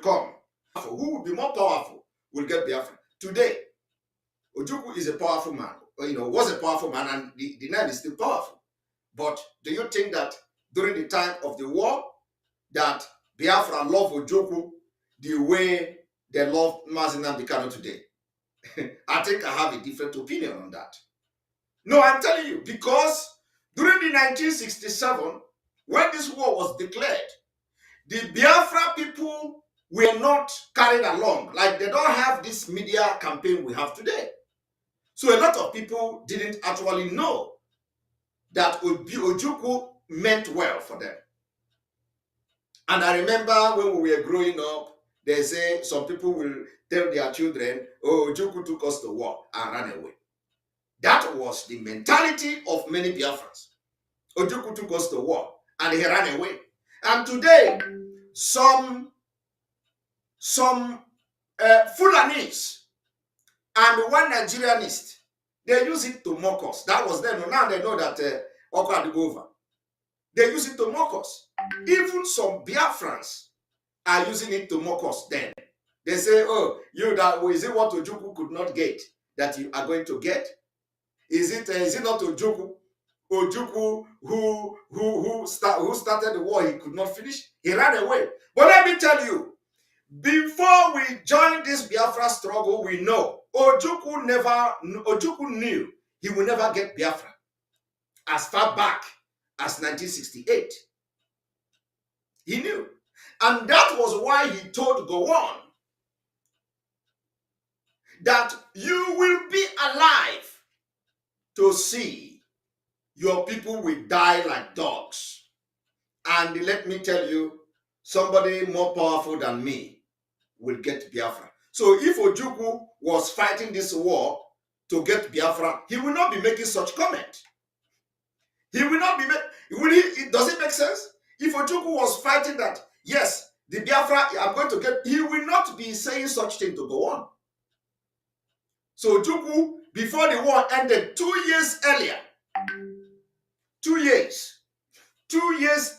come, who will be more powerful will get Biafra. Today, Ojukwu is a powerful man, was a powerful man, and the name is still powerful. But do you think that during the time of the war, that Biafra loved Ojukwu the way they love Mazi Nnamdi Kanu today? I think I have a different opinion on that. No, I'm telling you, because during the 1967, when this war was declared, the Biafra people were not carried along. Like, they don't have this media campaign we have today. So a lot of people didn't actually know that Ojukwu meant well for them. And I remember when we were growing up, they say some people will tell their children, oh, Ojukwu took us to war and ran away. That was the mentality of many Biafrans. Ojukwu took us to war and he ran away. And today, some Fulanese and one Nigerianist, they use it to mock us. That was then. Now they know that Oko had to go over. They use it to mock us. Even some Biafrans are using it to mock us then. They say, oh, is it what Ojukwu could not get that you are going to get? Is it not Ojukwu? Ojukwu who started the war, he could not finish. He ran away. But let me tell you, before we joined this Biafra struggle, we know Ojukwu knew he will never get Biafra as far back as 1968. He knew. And that was why he told Gowon that you will be alive to see your people will die like dogs. And let me tell you, somebody more powerful than me will get Biafra. So if Ojukwu was fighting this war to get Biafra, he will not be making such comment. He will not be making, does it make sense? If Ojukwu was fighting that, yes, the Biafra, I'm going to get, he will not be saying such thing to go on. So Ojukwu, before the war ended 2 years earlier, 2 years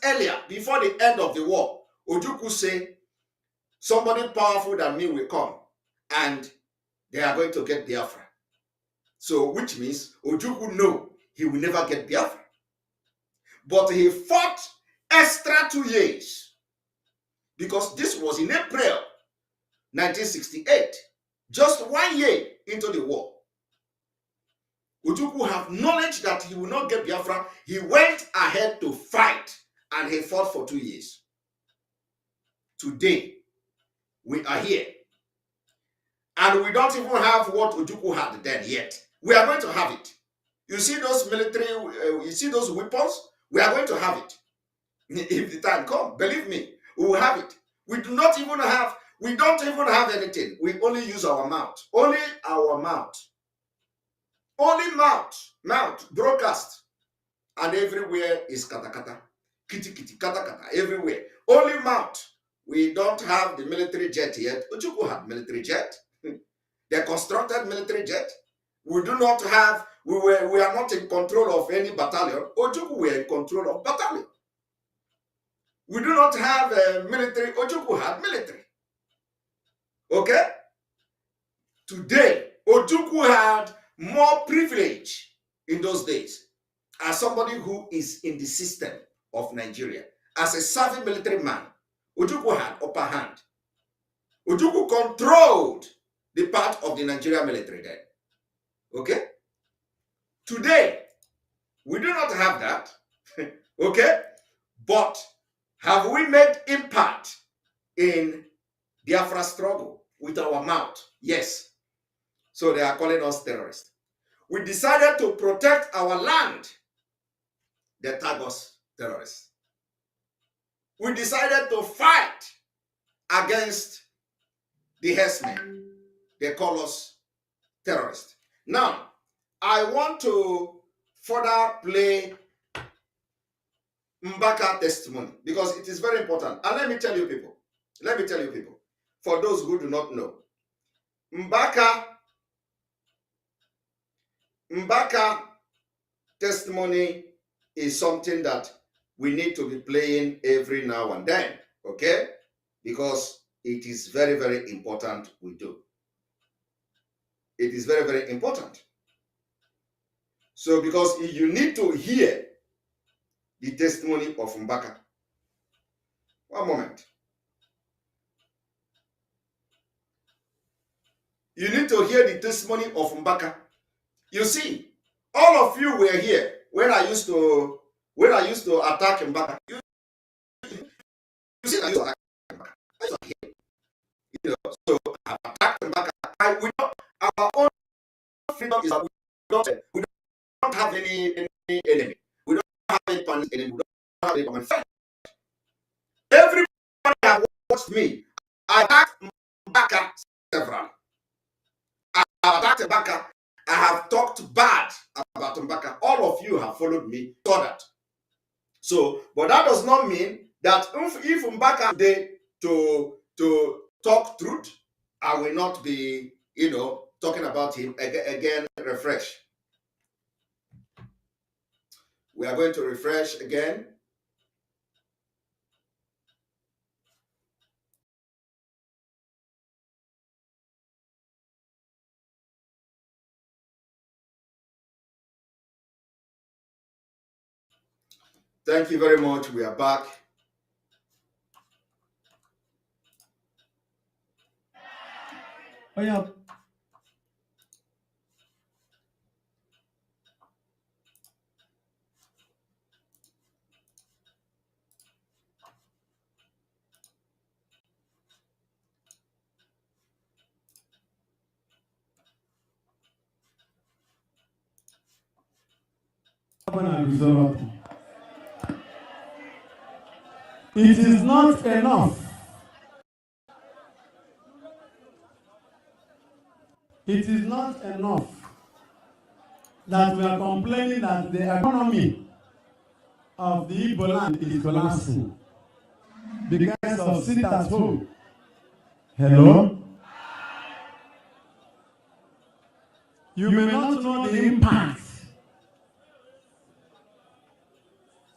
earlier, before the end of the war, Ojukwu say, somebody powerful than me will come and they are going to get Biafra. So, which means Ojukwu know he will never get Biafra. But he fought extra 2 years because this was in April 1968, just 1 year into the war. Ojukwu have knowledge that he will not get Biafra. He went ahead to fight and he fought for 2 years. Today, we are here. And we don't even have what Ojukwu had then yet. We are going to have it. You see those military, you see those weapons? We are going to have it. If the time comes, believe me, we will have it. We don't even have anything. We only use our mouth. Only our mouth. Only mouth, broadcast. And everywhere is kata kata. Kitty kitty, kata kata, everywhere. Only mouth. We don't have the military jet yet. Ojukwu had military jet. They constructed military jet. We do not have, we are not in control of any battalion. Ojukwu were in control of battalion. We do not have a military. Ojukwu had military. Okay? Today, Ojukwu had more privilege in those days as somebody who is in the system of Nigeria. As a serving military man, Ojukwu had upper hand. Ojukwu controlled the part of the Nigerian military then. Okay? Today, we do not have that. Okay? But have we made impact in Biafra struggle with our mouth? Yes. So they are calling us terrorists. We decided to protect our land. They tag us terrorists. We decided to fight against the herdsmen. They call us terrorists. Now, I want to further play Mbaka testimony because it is very important. And let me tell you people, for those who do not know, Mbaka testimony is something that we need to be playing every now and then, okay? Because it is very, very important we do. It is very, very important. So, because you need to hear the testimony of Mbaka. One moment. You need to hear the testimony of Mbaka. You see, all of you were here when I used to attack Mbaka. You see, I used to attack Mbaka. I used to hear. You know, so I attacked Mbaka. Our own freedom is that we don't have any enemy. We don't have any enemy. We don't have any common friend. Everybody have watched me. I attacked Mbaka several. I have attacked Mbaka. I have talked bad about Mbaka. All of you have followed me, saw that. So, but that does not mean that if Mbaka is there to talk truth, I will not be, talking about him again. Refresh. We are going to refresh again. Thank you very much. We are back. Oh, yeah. It is not enough. It is not enough that we are complaining that the economy of the Igbo land is collapsing because of sit at home. Hello? You may not know the impact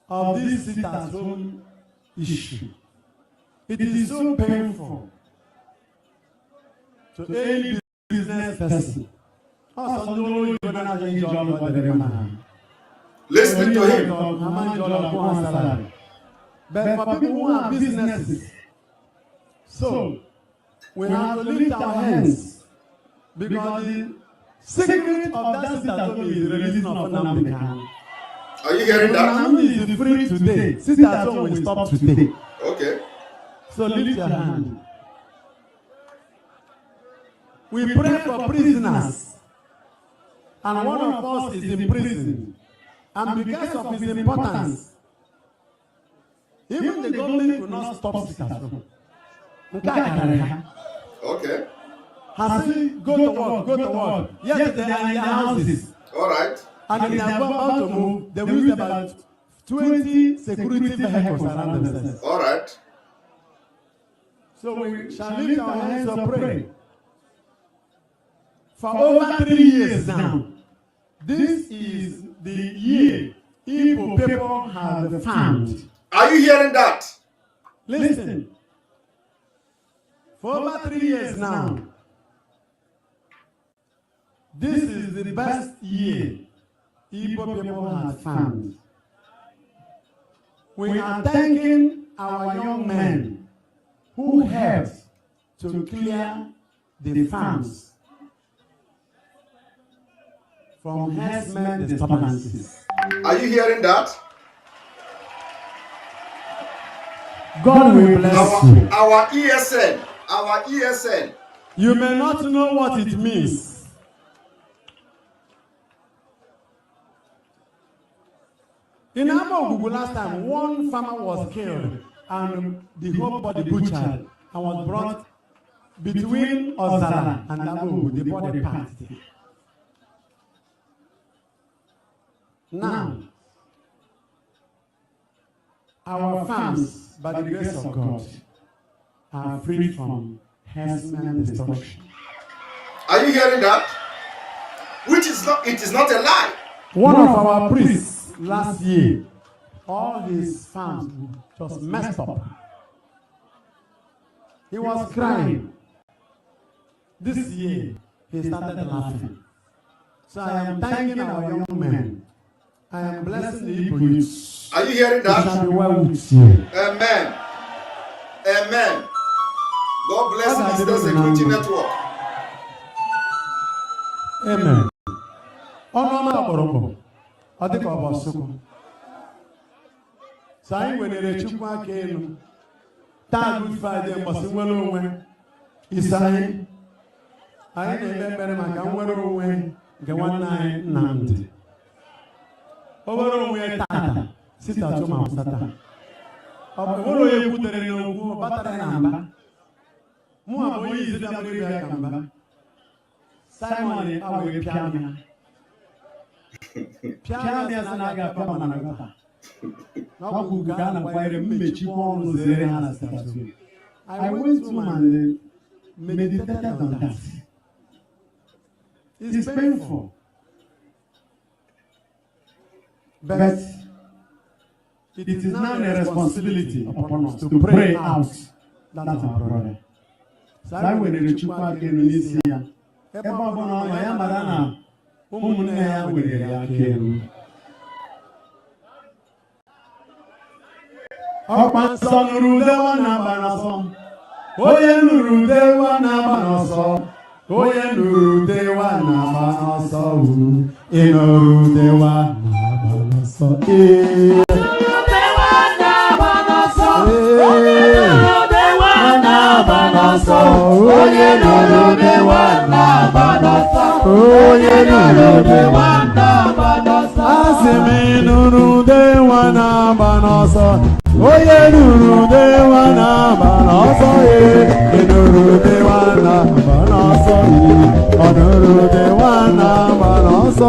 of this sit at home issue. It is so painful to any business person. Listening to him. But for people who have businesses, so we have to lift our hands because the secret of that sit at home is the releasing of Nnamdi. Are you hearing that? Nnamdi is free today. Sit at home will stop today. Okay. So lift your hand. We pray for prisoners, and one of us is in prison. And because of his importance, even the government will not stop sit at home. Okay. Has he go to work, go to work. Yes, they are in their houses. All right. And they are about to move. They will use about 20 security vehicles around themselves. All right. So we shall lift our hands to pray. For over 3 years now, this is the year Igbo people have found. Are you hearing that? Listen. For over 3 years now, this is the best year Igbo people have found. We are thanking our young men who helped to clear the farms from herdsmen disturbances. Are you hearing that? God will bless you. Our ESN. You may not know what it means. In Amogugu last time, one farmer was killed and the whole body butchered and was brought between Ozara and Amogugu, the body part. Now, our farms, by the grace of God, are free from herdsmen destruction. Are you hearing that? It is not a lie. One of our priests last year, all his farms just messed up. He was crying. This year, he started laughing. So I am thanking our young men. I am blessing the Igbo youths. Are you hearing that? It shall be well with you. Amen. Amen. God bless Eastern Security Network. Amen. Ọnụọma ọkpọrọkpọ, ọ dịka ọ bụ ọsụkwụ. So anyị welere Chukwu aka elu. Taa Good Friday mbọsị nwere onwe. Isi anyị na-ekpe ekpere maka nwere onwe nke nwanne anyị Nnamdi. O nwere onwe tata site atụ ma pụtata. Ọ bụ nwere onye kwutere n'okwu batara na mba. Mụ abụ onye izi bịara ịbịa ka mba. Simon awe piano. Piano ya sana ga pa mana gata. Na ku ga na kwaire mmechi ọnụ zere ha na statue. I went to and meditated on that. It's painful. But it is now a responsibility upon us to pray out. That's our brother. So I went to Chukwu Indonesia. Ebe ọ bụla ọ ya mara na ụmụnne ya welere ya aka elu. Ọkwa nsọ nụrụ ude nwa na-agba n'ọsọ. Onye nụrụ ude nwa na-agba n'ọsọ. Onye nụrụ ude nwa na-agba n'ọsọ. Ị nụrụ ude nwa na-agba n'ọsọ. Onye nụrụ ude nwa na-agba n'ọsọ. Onye nụrụ ude nwa na-agba n'ọsọ. Asị m ị nụrụ ude nwa na-agba n'ọsọ. Onye nụrụ ude nwa na-agba n'ọsọ. Ị nụrụ ude nwa na-agba n'ọsọ. Ọ nụrụ ude nwa na-agba n'ọsọ.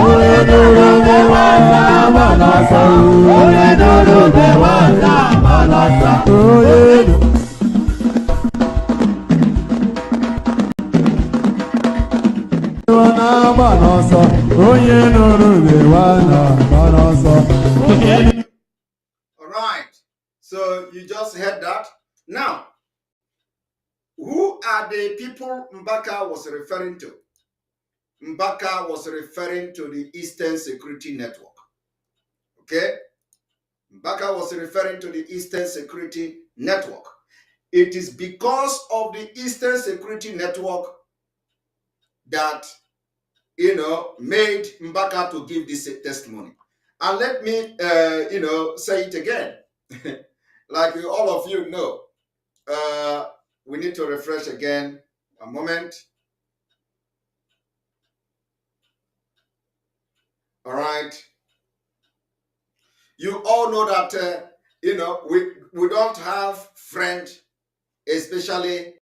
Onye nụrụ ude nwa na-agba n'ọsọ. Onye nụrụ ude nwa na-agba n'ọsọ. All right. So you just heard that. Now, who are the people Mbaka was referring to? Mbaka was referring to the Eastern Security Network. Okay? Mbaka was referring to the Eastern Security Network. It is because of the Eastern Security Network that, made Mbaka to give this testimony. And let me, say it again. Like all of you know, we need to refresh again. A moment. All right. You all know that, we don't have friends, especially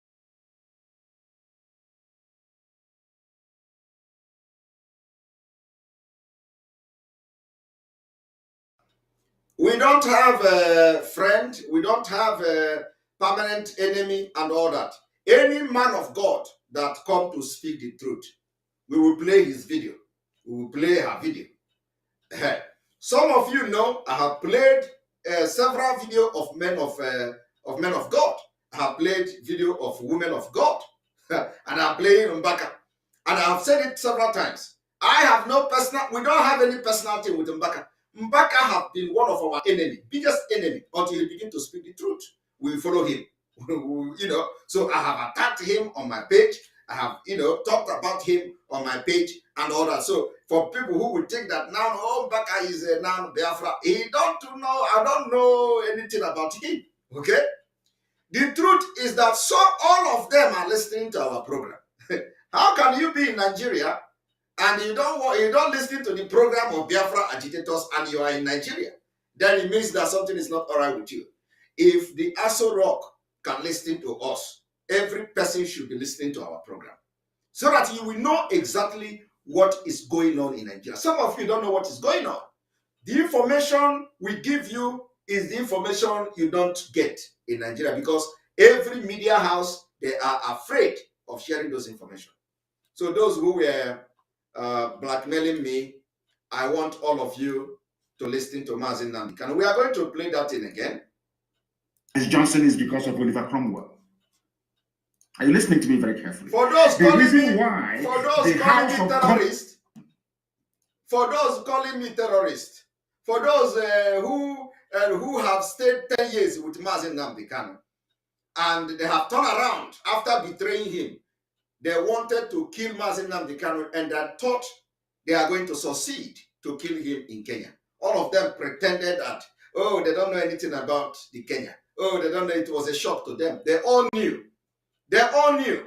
we don't have a friend, we don't have a permanent enemy and all that. Any man of God that come to speak the truth, we will play his video. We will play her video. Some of you know I have played several videos of men of God. I have played video of women of God, and I'm playing Mbaka. And I have said it several times. I have no personal. We don't have any personality with Mbaka. Mbaka have been one of our enemy, biggest enemy, until he begin to speak the truth. We follow him. So I have attacked him on my page. I have, talked about him on my page and all that. So for people who will think that now, Mbaka is now Biafra, I don't know anything about him. Okay? The truth is that all of them are listening to our program. How can you be in Nigeria and you don't listen to the program of Biafra agitators and you are in Nigeria? Then it means that something is not all right with you. If the Aso Rock can listen to us, every person should be listening to our program so that you will know exactly what is going on in Nigeria. Some of you don't know what is going on. The information we give you is the information you don't get in Nigeria because every media house, they are afraid of sharing those information. So those who were blackmailing me, I want all of you to listen to Mazin Namdekan. We are going to play that in again. Johnson is because of Oliver Cromwell. Are you listening to me very carefully? For those the calling reason me, why for those the calling House me of terrorist, for those calling me terrorist, for those who have stayed 10 years with Mazi Nnamdi Kanu, and they have turned around after betraying him. They wanted to kill Mazi Nnamdi Kanu, and they thought they are going to succeed to kill him in Kenya. All of them pretended that, oh, they don't know anything about the Kenya. Oh, they don't know, it was a shock to them. They all knew. They all knew.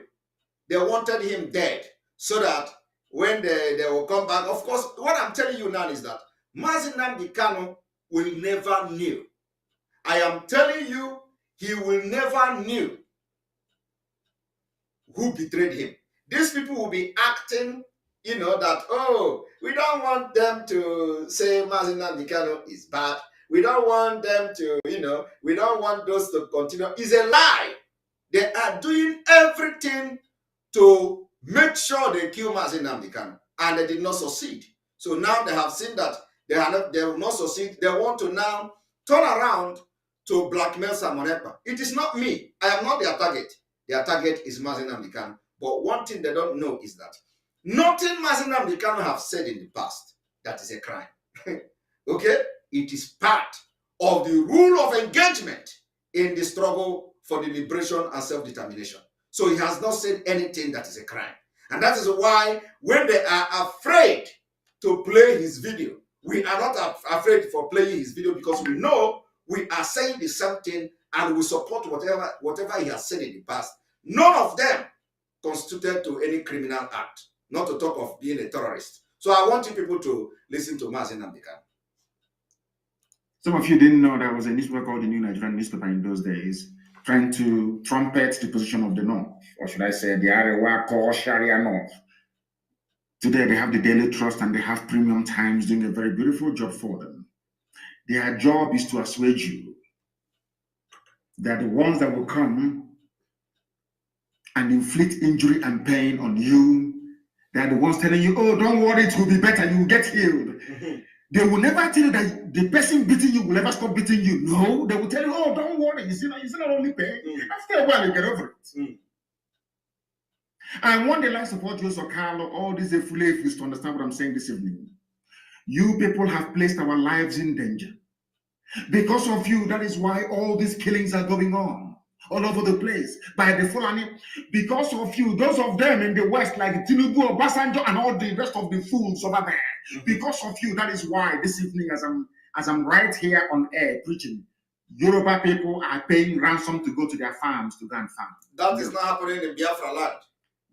They wanted him dead so that when they will come back. Of course, what I'm telling you now is that Mazi Nnamdi Kanu will never knew. I am telling you, he will never knew who betrayed him. These people will be acting, that, oh, we don't want them to say Mazi Nnamdi Kanu is bad. We don't want them to, we don't want those to continue. It's a lie. They are doing everything to make sure they kill Mazi Nnamdi Kanu, and they did not succeed. So now they have seen that they will not succeed. They want to now turn around to blackmail Simon Ekpa. It is not me. I am not their target. Their target is Mazi Nnamdi Kanu. But one thing they don't know is that nothing Mazi Nnamdi Kanu have said in the past that is a crime. Okay? It is part of the rule of engagement in the struggle for the liberation and self-determination. So he has not said anything that is a crime. And that is why when they are afraid to play his video, we are not afraid for playing his video, because we know we are saying the same thing and we support whatever he has said in the past. None of them constituted to any criminal act, not to talk of being a terrorist. So I want you people to listen to Mazi Nnamdi Kanu. Some of you didn't know there was a newspaper called the New Nigerian Newspaper in those days, trying to trumpet the position of the North, or should I say the Arewa Core Sharia North. Today they have the Daily Trust and they have Premium Times doing a very beautiful job for them. Their job is to assuage you. They are the ones that will come and inflict injury and pain on you. They are the ones telling you, oh, don't worry, it will be better, you will get healed. They will never tell you that the person beating you will never stop beating you. No, they will tell you, oh, don't worry, it's not only pain. After a while, you get over it. I want the likes of Joe Carlo, all these Efuleifus to understand what I'm saying this evening. You people have placed our lives in danger. Because of you, that is why all these killings are going on all over the place by the Fulani. Because of you, those of them in the West, like Tinubu, Obasanjo, and all the rest of the fools over there. Because of you, that is why this evening, as I'm right here on air preaching, Yoruba people are paying ransom to go to their farms to go and farm. That is not happening in Biafra land.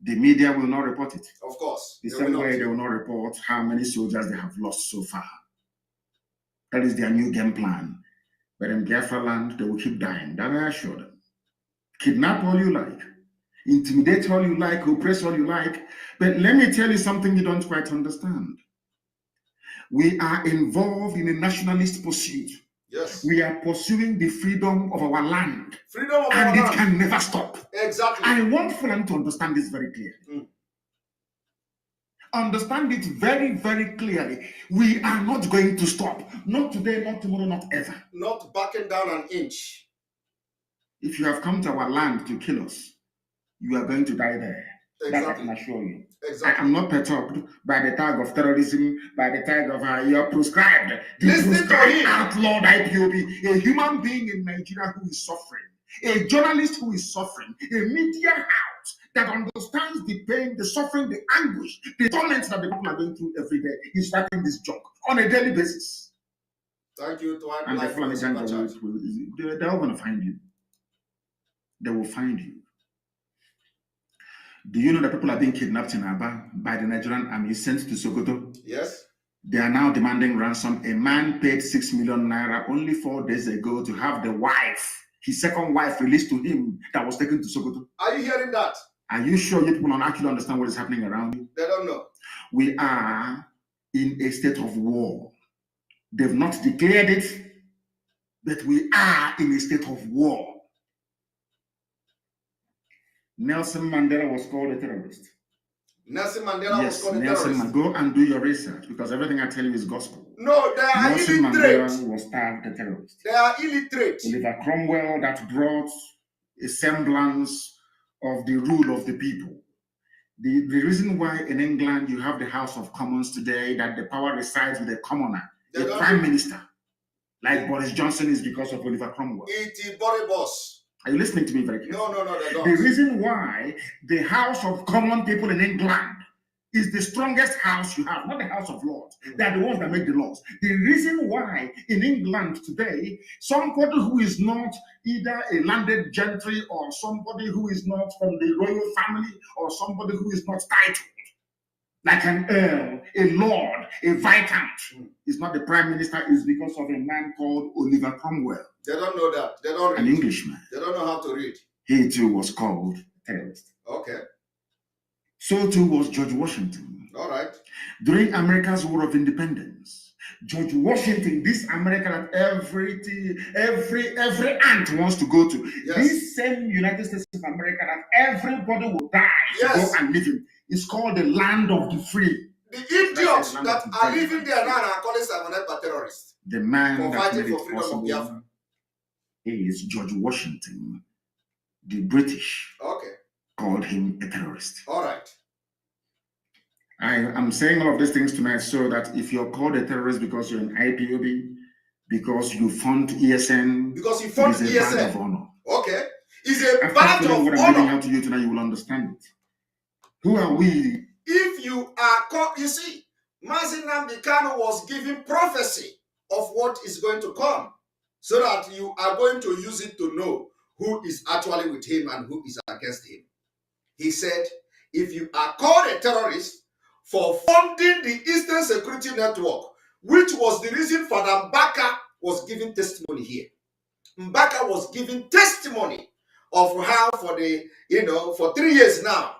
The media will not report it. Of course. The same way they will not report how many soldiers they have lost so far. That is their new game plan. But in Biafra land, they will keep dying. That I assure them. Kidnap all you like. Intimidate all you like. Oppress all you like. But let me tell you something you don't quite understand. We are involved in a nationalist pursuit. Yes. We are pursuing the freedom of our land. Freedom of and our it land. Can never stop. Exactly. I want for them to understand this very clearly. Understand it very, very clearly. We are not going to stop. Not today, not tomorrow, not ever. Not backing down an inch. If you have come to our land to kill us, you are going to die there. Exactly. That I can assure you. Exactly. I am not perturbed by the tag of terrorism, by the tag of you're proscribed. The Listen to him. Outlawed IPOB, a human being in Nigeria who is suffering, a journalist who is suffering, a media house that understands the pain, the suffering, the anguish, the torment that the people are going through every day is writing this junk on a daily basis. Thank you to and the Fulani they're all going to find you. They will find you. Do you know that people are being kidnapped in Aba by the Nigerian army sent to Sokoto? Yes. They are now demanding ransom. A man paid 6 million naira only 4 days ago to have the wife, his second wife, released to him that was taken to Sokoto. Are you hearing that? Are you sure you people don't actually understand what is happening around you? They don't know. We are in a state of war. They've not declared it, but we are in a state of war. Nelson Mandela was called a terrorist. Nelson Mandela was Yes, called a Nelson terrorist. Mandela. Go and do your research because everything I tell you is gospel. No, they are Nelson illiterate. Mandela was tagged a terrorist. They are illiterate. Oliver Cromwell that brought a semblance of the rule of the people. The reason why in England you have the House of Commons today, that the power resides with a commoner, a prime minister, like Boris Johnson, is because of Oliver Cromwell. It is Boris. Are you listening to me very carefully? No, they don't. The reason why the House of Common People in England is the strongest house you have, not the House of Lords. They are the ones that make the laws. The reason why in England today, somebody who is not either a landed gentry or somebody who is not from the royal family or somebody who is not titled, like an earl, a lord, a viscount, is not the prime minister, is because of a man called Oliver Cromwell. They don't know that. They don't read. An Englishman. They don't know how to read. He too was called terrorist. Okay. So too was George Washington. All right. During America's War of Independence, George Washington, this America that every ant wants to go to, yes. This same United States of America that everybody will die to go and live in, is called the land of the free. The idiots that are living there now are calling Samonetta terrorists. The man that made for it freedom of Biafra is George Washington. The British called him a terrorist. All right. I'm saying all of these things tonight so that if you're called a terrorist because you're an IPOB, because you fund ESN, because you fund ESN, badge of honor. Okay. It's a badge of honor. What I'm reading out to you tonight, you will understand it. Who are we? If you are called, you see, Mazi Nnamdi Kanu was giving prophecy of what is going to come, so that you are going to use it to know who is actually with him and who is against him. He said, if you are called a terrorist for funding the Eastern Security Network, which was the reason Father Mbaka was giving testimony here. Mbaka was giving testimony of how for 3 years now,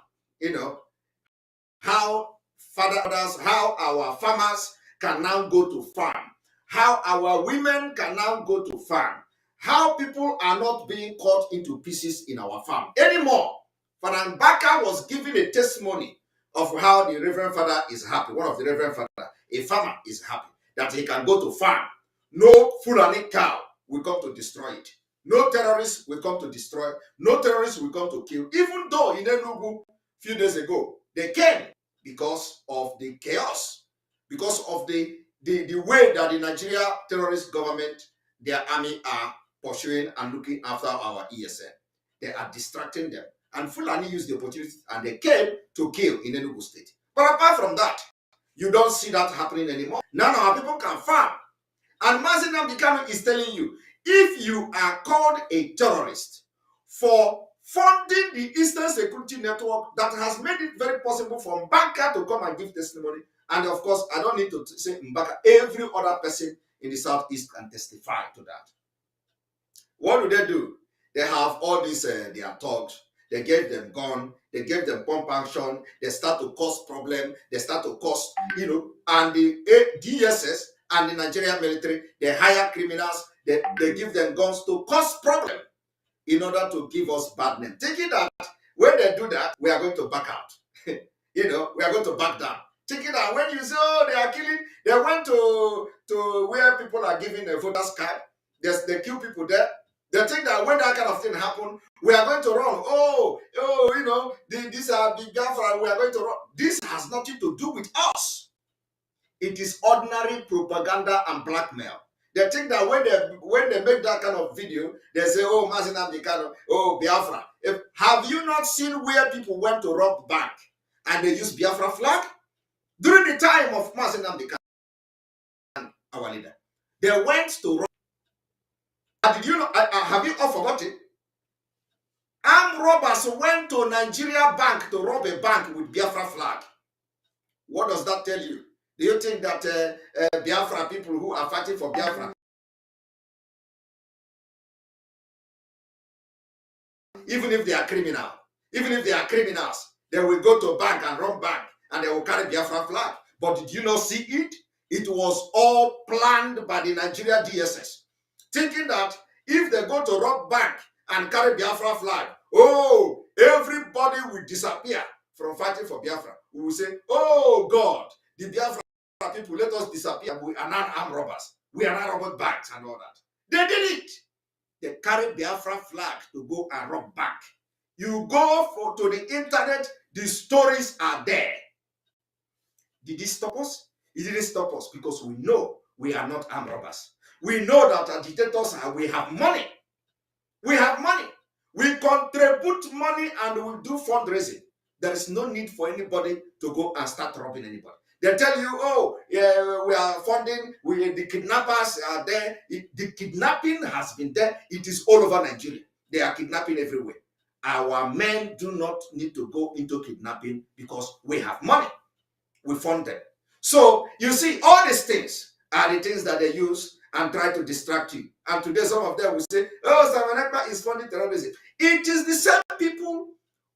how how our farmers can now go to farm, how our women can now go to farm, how people are not being cut into pieces in our farm anymore. Father Mbaka was giving a testimony of how the Reverend Father is happy. One of the Reverend Father, a farmer, is happy that he can go to farm. No Fulani cow will come to destroy it. No terrorists will come to destroy. No terrorists will come to kill. Even though in Enugu, a few days ago, they came because of the chaos, because of the way that the Nigeria terrorist government, their army are pursuing and looking after our ESN. They are distracting them. And Fulani used the opportunity and they came to kill in Enugu State. But apart from that, you don't see that happening anymore. Now our people can farm. And Mazi Nnamdi Kanu is telling you, if you are called a terrorist for funding the Eastern Security Network that has made it very possible for Mbaka to come and give testimony, and of course, I don't need to say Mbaka, every other person in the Southeast can testify to that. What do? They have all these, their thugs. They gave them gun, they gave them pump action, they start to cause problem, they start to cause, and the DSS and the Nigerian military, they hire criminals, they give them guns to cause problem in order to give us bad name. Thinking that when they do that, we are going to back out. We are going to back down. Thinking that when you say, oh, they are killing, they went to where people are giving a voter's card, they kill people there. They think that when that kind of thing happens, we are going to run. These are big Biafra, we are going to run. This has nothing to do with us. It is ordinary propaganda and blackmail. They think that when they make that kind of video, they say, oh, Mazi Nnamdi Kanu, oh, Biafra. Have you not seen where people went to rob bank and they used Biafra flag? During the time of Mazi Nnamdi Kanu, our leader, they went to rob. Did you know? Have you all forgotten? Armed robbers went to Nigeria bank to rob a bank with Biafra flag. What does that tell you? Do you think that Biafra people who are fighting for Biafra, even if they are criminals, they will go to bank and rob bank and they will carry Biafra flag? But did you not see it? It was all planned by the Nigeria DSS. Thinking that if they go to rob bank and carry Biafra flag, oh, everybody will disappear from fighting for Biafra. we will say, oh God, the Biafra people, let us disappear. We are not armed robbers. We are not robbing banks and all that. They did it. They carried Biafra flag to go and rob bank. You go to the internet, the stories are there. Did it stop us? It didn't stop us because we know we are not armed robbers. We know that agitators we have money. We have money. We contribute money and we do fundraising. There is no need for anybody to go and start robbing anybody. They tell you, oh, yeah, we are funding, the kidnappers are there. The kidnapping has been there. It is all over Nigeria. They are kidnapping everywhere. Our men do not need to go into kidnapping because we have money. We fund them. So you see, all these things are the things that they use and try to distract you. And today some of them will say, oh, Simon Ekpa is funding terrorism. It is the same people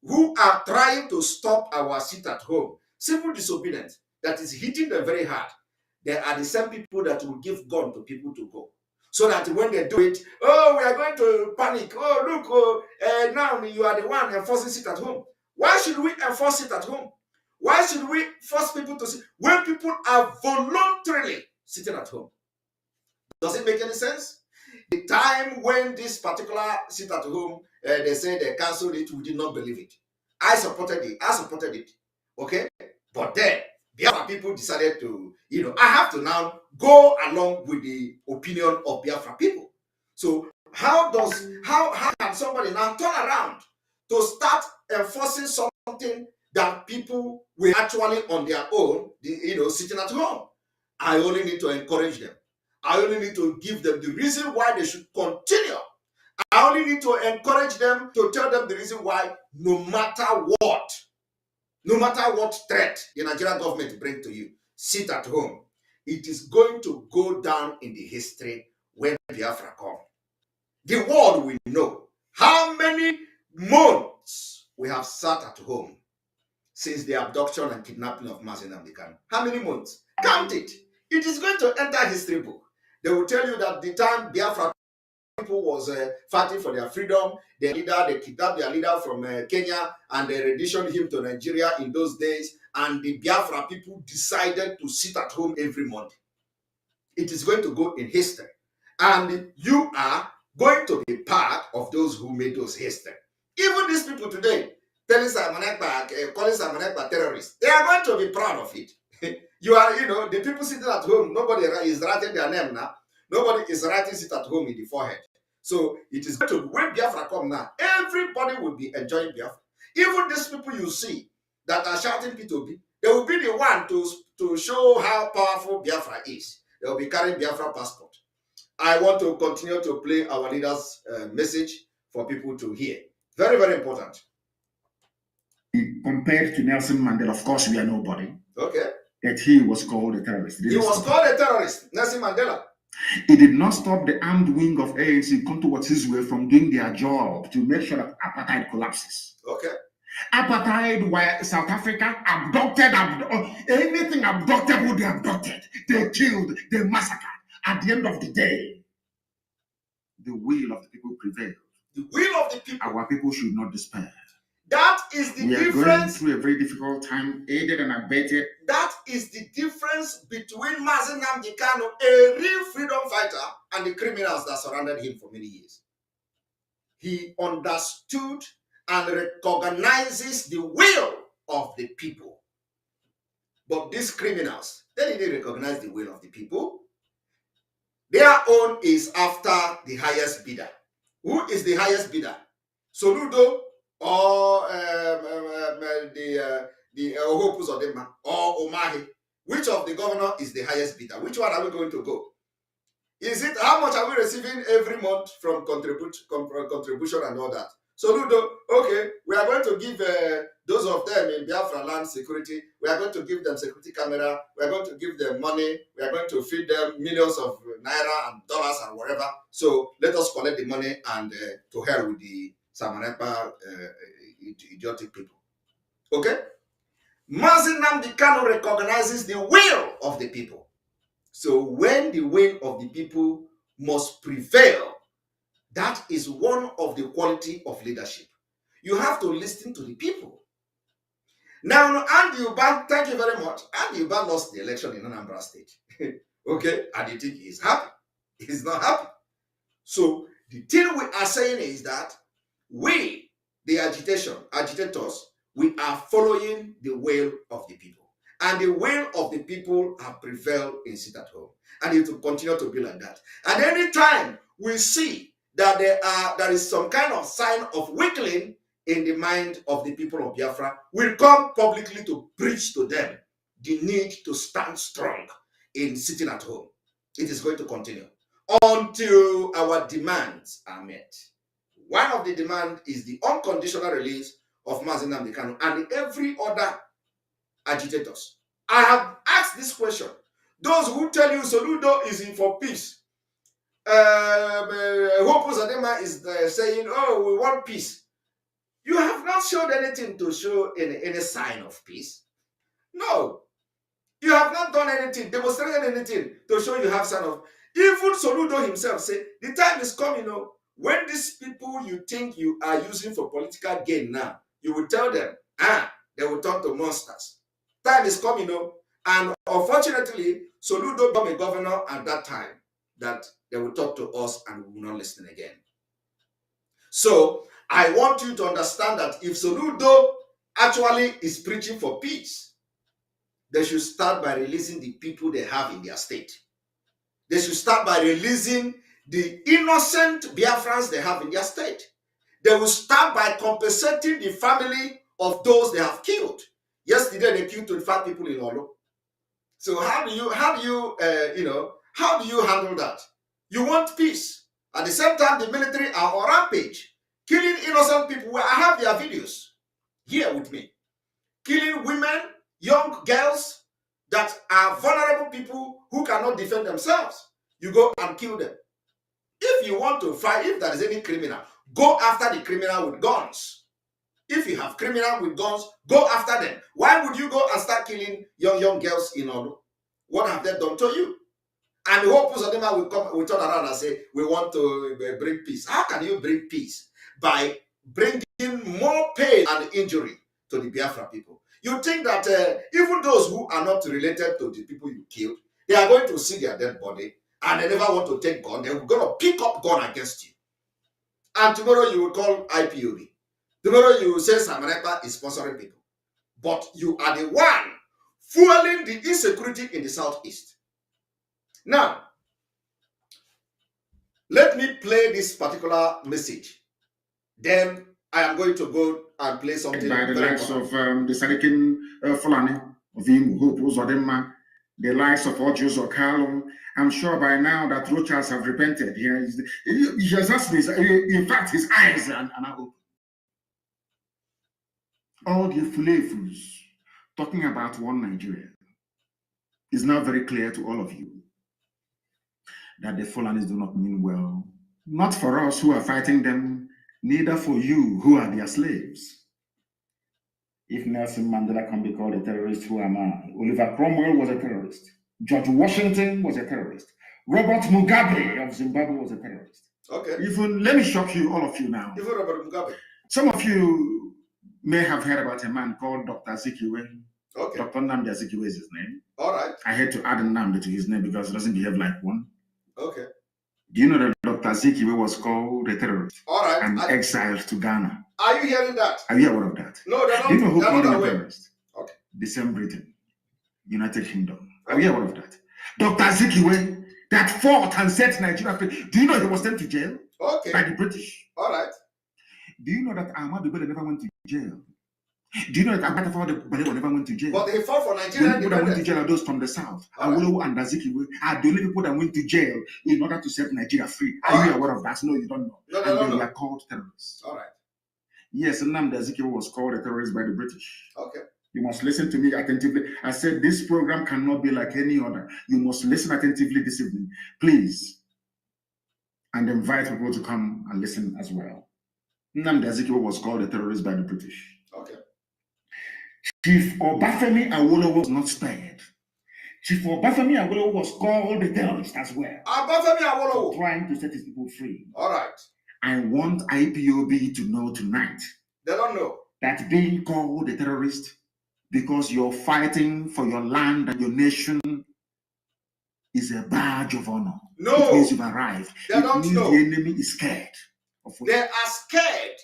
who are trying to stop our sit at home, civil disobedience, that is hitting them very hard. They are the same people that will give gun to people to go. So that when they do it, oh, we are going to panic. Oh, look, now you are the one enforcing sit at home. Why should we enforce it at home? Why should we force people to sit when people are voluntarily sitting at home? Does it make any sense? The time when this particular sit at home, they say they canceled it, we did not believe it. I supported it. Okay? But then, Biafra people decided to, I have to now go along with the opinion of Biafra people. So how can somebody now turn around to start enforcing something that people were actually on their own, sitting at home? I only need to encourage them. I only need to give them the reason why they should continue. I only need to encourage them, to tell them the reason why, no matter what threat the Nigerian government brings to you, sit at home. It is going to go down in the history when Biafra comes. The world will know how many months we have sat at home since the abduction and kidnapping of Mazi Nnamdi Kanu. How many months? Count it. It is going to enter history book. They will tell you that the time Biafra people was fighting for their freedom, they kidnapped their leader from Kenya and they renditioned him to Nigeria in those days, and the Biafra people decided to sit at home every Monday. It is going to go in history, and you are going to be part of those who made those history. Even these people today calling Simon Ekpa terrorists, they are going to be proud of it. You are, the people sitting at home, nobody is writing their name now. Nobody is writing it at home in the forehead. So it is going to, when Biafra come now, everybody will be enjoying Biafra. Even these people you see that are shouting P2B, they will be the one to show how powerful Biafra is. They will be carrying Biafra passport. I want to continue to play our leader's message for people to hear. Very, very important. Compared to Nelson Mandela, of course, we are nobody. Okay. That he was called a terrorist. He was called a terrorist, Nelson Mandela. It did not stop the armed wing of ANC come towards his way from doing their job to make sure that apartheid collapses. Okay. Apartheid, where South Africa abducted, anything abductable, they abducted, they killed, they massacred. At the end of the day, the will of the people prevailed. The will of the people. Our people should not despair. That is the difference. We are going through a very difficult time, aided and abetted. That is the difference between Mazi Nnamdi Kanu, a real freedom fighter, and the criminals that surrounded him for many years. He understood and recognizes the will of the people. But these criminals, they didn't recognize the will of the people. Their own is after the highest bidder. Who is the highest bidder? Soludo or the Ohopus Odema or Omahi? Which of the governor is the highest bidder? Which one are we going to go? Is it how much are we receiving every month from contribution and all that? Soludo, okay, we are going to give those of them in Biafra land security. We are going to give them security camera. We are going to give them money. We are going to feed them millions of naira and dollars and whatever. So let us collect the money and to hell with the Simon Ekpa idiotic people. Okay? Mazi Nnamdi Kanu recognizes the will of the people. So when the will of the people must prevail, that is one of the quality of leadership. You have to listen to the people. Now, Andy Uba, thank you very much. Andy Uba lost the election in Anambra State. Okay, and you think he's happy? He's not happy. So the thing we are saying is that we, the agitators, we are following the will of the people. And the will of the people have prevailed in sit at home. And it will continue to be like that. And any time we see that there is some kind of sign of weakling in the mind of the people of Biafra, we'll come publicly to preach to them the need to stand strong in sitting at home. It is going to continue until our demands are met. One of the demands is the unconditional release of Mazi Nnamdi Kanu and every other agitators. I have asked this question. Those who tell you Soludo is in for peace, Hope Uzodinma is saying, oh, we want peace. You have not shown anything to show any sign of peace. No. You have not done anything, demonstrated anything to show you have sign of. Even Soludo himself said, the time is coming, when these people you think you are using for political gain now, you will tell them, they will turn to monsters. Time is coming, and unfortunately, Soludo became a governor at that time that they will talk to us and we will not listen again. So I want you to understand that if Soludo actually is preaching for peace, they should start by releasing the people they have in their state. They should start by releasing the innocent Biafrans they have in their state. They will start by compensating the family of those they have killed. Yesterday they killed 25 people in Olo. So how do you handle that? You want peace. At the same time, the military are on rampage, killing innocent people. I have their videos here with me. Killing women, young girls that are vulnerable people who cannot defend themselves. You go and kill them. If you want to fight, if there is any criminal, go after the criminal with guns. If you have criminal with guns, go after them. Why would you go and start killing young girls in Odo? What have they done to you? And the whole Uzodinma will turn around and say, we want to bring peace. How can you bring peace? By bringing more pain and injury to the Biafra people. You think that even those who are not related to the people you killed, they are going to see their dead body and they never want to take gun. They're going to pick up gun against you. And tomorrow you will call IPOB. Tomorrow you will say Samareka is sponsoring people. But you are the one fueling the insecurity in the southeast. Now, let me play this particular message. Then I am going to go and play something. By the likes of the Sadikin Fulani, of him, Hope Uzodinma, the likes of Ojus or Carlo. I'm sure by now that Rochas have repented. He has asked this. In fact, his eyes are open. All the fulefus talking about one Nigeria is now very clear to all of you that the Fulanis do not mean well. Not for us who are fighting them, neither for you who are their slaves. If Nelson Mandela can be called a terrorist, who am I? Oliver Cromwell was a terrorist. George Washington was a terrorist. Robert Mugabe of Zimbabwe was a terrorist. Okay. Even, let me shock you, all of you now. Even Robert Mugabe. Some of you may have heard about a man called Dr. Azikiwe. Okay. Dr. Nnamdi Azikiwe is his name. All right. I had to add Nnamdi to his name because he doesn't behave like one. Okay. Do you know that Dr. Azikiwe was called a terrorist? All right. And exiled to Ghana? Are you hearing that? Are you aware of that? No, they're not. Do you know who called him a aware. terrorist? Okay. The same Britain, United Kingdom. Are you aware of that? Dr. Azikiwe that fought and set Nigeria free. Do you know he was sent to jail? Okay. By the British. All right. Do you know that Ahmadu Bello never went to jail? Do you know that Ahmadu Bello never went to jail? But he fought for The Nigeria. only people that went to jail are those from the south. Awolowo and Azikiwe are the only people that went to jail in order to set Nigeria free. Are you aware of that? No, you don't know. No, and they were called terrorists. All right. Yes, Nnamdi Azikiwe was called a terrorist by the British. Okay. You must listen to me attentively. I said this program cannot be like any other. You must listen attentively this evening, please, and invite people to come and listen as well. Nnamdi Azikiwe was called a terrorist by the British. Okay. Chief Obafemi Awolowo was not spared. Chief Obafemi Awolowo was called a terrorist as well. Obafemi Awolowo. Trying to set his people free. All right. I want IPOB to know tonight. They don't know. That being called a terrorist because you're fighting for your land and your nation is a badge of honor. No. It means you've arrived. They don't means know. The enemy is scared of what they are scared.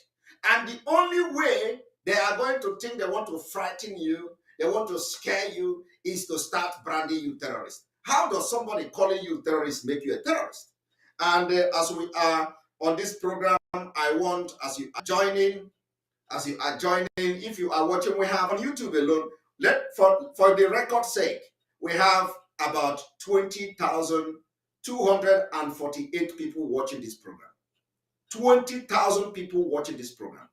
And the only way they are going to think they want to frighten you, they want to scare you, is to start branding you terrorist. How does somebody calling you terrorist make you a terrorist? And as we are on this program, I want, as you are joining, if you are watching, we have on YouTube alone, for the record's sake, we have about 20,248 people watching this program. 20,000 people watching this program.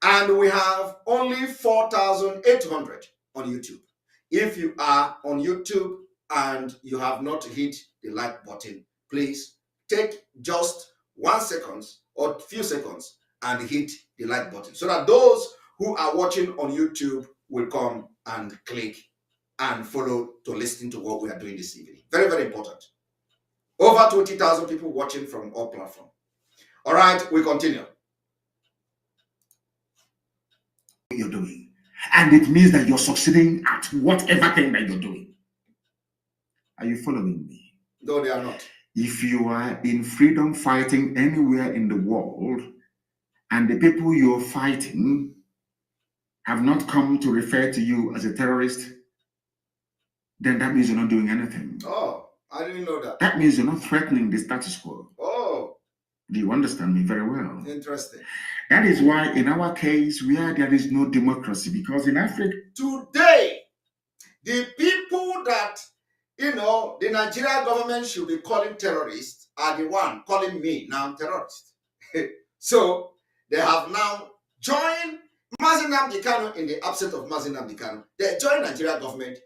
And we have only 4,800 on YouTube. If you are on YouTube and you have not hit the like button, please take just 1 second or a few seconds and hit the like button so that those who are watching on YouTube will come and click and follow to listen to what we are doing this evening. Very, very important. Over 20,000 people watching from all platforms. All right, we continue. You're doing. And it means that you're succeeding at whatever thing that you're doing. Are you following me? No, they are not. If you are in freedom fighting anywhere in the world, and the people you're fighting have not come to refer to you as a terrorist, then that means you're not doing anything. Oh, I didn't know that. That means you're not threatening the status quo. Oh. Do you understand me very well? Interesting. That is why in our case, where there is no democracy, because in Africa today, the people that, the Nigerian government should be calling terrorists are the one calling me now terrorist. So they have now joined Mazi Nnamdi Kanu in the absence of Mazi Nnamdi Kanu. They joined Nigerian government.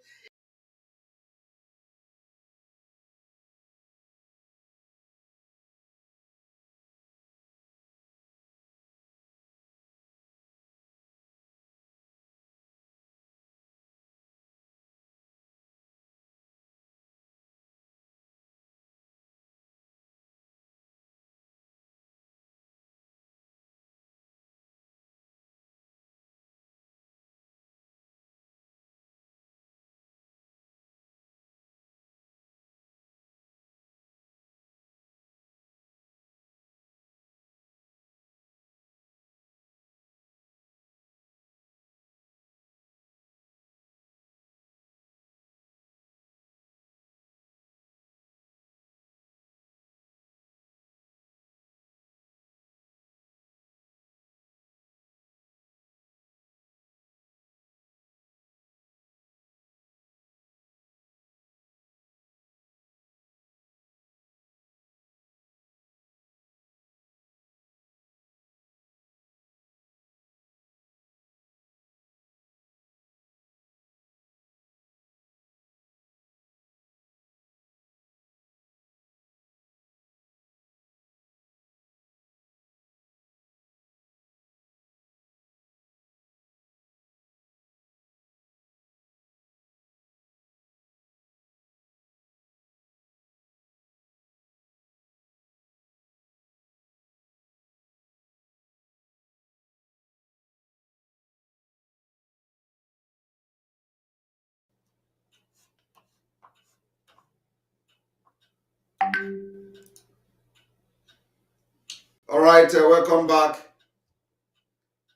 All right, welcome back.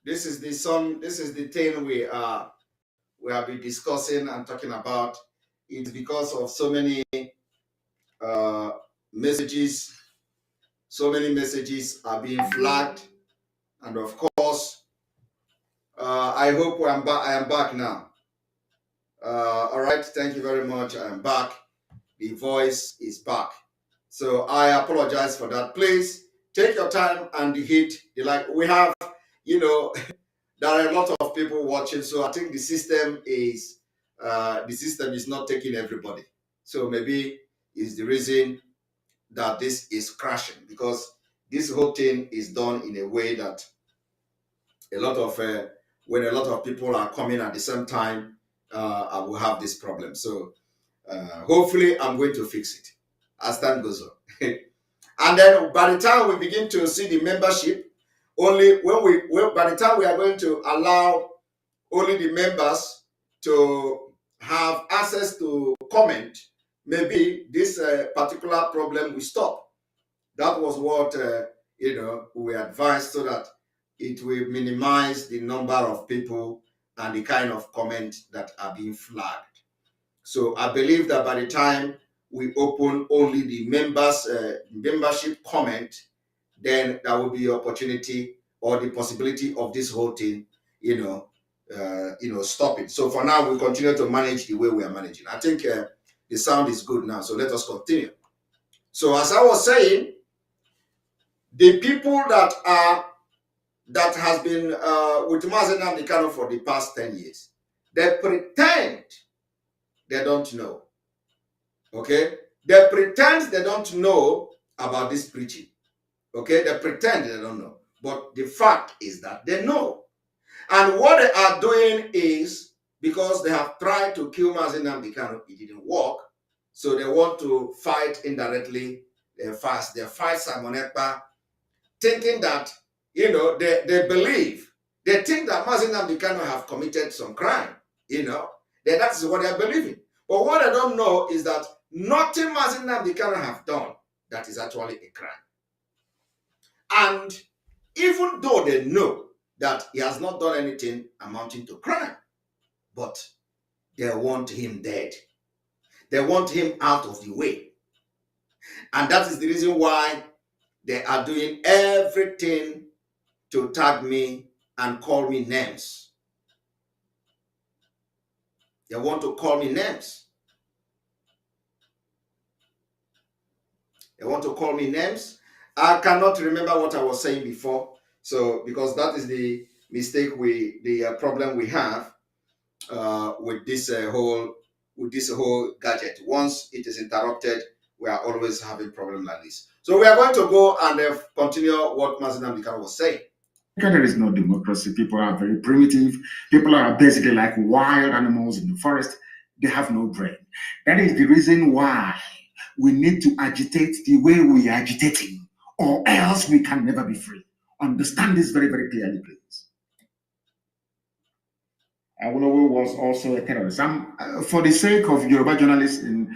This is the thing we have been discussing and talking about. It's because of so many messages. So many messages are being flagged, and of course, I hope I am back now. All right, thank you very much. I am back. The voice is back. So I apologize for that. Please take your time and hit the like. We have, there are a lot of people watching, so I think the system is not taking everybody. So maybe is the reason that this is crashing, because this whole thing is done in a way that when a lot of people are coming at the same time, I will have this problem. So hopefully I'm going to fix it as time goes on. And then by the time we begin to see the membership, by the time we are going to allow only the members to have access to comment, maybe this particular problem will stop. That was what we advised, so that it will minimize the number of people and the kind of comment that are being flagged. So I believe that by the time we open only the membership comment, then there will be opportunity or the possibility of this whole thing, stopping. So for now, we continue to manage the way we are managing. I think the sound is good now, so let us continue. So as I was saying, the people that has been with Mazen Namdekano for the past 10 years, they pretend they don't know. Okay? They pretend they don't know about this preaching. Okay? They pretend they don't know. But the fact is that they know. And what they are doing is, because they have tried to kill Mazen Namdekano, it didn't work. So they want to fight indirectly. They fight Simon Ekpa, thinking that, they believe, they think that Mazen Namdekano have committed some crime, that is what they are believing. But what they don't know is that nothing Mazen Namdekano have done that is actually a crime. And even though they know that he has not done anything amounting to crime, but they want him dead. They want him out of the way. And that is the reason why they are doing everything to tag me and call me names. They want to call me names. They want to call me names. I cannot remember what I was saying before. So, because that is the mistake the problem we have with this whole gadget. Once it is interrupted, we are always having problem like this. So we are going to go and continue what Mazen Namdekano was saying. There is no democracy. People are very primitive. People are basically like wild animals in the forest. They have no brain. That is the reason why we need to agitate the way we are agitating, or else we can never be free. Understand this very, very clearly, please. Awolowo was also a terrorist. For the sake of Yoruba journalists in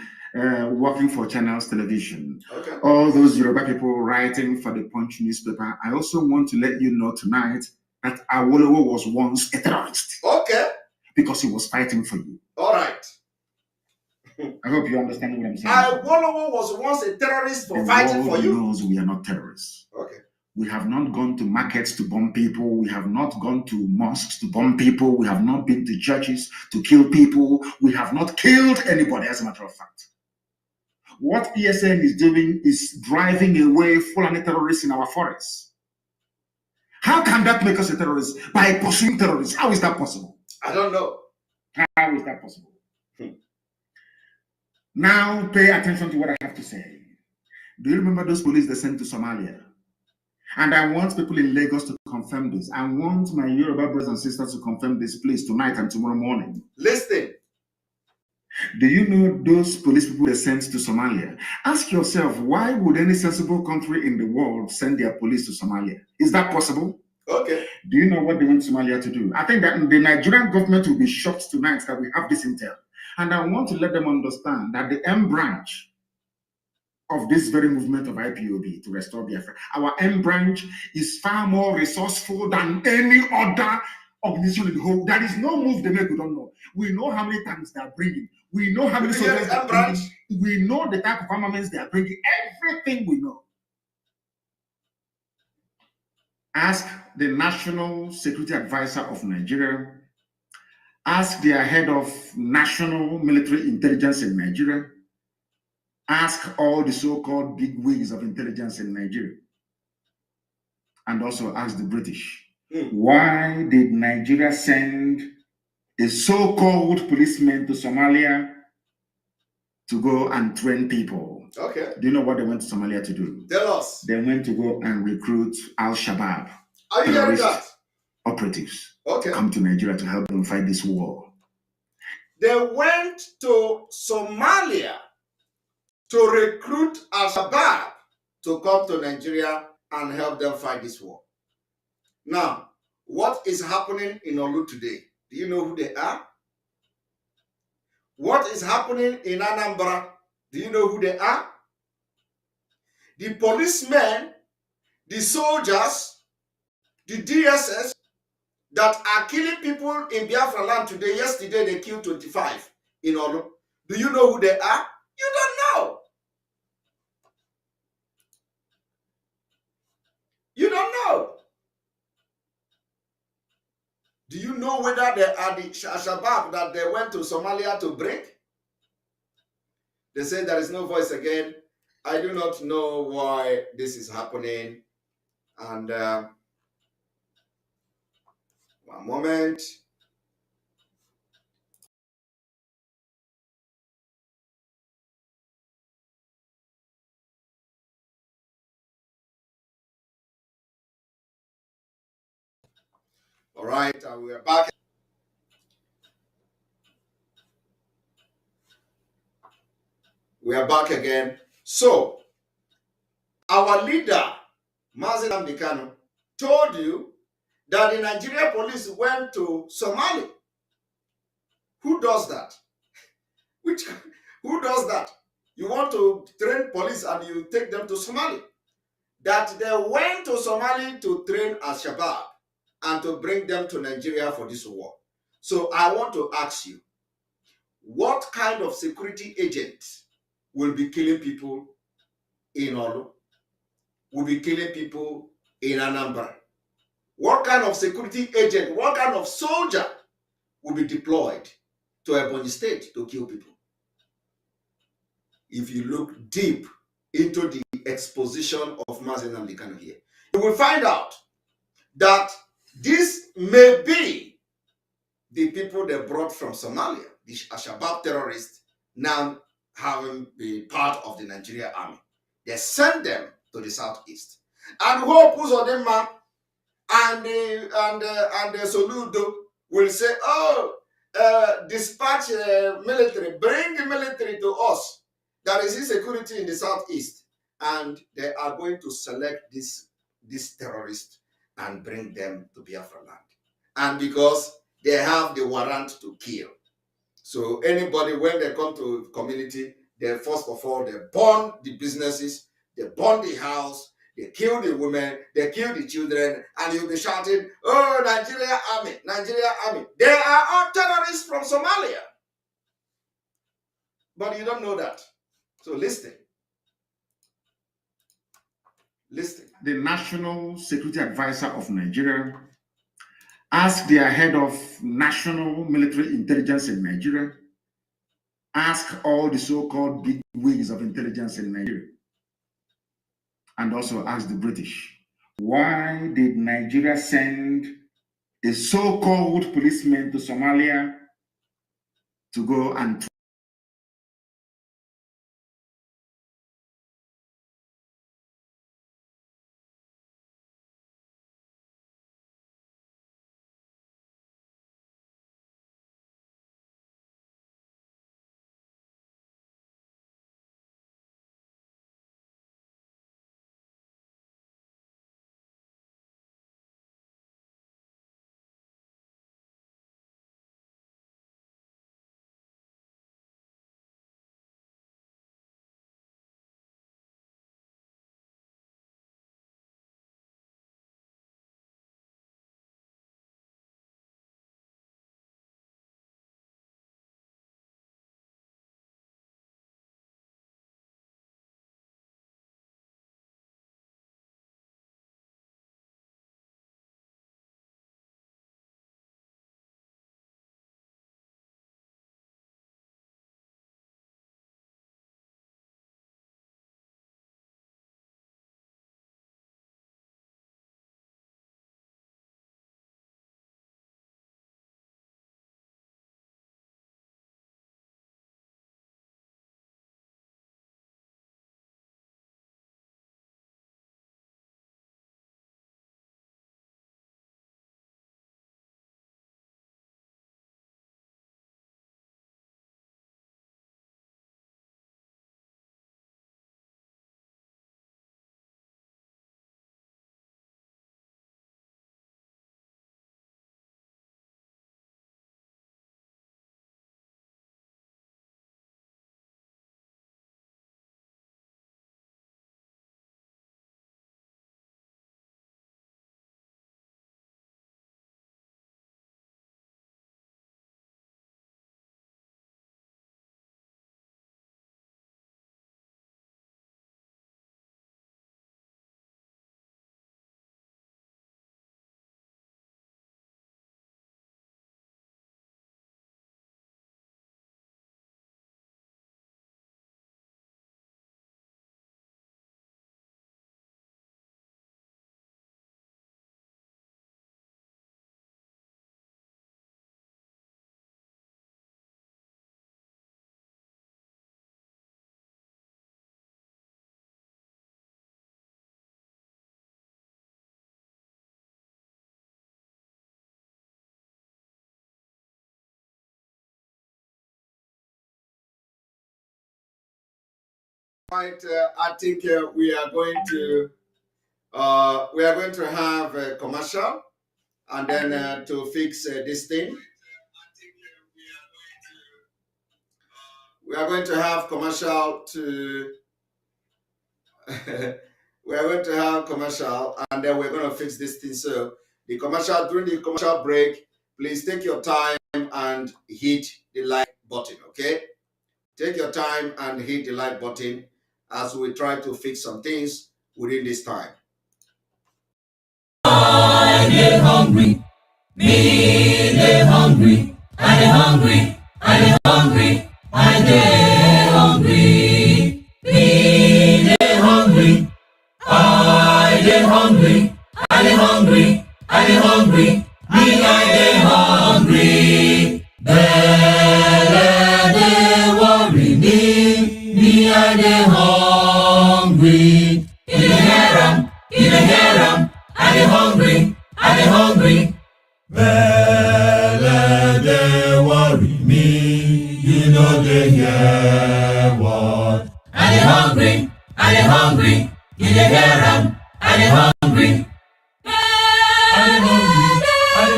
working for Channels Television, okay, all those Yoruba people writing for the Punch newspaper, I also want to let you know tonight that Awolowo was once a terrorist. Okay. Because he was fighting for you. All right. I hope you understand what I'm saying. Awolowo was once a terrorist for fighting for you. Knows we are not terrorists. Okay. We have not gone to markets to bomb people. We have not gone to mosques to bomb people. We have not been to churches to kill people. We have not killed anybody, as a matter of fact. What ESN is doing is driving away Fulani terrorists in our forests. How can that make us a terrorist? By pursuing terrorists. How is that possible? I don't know. How is that possible? Now pay attention to what I have to say. Do you remember those police they sent to Somalia? And I want people in Lagos to confirm this. I want my Yoruba brothers and sisters to confirm this, please, tonight and tomorrow morning. Listen. Do you know those police people they sent to Somalia? Ask yourself, why would any sensible country in the world send their police to Somalia? Is that possible? Okay. Do you know what they went to Somalia to do? I think that the Nigerian government will be shocked tonight that we have this intel. And I want to let them understand that the M branch of this very movement of IPOB to restore Biafra, our M branch is far more resourceful than any other organization in the whole. There is no move they make we don't know. We know how many tanks they are bringing. We know how many soldiers they are bringing. We know the type of armaments they are bringing. Everything we know. Ask the National Security Advisor of Nigeria. Ask their head of National Military Intelligence in Nigeria. Ask all the so-called big wigs of intelligence in Nigeria. And also ask the British. Why did Nigeria send a so-called policeman to Somalia to go and train people? Okay. Do you know what they went to Somalia to do? Tell us. They went to go and recruit Al-Shabaab. Are you hearing that? Operatives. Okay. Come to Nigeria to help them fight this war. They went to Somalia to recruit Al-Shabaab to come to Nigeria and help them fight this war. Now, what is happening in Olu today? Do you know who they are? what is happening in Anambra, do you know who they are? The policemen, the soldiers, the DSS that are killing people in Biafra land today. Yesterday, they killed 25 in Olu. Do you know who they are? You don't know. You don't know. Do you know whether they are the Shabab that they went to Somalia to bring? They say there is no voice again. I do not know why this is happening. And one moment. All right, we are back. We are back again. So, our leader, Mazen Amdekano, told you that the Nigeria police went to Somalia. Who does that? Which who does that? You want to train police and you take them to Somalia. That they went to Somalia to train Al-Shabaab and to bring them to Nigeria for this war. So I want to ask you, what kind of security agent will be killing people in Olu? Will be killing people in Anambra? What kind of security agent, what kind of soldier will be deployed to Ebonyi State to kill people? If you look deep into the exposition of Mazen Amdekano here, you will find out that this may be the people they brought from Somalia, the Al-Shabaab terrorists, now having been part of the Nigeria army. They sent them to the southeast. And Hope Uzodinma and the Soludo will say, oh, dispatch military, bring the military to us. There is insecurity in the southeast. And they are going to select this terrorist and bring them to Biafra land. And because they have the warrant to kill. So anybody, when they come to community, they first of all, they burn the businesses, they burn the house, they kill the women, they kill the children, and you'll be shouting, oh, Nigeria army, Nigeria army. They are all terrorists from Somalia. But you don't know that. So listen. Listen. The National Security Advisor of Nigeria asked their head of national military intelligence in Nigeria, ask all the so-called big wigs of intelligence in Nigeria, and also ask the British, why did Nigeria send a so-called policeman to Somalia to go and Right, I think we are going to have a commercial, and then to fix this thing, we are going to have commercial to. We are going to have commercial, and then we're going to fix this thing. So the commercial, during the commercial break, please take your time and hit the like button. Okay, take your time and hit the like button as we try to fix some things within this time. I get hungry, me get hungry, I get hungry, I get hungry, I get hungry, me get hungry, I get hungry, I get hungry, I get hungry, me I get hungry, belle they worry me I get hungry, in the harem, I get hungry, I get hungry. Belle, they worry me, you know they hear what. I get hungry, you dey hear am, I get hungry. I get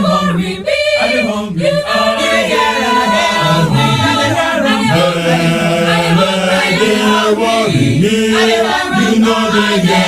hungry, me, I get hungry, you dey hear am, Belle, they worry me, you know they hear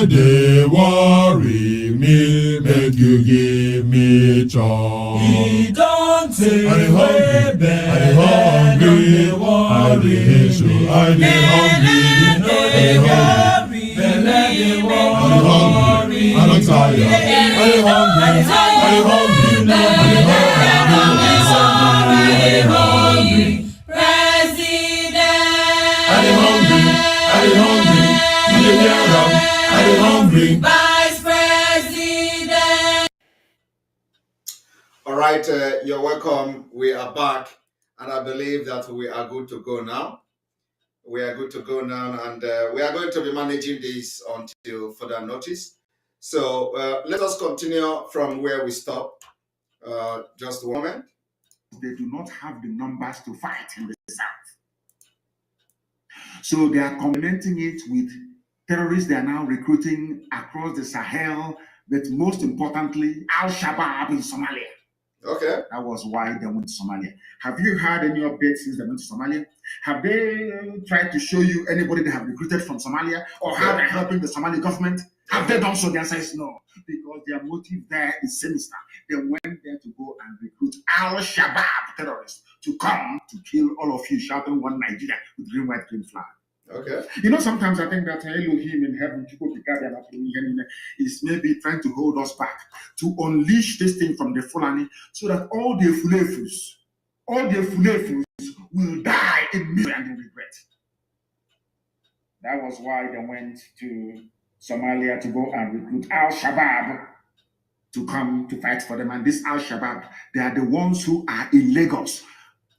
they worry me, make you give me chance. He don't say I hungry, I hungry, I dey so I dey hungry, I hungry, I hungry, I'm tired, I hungry, I hungry, I hungry, President, I hungry, I'm hungry. Vice President. All right, you're welcome. We are back, and I believe that we are good to go now. We are good to go now, and we are going to be managing this until further notice. So let us continue from where we stopped. Just a moment. They do not have the numbers to fight in the south. So they are complementing it with terrorists they are now recruiting across the Sahel, but most importantly, Al-Shabaab in Somalia. Okay. That was why they went to Somalia. Have you had any updates since they went to Somalia? Have they tried to show you anybody they have recruited from Somalia or how they're helping the Somali government? Have they done so? The answer is no, because their motive there is sinister. They went there to go and recruit Al-Shabaab terrorists to come to kill all of you, shouting one Nigeria with green, white, green flag. Okay. You know, sometimes I think that Elohim in heaven is maybe trying to hold us back to unleash this thing from the Fulani so that all the Fulefus will die in misery and in regret. That was why they went to Somalia to go and recruit Al-Shabaab to come to fight for them. And this Al-Shabaab, they are the ones who are in Lagos,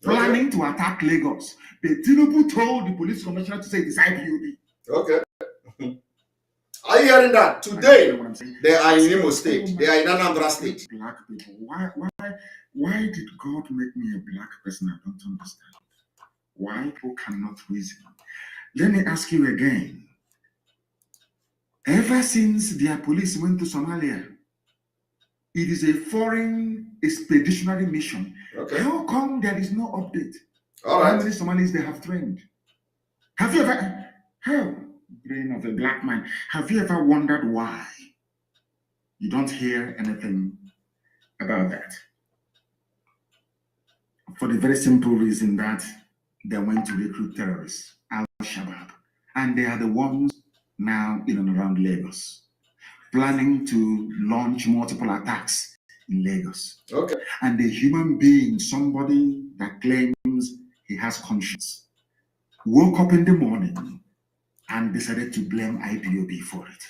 planning to attack Lagos. But Tinubu told the police commissioner to say it is IPOB. Okay. Are you hearing that? Today, they are in Imo State. They are in Anambra State. Black people. Why did God make me a black person? I don't understand. Why people cannot reason? Let me ask you again. Ever since their police went to Somalia, it is a foreign expeditionary mission. Okay. How come there is no update? All right. How many Somalis they have trained? Have you ever, brain of a black man, have you ever wondered why you don't hear anything about that? For the very simple reason that they went to recruit terrorists, Al-Shabaab, and they are the ones now in and around Lagos, planning to launch multiple attacks in Lagos. Okay. And a human being, somebody that claims he has conscience, woke up in the morning and decided to blame IPOB for it.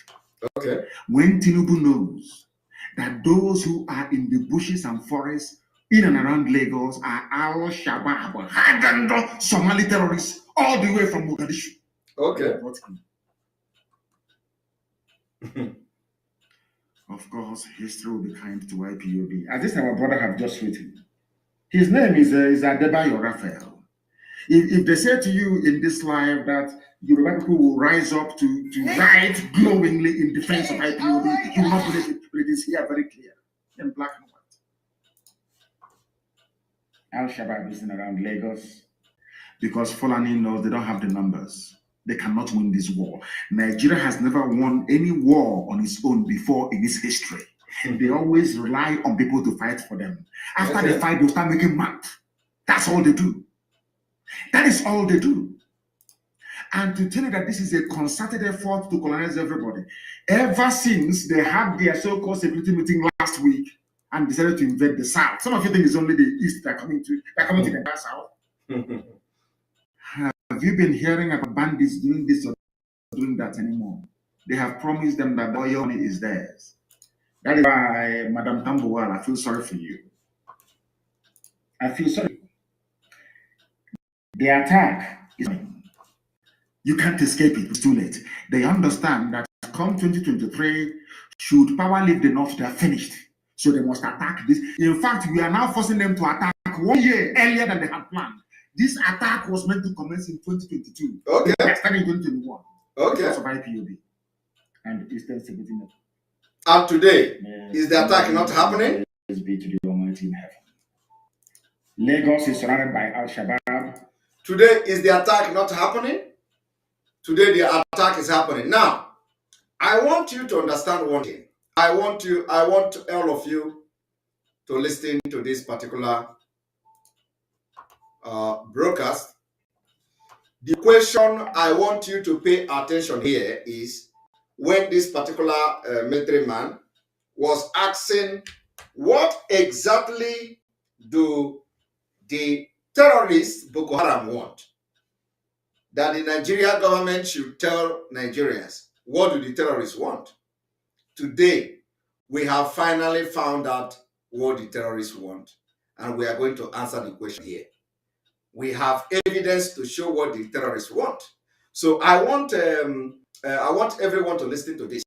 Okay. When Tinubu knows that those who are in the bushes and forests in and around Lagos are Al-Shabaab, hardened Somali terrorists all the way from Mogadishu. Okay. Of course, history will be kind to IPOB. As this our brother have just written. His name is Adebayo Raphael. If they say to you in this life that Yoruba people will rise up to write glowingly in defense of IPOB, you will not believe it, but it is here very clear in black and white. Al-Shabaab is in around Lagos because Fulani knows they don't have the numbers. They cannot win this war. Nigeria has never won any war on its own before in its history. And they always rely on people to fight for them. After they fight, they'll start making mad. That's all they do. That is all they do. And to tell you that this is a concerted effort to colonize everybody. Ever since they had their so-called security meeting last week and decided to invade the South. Some of you think it's only the East that are coming to the entire South. Have you been hearing about bandits doing this or doing that anymore? They have promised them that the oil money is theirs. That is why, Madam Tambuwal, I feel sorry for you. I feel sorry. The attack is coming. You can't escape it. It's too late. They understand that come 2023, should power leave the north, they are finished. So they must attack this. In fact, we are now forcing them to attack 1 year earlier than they had planned. This attack was meant to commence in 2022. Okay. It started in 2021. Okay. Because of IPOB and the Eastern Security Network. And today, is the attack not happening? Praise be to the Almighty in heaven. Lagos is surrounded by Al-Shabaab. Today, is the attack not happening? Today, the attack is happening. Now, I want you to understand one thing. I want all of you to listen to this particular broadcast. The question I want you to pay attention here is when this particular military man was asking, what exactly do the terrorists Boko Haram want? That the Nigerian government should tell Nigerians, what do the terrorists want? Today, we have finally found out what the terrorists want, and we are going to answer the question here. We have evidence to show what the terrorists want. So I want everyone to listen to this.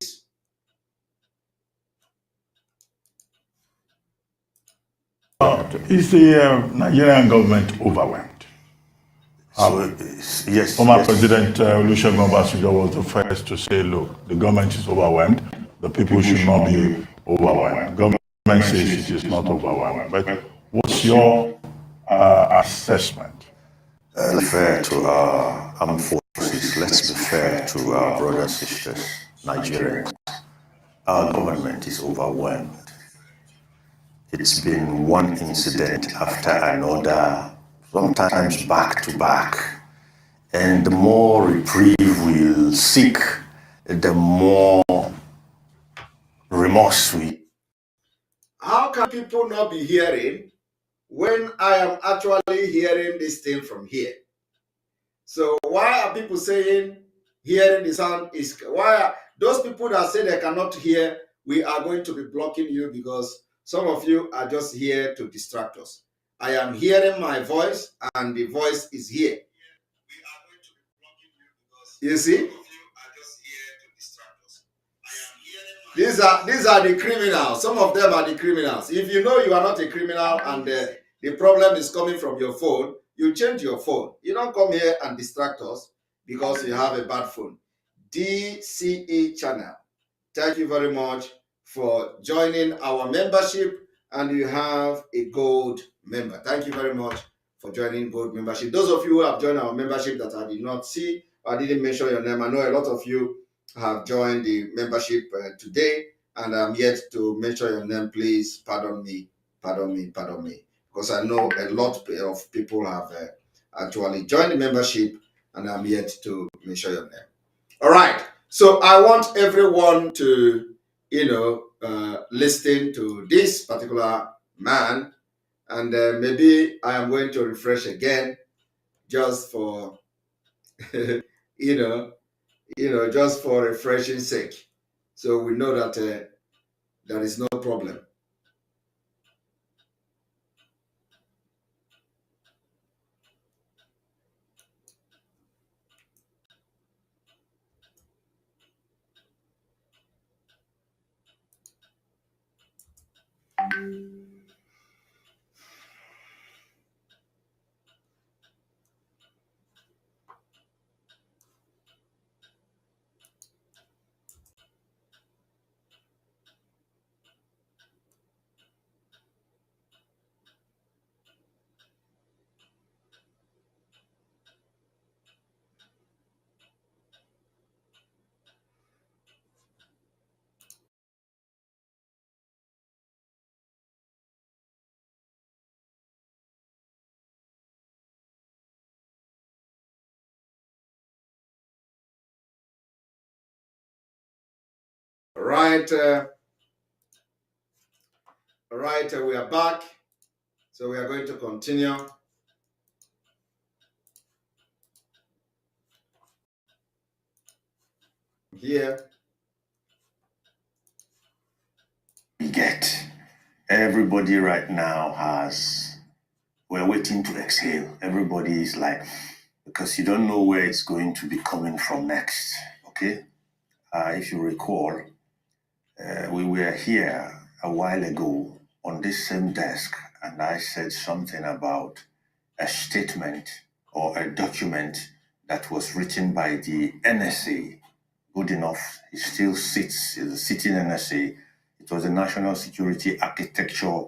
Is the Nigerian government overwhelmed? Yes. Former President Olusegun Obasanjo was the first to say, look, the government is overwhelmed. The people should not be overwhelmed. Government says it is not overwhelmed. But what's your assessment? Fair to our armed forces. Let's be fair to our brothers and sisters, Nigerians. Our government is overwhelmed. It's been one incident after another, sometimes back to back. And the more reprieve we'll seek, the more remorse we. How can people not be hearing when I am actually hearing this thing from here? So why are people saying hearing the sound is, why are those people that say they cannot hear, we are going to be blocking you because some of you are just here to distract us. I am hearing my voice and the voice is here. We are going to be blocking you because you see? Some of you are just here to distract us. I am hearing my these are the criminals. Some of them are the criminals. If you know you are not a criminal and the problem is coming from your phone, you change your phone. You don't come here and distract us because you have a bad phone. DCE channel. Thank you very much for joining our membership, and you have a gold member. Thank you very much for joining gold membership. Those of you who have joined our membership that I did not see, I didn't mention your name. I know a lot of you have joined the membership today, and I'm yet to mention your name. Please pardon me, because I know a lot of people have actually joined the membership, and I'm yet to mention your name. All right. So I want everyone to, listen to this particular man, and maybe I am going to refresh again, just for just for refreshing sake, so we know that there is no problem. Right, we are back, so we are going to continue. Here. Get everybody right now we're waiting to exhale. Everybody is like, because you don't know where it's going to be coming from next. Okay, if you recall, we were here a while ago on this same desk, and I said something about a statement or a document that was written by the NSA. Good enough, he still sits, is a sitting NSA. It was a National Security Architecture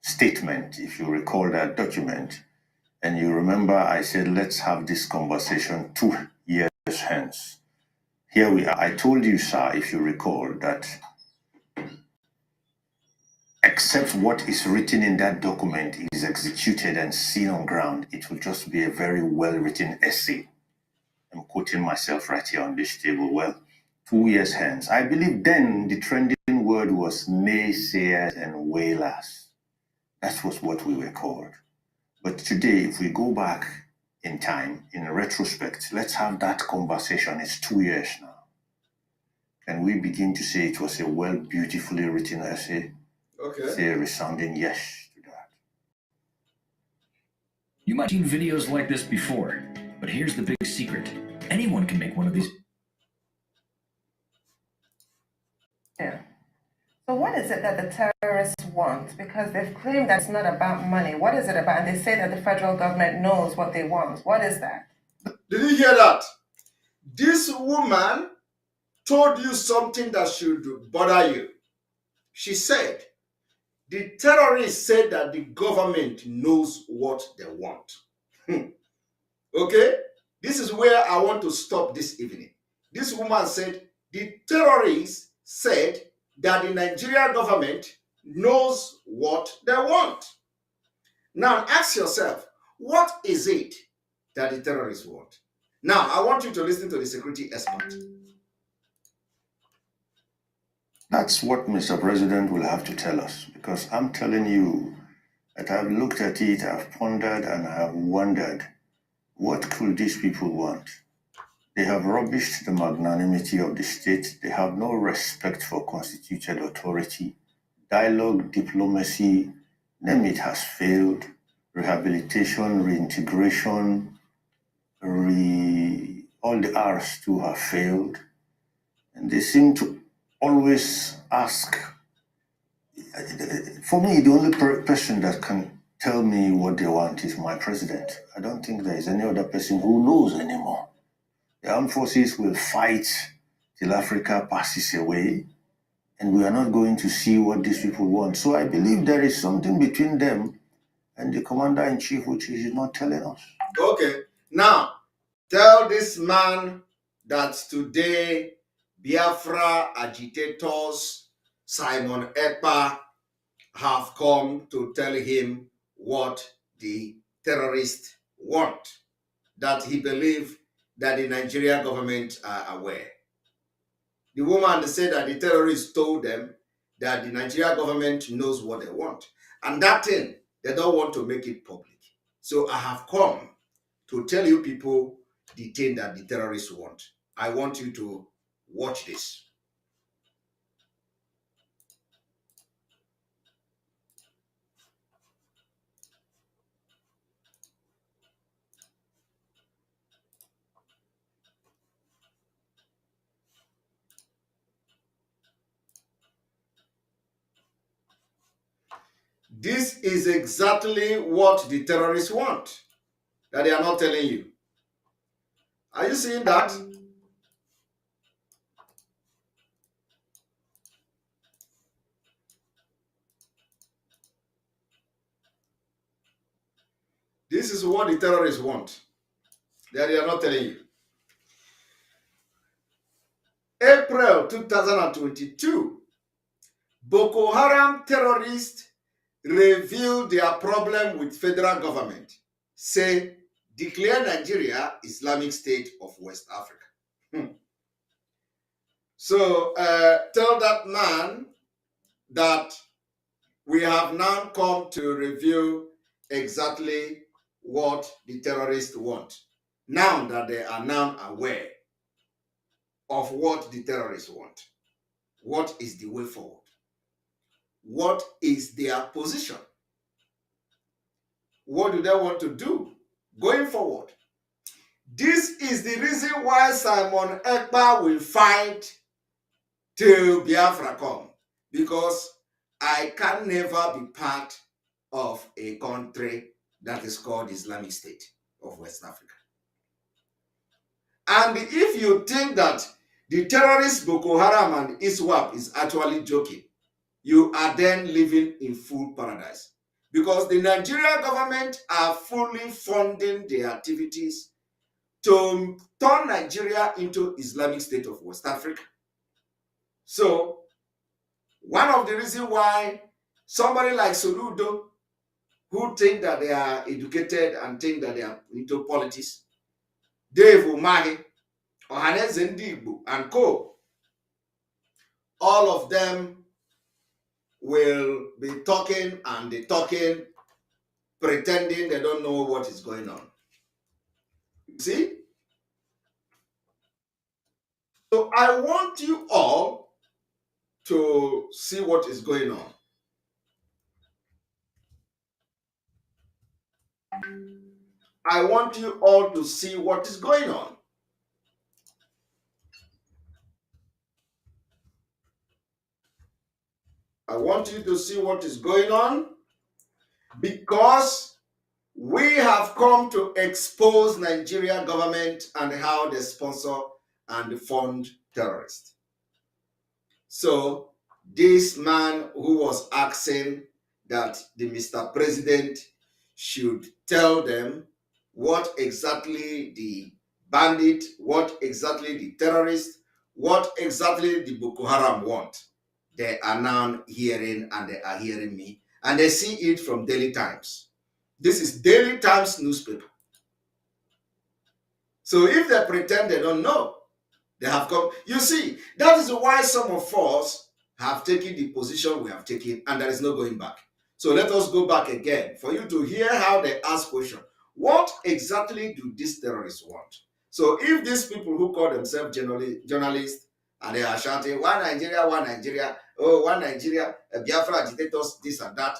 Statement, if you recall that document. And you remember I said, let's have this conversation 2 years hence. Here we are. I told you, sir, if you recall, that except what is written in that document is executed and seen on ground, it will just be a very well-written essay. I'm quoting myself right here on this table. Well, 2 years hence. I believe then the trending word was naysayers and wailers. That was what we were called. But today, if we go back in time, in retrospect, let's have that conversation. It's 2 years now. Can we begin to say it was a beautifully written essay? Okay. Say a resounding yes to that. You might have seen videos like this before, but here's the big secret. Anyone can make one of these. Yeah. So what is it that the terrorists want? Because they've claimed that it's not about money. What is it about? And they say that the federal government knows what they want. What is that? Did you hear that? This woman told you something that should bother you. She said, the terrorists said that the government knows what they want. Okay? This is where I want to stop this evening. This woman said, the terrorists said that the Nigerian government knows what they want. Now ask yourself, what is it that the terrorists want? Now, I want you to listen to the security expert. That's what Mr. President will have to tell us, because I'm telling you that I've looked at it, I've pondered, and I've wondered, what could these people want? They have rubbished the magnanimity of the state. They have no respect for constituted authority. Dialogue, diplomacy, name it, has failed. Rehabilitation, reintegration, all the R's too have failed. And they seem to always ask. For me, the only person that can tell me what they want is my president. I don't think there is any other person who knows anymore. The armed forces will fight till Africa passes away, and we are not going to see what these people want. So I believe there is something between them and the commander-in-chief which he is not telling us. Okay, now tell this man that today Biafra agitators Simon Ekpa have come to tell him what the terrorists want, that he believes that the Nigerian government are aware. The woman said that the terrorists told them that the Nigerian government knows what they want. And that thing, they don't want to make it public. So I have come to tell you people the thing that the terrorists want. I want you to watch this. This is exactly what the terrorists want, that they are not telling you. Are you seeing that? This is what the terrorists want, that they are not telling you. April 2022, Boko Haram terrorists revealed their problem with federal government. Say, declare Nigeria Islamic State of West Africa. So tell that man that we have now come to review exactly what the terrorists want. Now that they are now aware of what the terrorists want, what is the way forward? What is their position? What do they want to do going forward? This is the reason why Simon Ekpa will fight till Biafra come, because I can never be part of a country that is called Islamic State of West Africa. And if you think that the terrorist Boko Haram and ISWAP is actually joking, you are then living in full paradise, because the Nigerian government are fully funding their activities to turn Nigeria into Islamic State of West Africa. So one of the reasons why somebody like Soludo, who think that they are educated and think that they are into politics, Dave Umahi, Ohaneze Ndigbo, and co, all of them will be talking and they talking, pretending they don't know what is going on. See? So I want you all to see what is going on. I want you all to see what is going on. I want you to see what is going on, because we have come to expose Nigerian government and how they sponsor and fund terrorists. So this man who was asking that the Mr. President should tell them what exactly the bandit, what exactly the terrorists, what exactly the Boko Haram want, they are now hearing, and they are hearing me, and they see it from Daily Times. This is Daily Times newspaper. So if they pretend they don't know, they have come. You see, that is why some of us have taken the position we have taken, and there is no going back. So let us go back again for you to hear how they ask question. What exactly do these terrorists want? So if these people who call themselves journalists and they are shouting, one Nigeria, oh, one Nigeria, Biafra agitators, this and that,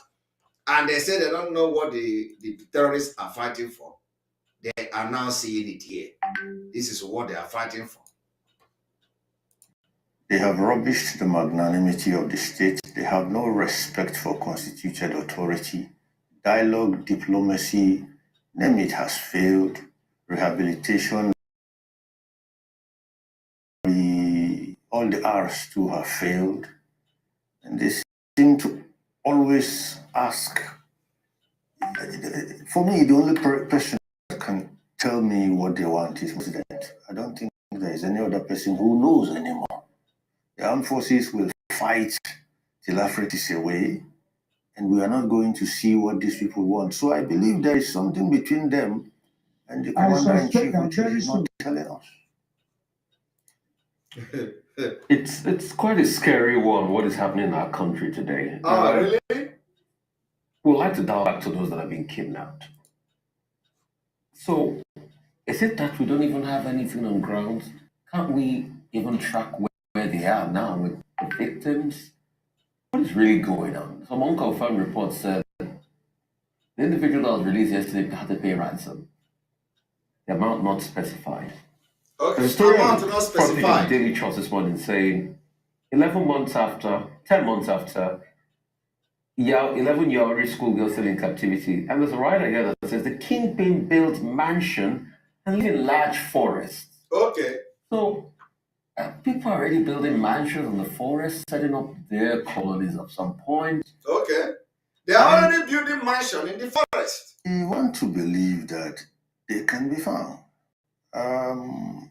and they say they don't know what the terrorists are fighting for, they are now seeing it here. This is what they are fighting for. They have rubbished the magnanimity of the state. They have no respect for constituted authority. Dialogue, diplomacy, name it, has failed. Rehabilitation, all the R's too have failed. And they seem to always ask. For me, the only person that can tell me what they want is president. I don't think there is any other person who knows anymore. The armed forces will fight till Africa is away, and we are not going to see what these people want. So I believe there is something between them and the commander-in-chief which is not telling us. It's quite a scary one, what is happening in our country today. Oh, really? We'd like to dial back to those that have been kidnapped. So, is it that we don't even have anything on ground? Can't we even track where they are now with the victims? What is really going on? Some unconfirmed reports said the individual that was released yesterday had to pay ransom. The amount not specified. Okay, There's a story amount on not the front page of specified. Daily Trust this morning saying 11 months after, 10 months after, 11-year-old schoolgirl still in captivity. And there's a writer here that says the kingpin built mansion and live in large forests. Okay. So people are already building mansions in the forest, setting up their colonies at some point. Okay. They are already building mansion in the forest. We want to believe that they can be found.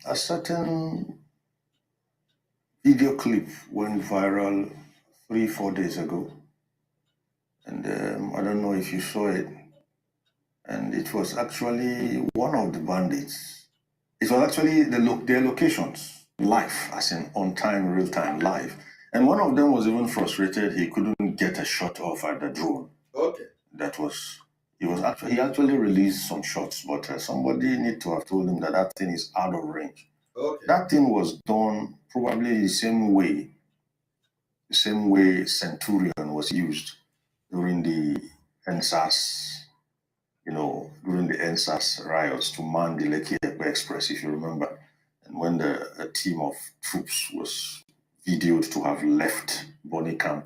A certain video clip went viral 3-4 days ago, and I don't know if you saw it, and it was actually one of the bandits. It was actually their locations live, as in on time, real time, live, and one of them was even frustrated he couldn't get a shot off at the drone. Okay. He actually released some shots, but somebody need to have told him that thing is out of range. Okay. That thing was done probably the same way Centurion was used during the NSAS, during the NSAS riots to man the EKPA Express, if you remember, and when a team of troops was videoed to have left Bonny Camp.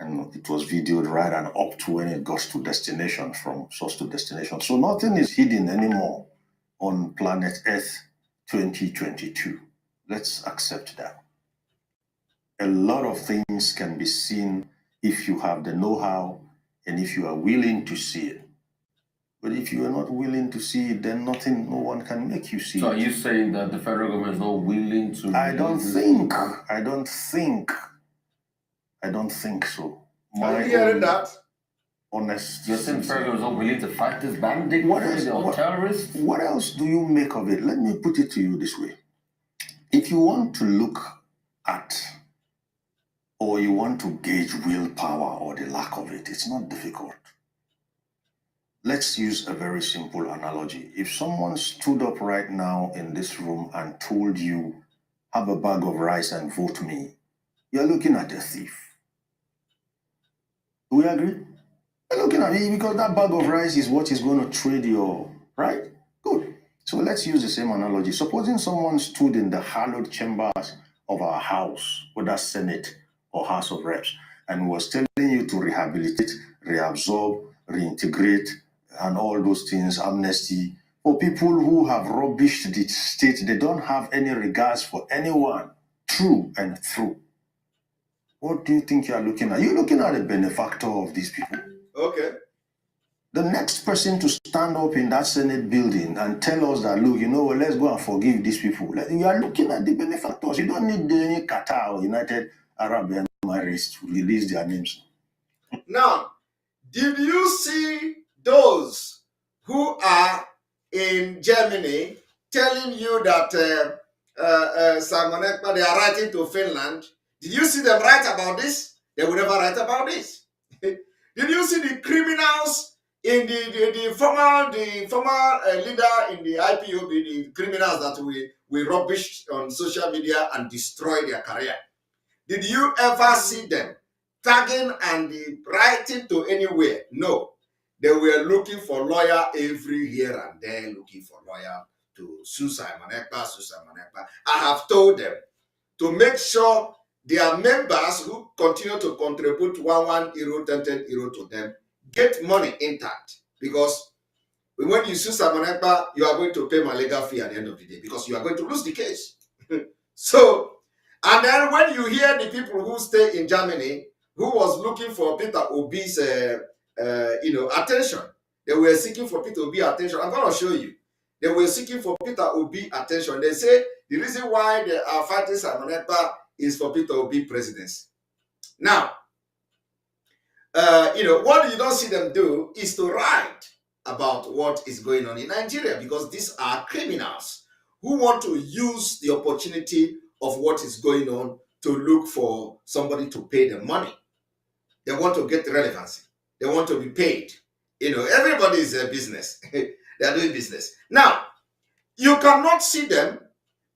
And it was videoed right and up to when it got to destination, from source to destination. So nothing is hidden anymore on planet Earth 2022. Let's accept that. A lot of things can be seen if you have the know-how and if you are willing to see it. But if you are not willing to see it, then no one can make you see it. So are you saying that the federal government is not willing to? I don't think so. Are you hearing that? Honest. You're saying the federal government is not willing to fight this bandit? Terrorists? What else do you make of it? Let me put it to you this way. If you want to look at, or you want to gauge willpower or the lack of it, it's not difficult. Let's use a very simple analogy. If someone stood up right now in this room and told you, have a bag of rice and vote me, you're looking at a thief. Do we agree? You're looking at it because that bag of rice is what is going to trade your, right? Good. So let's use the same analogy. Supposing someone stood in the hallowed chambers of our house, whether Senate or House of Reps, and was telling you to rehabilitate, reabsorb, reintegrate, and all those things, amnesty, for people who have rubbished the state. They don't have any regards for anyone, true and through. What do you think you're looking at? You're looking at a benefactor of these people. Okay. The next person to stand up in that Senate building and tell us that, look, let's go and forgive these people. You are looking at the benefactors. You don't need any Qatar or United Arab Emirates to release their names. Now, did you see those who are in Germany telling you that Simon Ekpa, they are writing to Finland? Did you see them write about this? They will never write about this. Did you see the criminals in the former leader in the IPOB, the criminals that we rubbished on social media and destroyed their career? Did you ever see them tagging and writing to anywhere? No. They were looking for lawyer every here and there, looking for lawyer to sue Simon Ekpa. I have told them to make sure their members who continue to contribute 1 euro, 10 euro to them get money intact, because when you sue Simon Ekpa, you are going to pay my legal fee at the end of the day, because you are going to lose the case. So, and then when you hear the people who stay in Germany who was looking for Peter Obi's attention, they were seeking for Peter Obi's attention. I'm going to show you. They were seeking for Peter Obi's attention. They say the reason why they are fighting Simon Ekpa is for Peter Obi presidency. Now, what you don't see them do is to write about what is going on in Nigeria, because these are criminals who want to use the opportunity of what is going on to look for somebody to pay the money. They want to get relevancy. They want to be paid. Everybody is a business. They are doing business. Now, you cannot see them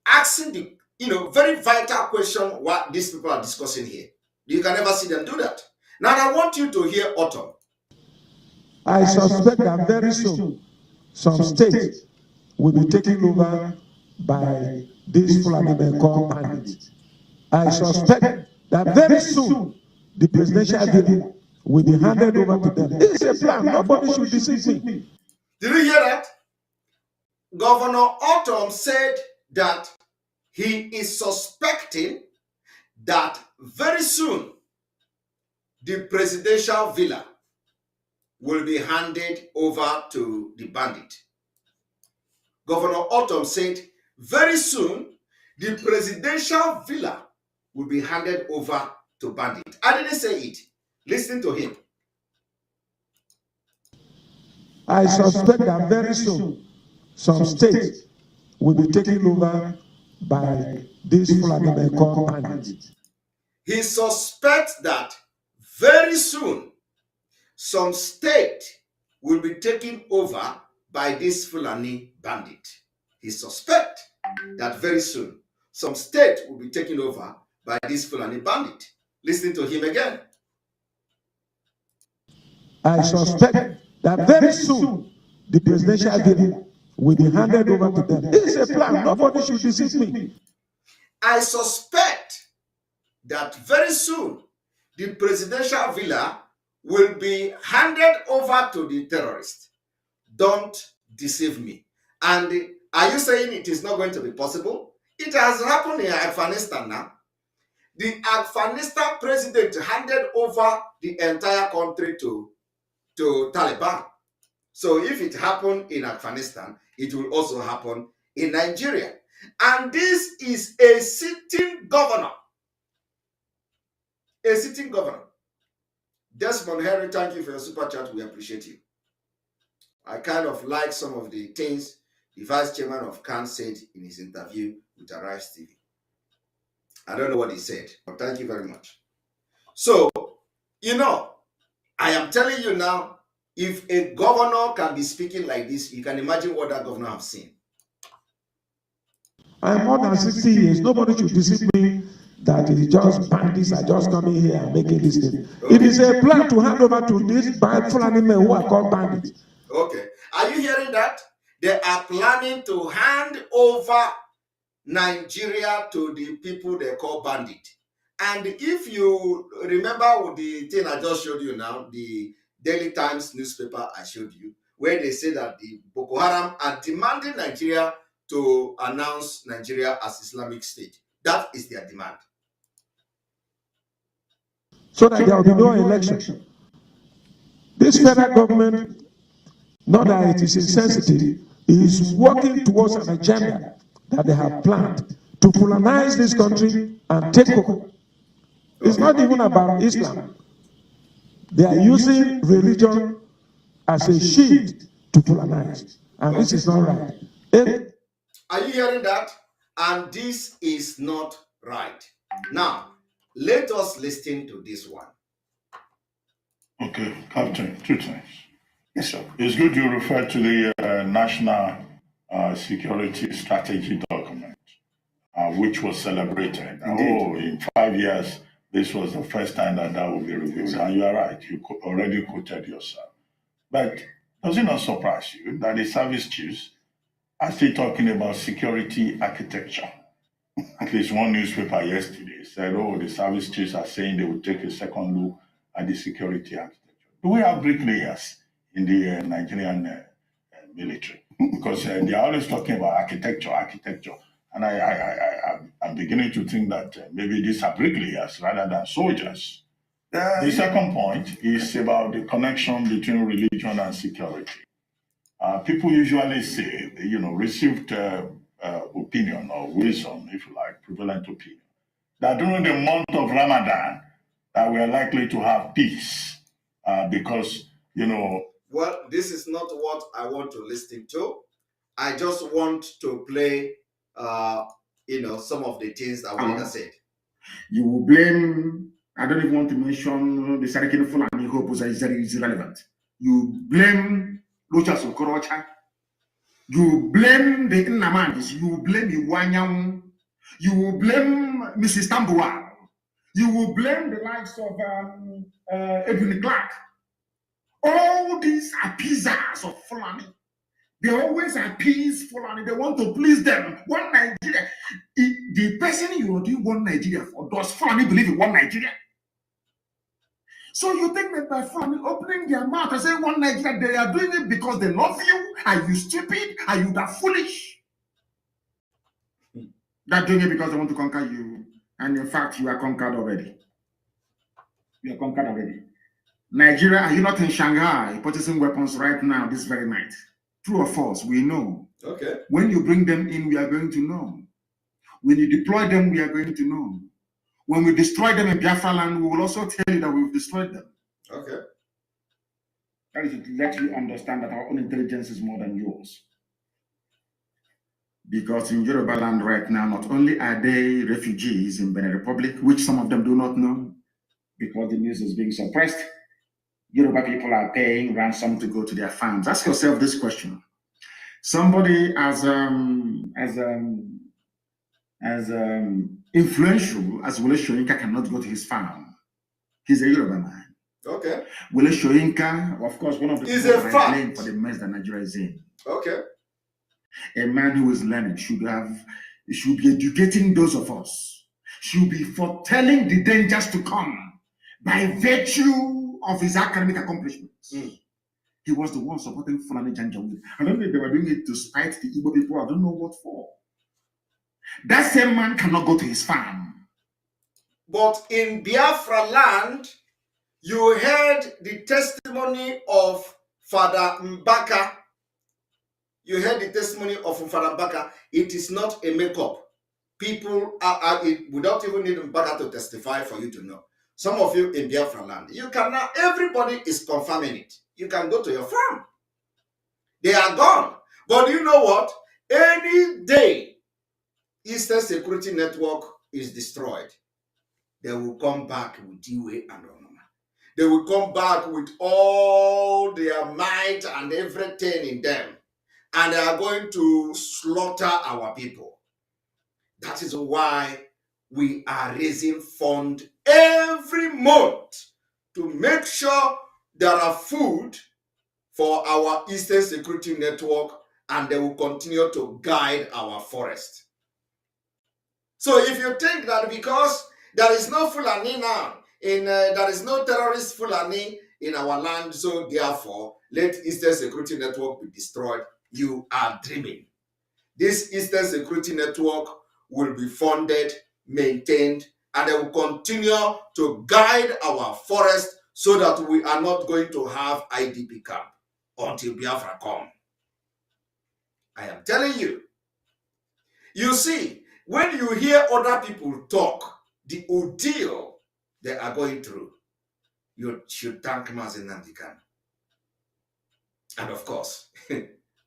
asking the very vital question what these people are discussing here. You can never see them do that. Now, I want you to hear Autumn. I suspect that very soon some states will be taken over by these Fulani men called bandits. I suspect that very soon the presidential villa will be handed over to them. It's a plan. Nobody should deceive me. Did you hear that? Governor Autumn said that he is suspecting that very soon the presidential villa will be handed over to the bandit. Governor Autumn said very soon the presidential villa will be handed over to bandit. I didn't say it. Listen to him. I suspect that very soon some states will be taken over by these Fulani men called bandits. He suspects that very soon some state will be taken over by this Fulani bandit. He suspects that very soon some state will be taken over by this Fulani bandit. Listen to him again. I suspect that very soon the presidential villa will be handed over to them. It's a plan. Nobody should deceive me. I suspect that very soon the presidential villa will be handed over to the terrorists. Don't deceive me. And are you saying it is not going to be possible? It has happened in Afghanistan now. The Afghanistan president handed over the entire country to Taliban. So if it happened in Afghanistan, it will also happen in Nigeria. And this is a sitting governor. A sitting governor. Desmond Henry, thank you for your super chat. We appreciate you. I kind of like some of the things the vice chairman of CAN said in his interview with Arise TV. I don't know what he said, but thank you very much. So, I am telling you now, if a governor can be speaking like this, you can imagine what that governor has seen. I'm more than 60 years. Nobody should deceive me that it is just bandits are just coming here and making this thing. Okay. It is a plan to hand over to these Fulani men who are called bandits. Okay. Are you hearing that? They are planning to hand over Nigeria to the people they call bandit. And if you remember the thing I just showed you now, the Daily Times newspaper I showed you, where they say that the Boko Haram are demanding Nigeria to announce Nigeria as Islamic State. That is their demand. So that there will be no election. This federal government, not that it is insensitive, is working towards an agenda that they have planned to colonize this country and take over. It's not even about Islam. They are using religion as a shield to colonize. And this is not right. Are you hearing that? And this is not right. Now, let us listen to this one. Okay, Captain, 2 things. Yes, sir. It's good you refer to the National Security Strategy document, which was celebrated. In 5 years, this was the first time that will be reviewed. And you are right, you already quoted yourself. But does it not surprise you that the service chiefs are still talking about security architecture? At least one newspaper yesterday said, the service chiefs are saying they will take a second look at the security architecture. Do we have bricklayers in the Nigerian military? Because they are always talking about architecture. And I'm beginning to think that maybe these are bricklayers rather than soldiers. The second point is about the connection between religion and security. People usually say, received opinion or wisdom, if you like, prevalent opinion, that during the month of Ramadan, that we are likely to have peace because, Well, this is not what I want to listen to. I just want to play some of the things that we said. You will blame, I don't even want to mention the Sarikini Fulani Hope is irrelevant. You blame Rochas Okorocha. You blame the Nnamandis. You blame Iwanyang. You will blame Mrs. Tambuwal. You will blame the likes of Edwin Clark. All these appeasers of Fulani. They always appease Fulani. They want to please them. One Nigeria. The person you are doing one Nigeria for, does Fulani believe in one Nigeria? So you think that by Fulani opening their mouth and saying one Nigeria, they are doing it because they love you? Are you stupid? Are you that foolish? They're doing it because they want to conquer you. And in fact, you are conquered already. You are conquered already. Nigeria, are you not in Shanghai purchasing weapons right now, this very night? True or false? We know. Okay. When you bring them in, we are going to know. When you deploy them, we are going to know. When we destroy them in Biafra land, we will also tell you that we've destroyed them. Okay. That is to let you understand that our own intelligence is more than yours. Because in Yoruba land right now, not only are they refugees in Benin Republic, which some of them do not know, because the news is being suppressed, Yoruba people are paying ransom to go to their farms. Ask yourself this question. Somebody as influential as Wole Soyinka cannot go to his farm. He's a Yoruba man. Okay. Wole Soyinka, of course, one of the is people a that fact. I blame for the mess that Nigeria is in. Okay. A man who is learned should be educating those of us, should be foretelling the dangers to come by virtue of his academic accomplishments. He was the one supporting Fulani Janjaweed. I don't know if they were doing it to spite the Igbo people. I don't know what for. That same man cannot go to his farm. But in Biafra land, you heard the testimony of Father Mbaka. You heard the testimony of Father Mbaka. It is not a makeup. People we don't even need Mbaka to testify for you to know. Some of you in Biafra land, you can now, everybody is confirming it. You can go to your farm. They are gone. But you know what? Any day Eastern Security Network is destroyed, they will come back with Dewey and Onoma. They will come back with all their might and everything in them. And they are going to slaughter our people. That is why we are raising funds every month to make sure there are food for our Eastern Security Network, and they will continue to guide our forest. So if you think that because there is no Fulani now, there is no terrorist Fulani in our land, so therefore let Eastern Security Network be destroyed, you are dreaming. This Eastern Security Network will be funded, maintained, and they will continue to guide our forest so that we are not going to have IDP camp until Biafra come. I am telling you. You see, when you hear other people talk, the ordeal they are going through, you should thank Mazi Nnamdi Kanu. And of course,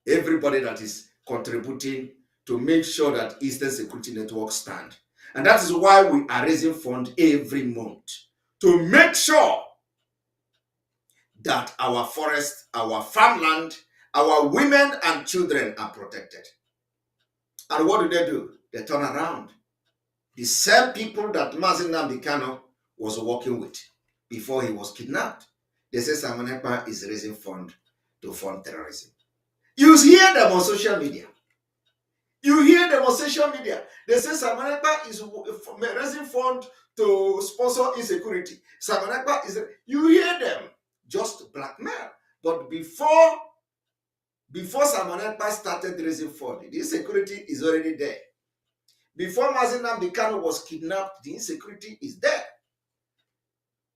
everybody that is contributing to make sure that Eastern Security Network stand. And that is why we are raising funds every month to make sure that our forest, our farmland, our women and children are protected. And what do? They turn around. The same people that Mazi Nnamdi Kanu was working with before he was kidnapped. They say Simon Ekpa is raising funds to fund terrorism. You hear them on social media. You hear them on social media. They say Simon Ekpa is raising funds to sponsor insecurity. Simon Ekpa is... You hear them just blackmail. But before Simon Ekpa started raising funds, the insecurity is already there. Before Mazi Nnamdi Kanu was kidnapped, the insecurity is there.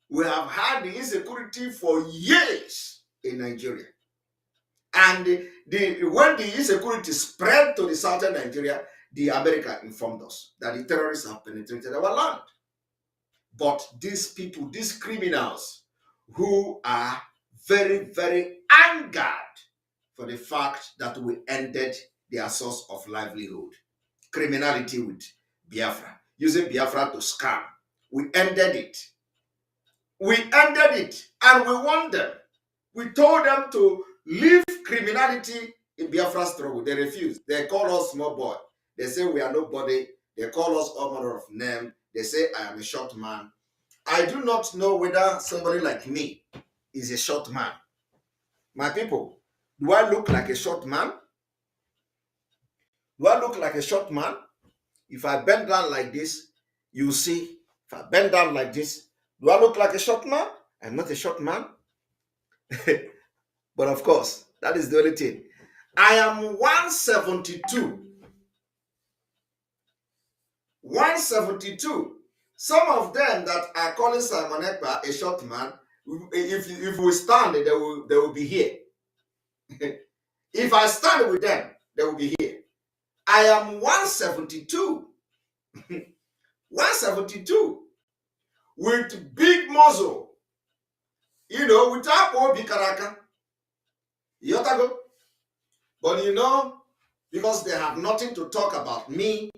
We have had the insecurity for years in Nigeria. And when the insecurity spread to the southern Nigeria, the America informed us that the terrorists have penetrated our land. But these people, these criminals, who are very, very angered for the fact that we ended their source of livelihood. criminality with Biafra, using Biafra to scam. We ended it. We ended it, and we warned them. We told them to leave criminality in Biafra struggle. They refused. They call us small boy. They say we are nobody. They call us all manner of name. They say I am a short man. I do not know whether somebody like me is a short man. My people, do I look like a short man? Do I look like a short man? If I bend down like this, you see. If I bend down like this, do I look like a short man? I'm not a short man. But of course, that is the only thing. I am 172. 172. Some of them that are calling Simon Ekpa a short man, if we stand, they will be here. If I stand with them, they will be here. I am 172. 172. With big muzzle. You know, without Obi Karaka. Yotago. But you know, because they have nothing to talk about me,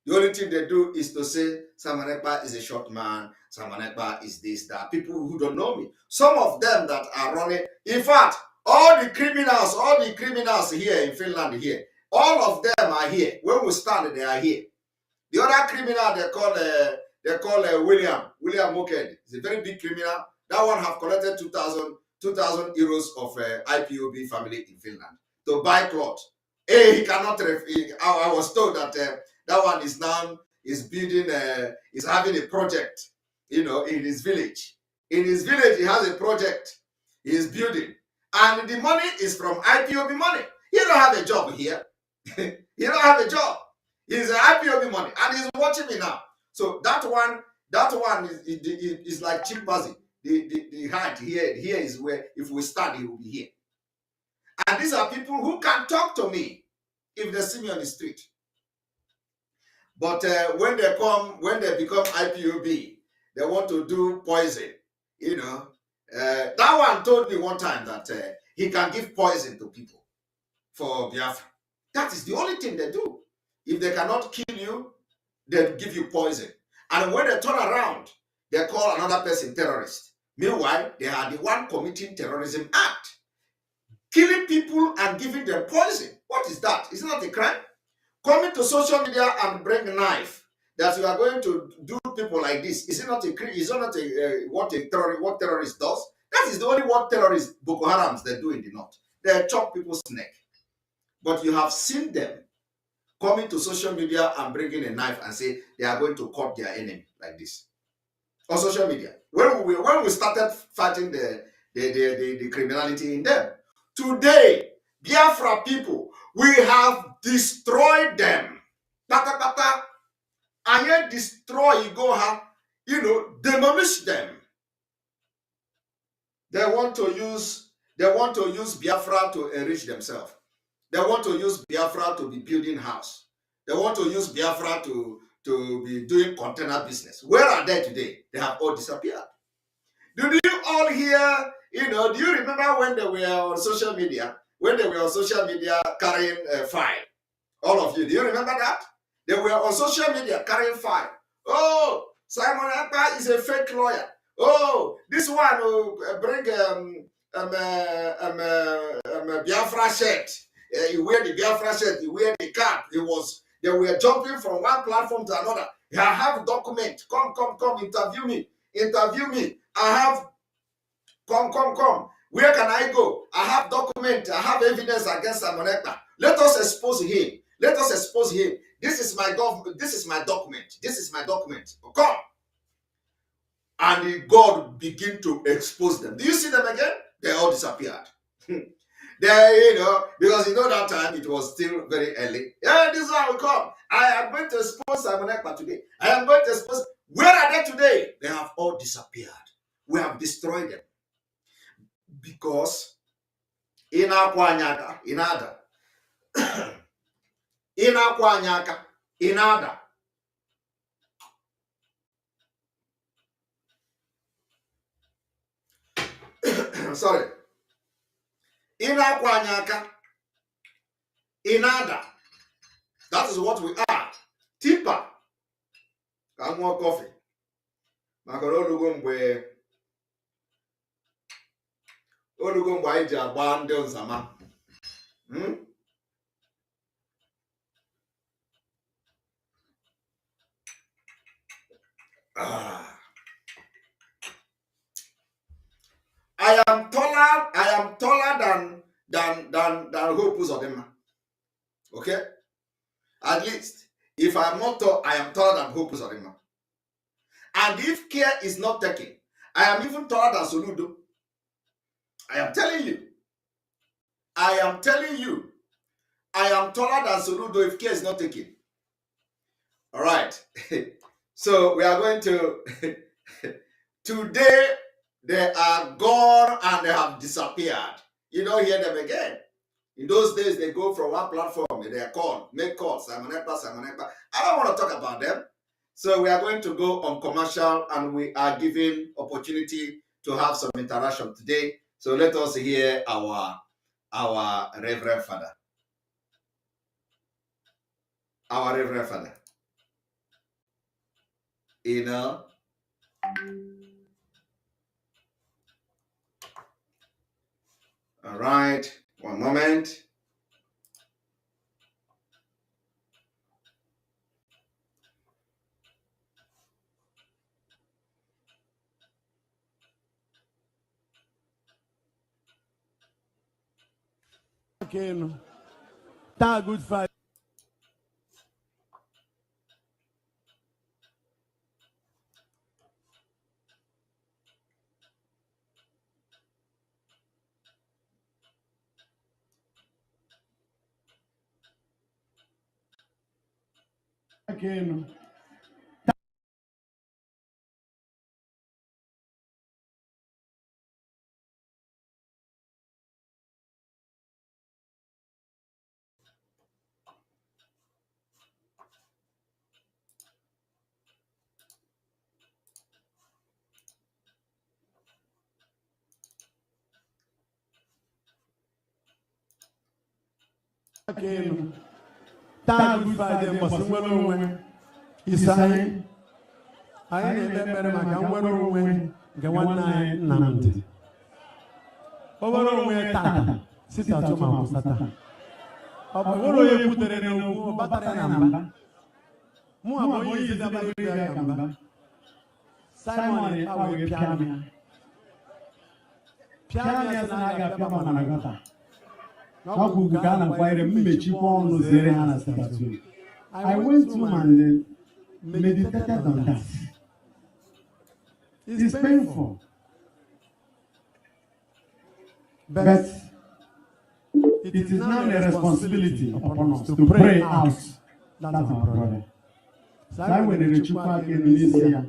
the only thing they do is to say, Simon Ekpa is a short man, Simon Ekpa is this, that. People who don't know me. Some of them that are running, in fact, all the criminals here in Finland here, all of them are here. When we stand, they are here. The other criminal they call William Moked. He's a very big criminal. That one have collected 2,000 euros of IPOB family in Finland to buy cloth. He cannot. I was told that that one is building. Is having a project. You know, in his village. In his village, he has a project. He is building, and the money is from IPOB money. He don't have a job here. He don't have a job. He's an IPOB money, and he's watching me now. So that one is like chimpanzee. The height here is where if we stand, he will be here. And these are people who can talk to me if they see me on the street. But when they become IPOB, they want to do poison. You know, that one told me one time that he can give poison to people for Biafra. That is the only thing they do. If they cannot kill you, they give you poison. And when they turn around, they call another person terrorist. Meanwhile, they are the one committing terrorism act. Killing people and giving them poison. What is that? Is it not a crime? Coming to social media and bring a knife that you are going to do people like this. Is it not a crime? Is it not what terrorist does? That is the only what terrorists, Boko Harams, they do in the north. They chop people's neck. But you have seen them coming to social media and bringing a knife and say they are going to cut their enemy like this on social media. When we started fighting the criminality in them, today Biafra people, we have destroyed them. Pata pata, and yet destroy demolish them. They want to use Biafra to enrich themselves. They want to use Biafra to be building house. They want to use Biafra to be doing container business. Where are they today? They have all disappeared. Did you all hear, do you remember when they were on social media? When they were on social media carrying a file? All of you, do you remember that? They were on social media carrying file. Oh, Simon Ekpa is a fake lawyer. Oh, this one will bring Biafra shirt. You wear the Biafra shirt, you wear the cap. They were jumping from one platform to another. I have document. Come, interview me. I have, come. Where can I go? I have document. I have evidence against Simon Ekpa. Let us expose him. This is my document. This is my document. Come. And God begin to expose them. Do you see them again? They all disappeared. Because that time it was still very early. Yeah, this is how we come. I am going to expose Simon Ekpa today. I am going to expose. Where are they today? They have all disappeared. We have destroyed them. Because inada. Sorry. Inada. That is what we are. ka m ṅụọ kọfị maka na olugo mgbe anyị ji agba ndị nzama. I am taller than Hope Uzodinma. Okay? At least, if I am not tall, I am taller than Hope Uzodinma. And if care is not taken, I am even taller than Soludo. I am telling you. I am taller than Soludo if care is not taken. All right. So we are going to today. They are gone and they have disappeared. You don't hear them again. In those days, they go from one platform, they are called, make calls, Simon Ekpa. I don't want to talk about them. So we are going to go on commercial and we are giving opportunity to have some interaction today. So let us hear our Reverend Father. Our Reverend Father. You know? All right, one moment. Again, that good fight. Again. Again. That good fight. They must win. He's saying, I ain't better. I can't win. Get one night. Namdi. Overall, we're Tata. Sit out to my Satan. Overall, you put it in a battery number. More boys is a battery number. Simon, I will piano. Piano is an agata. Now, who can acquire a Michi on Zeriana? I went to and meditated on that. It's painful. But it is now a responsibility upon us to pray out. That's our brother. So I will reach you back in Indonesia.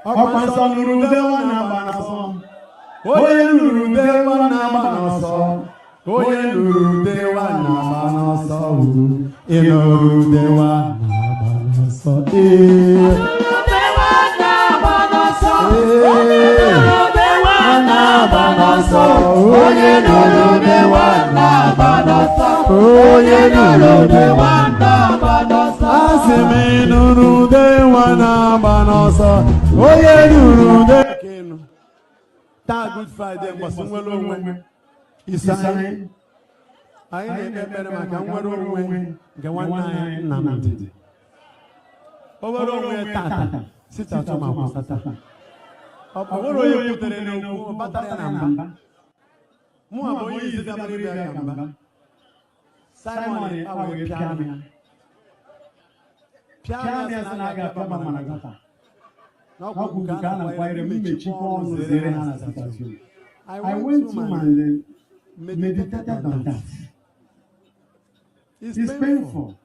Ọkwanso nuru dewa na banaso. Oye nuru dewa na banaso. Oye nuru dewa na banaso. Inuru dewa na banaso. Inuru dewa na banaso. Inuru dewa na banaso. Oye nuru dewa na banaso. Oye nuru dewa na banaso. Asimi nuru dewa na banaso. Oye nuru de. That Good Friday must win. Isai. I ain't better. I can't win. Get one night. Namdi. Overall, we're Tata. Sit out to my Satan. Overall, you put it in a battery number. More boys is a battery number. Simon, I will piano. Piano is an agata. Now, who can acquire a Michi on Zeriana? I went to and meditated on that. It's painful.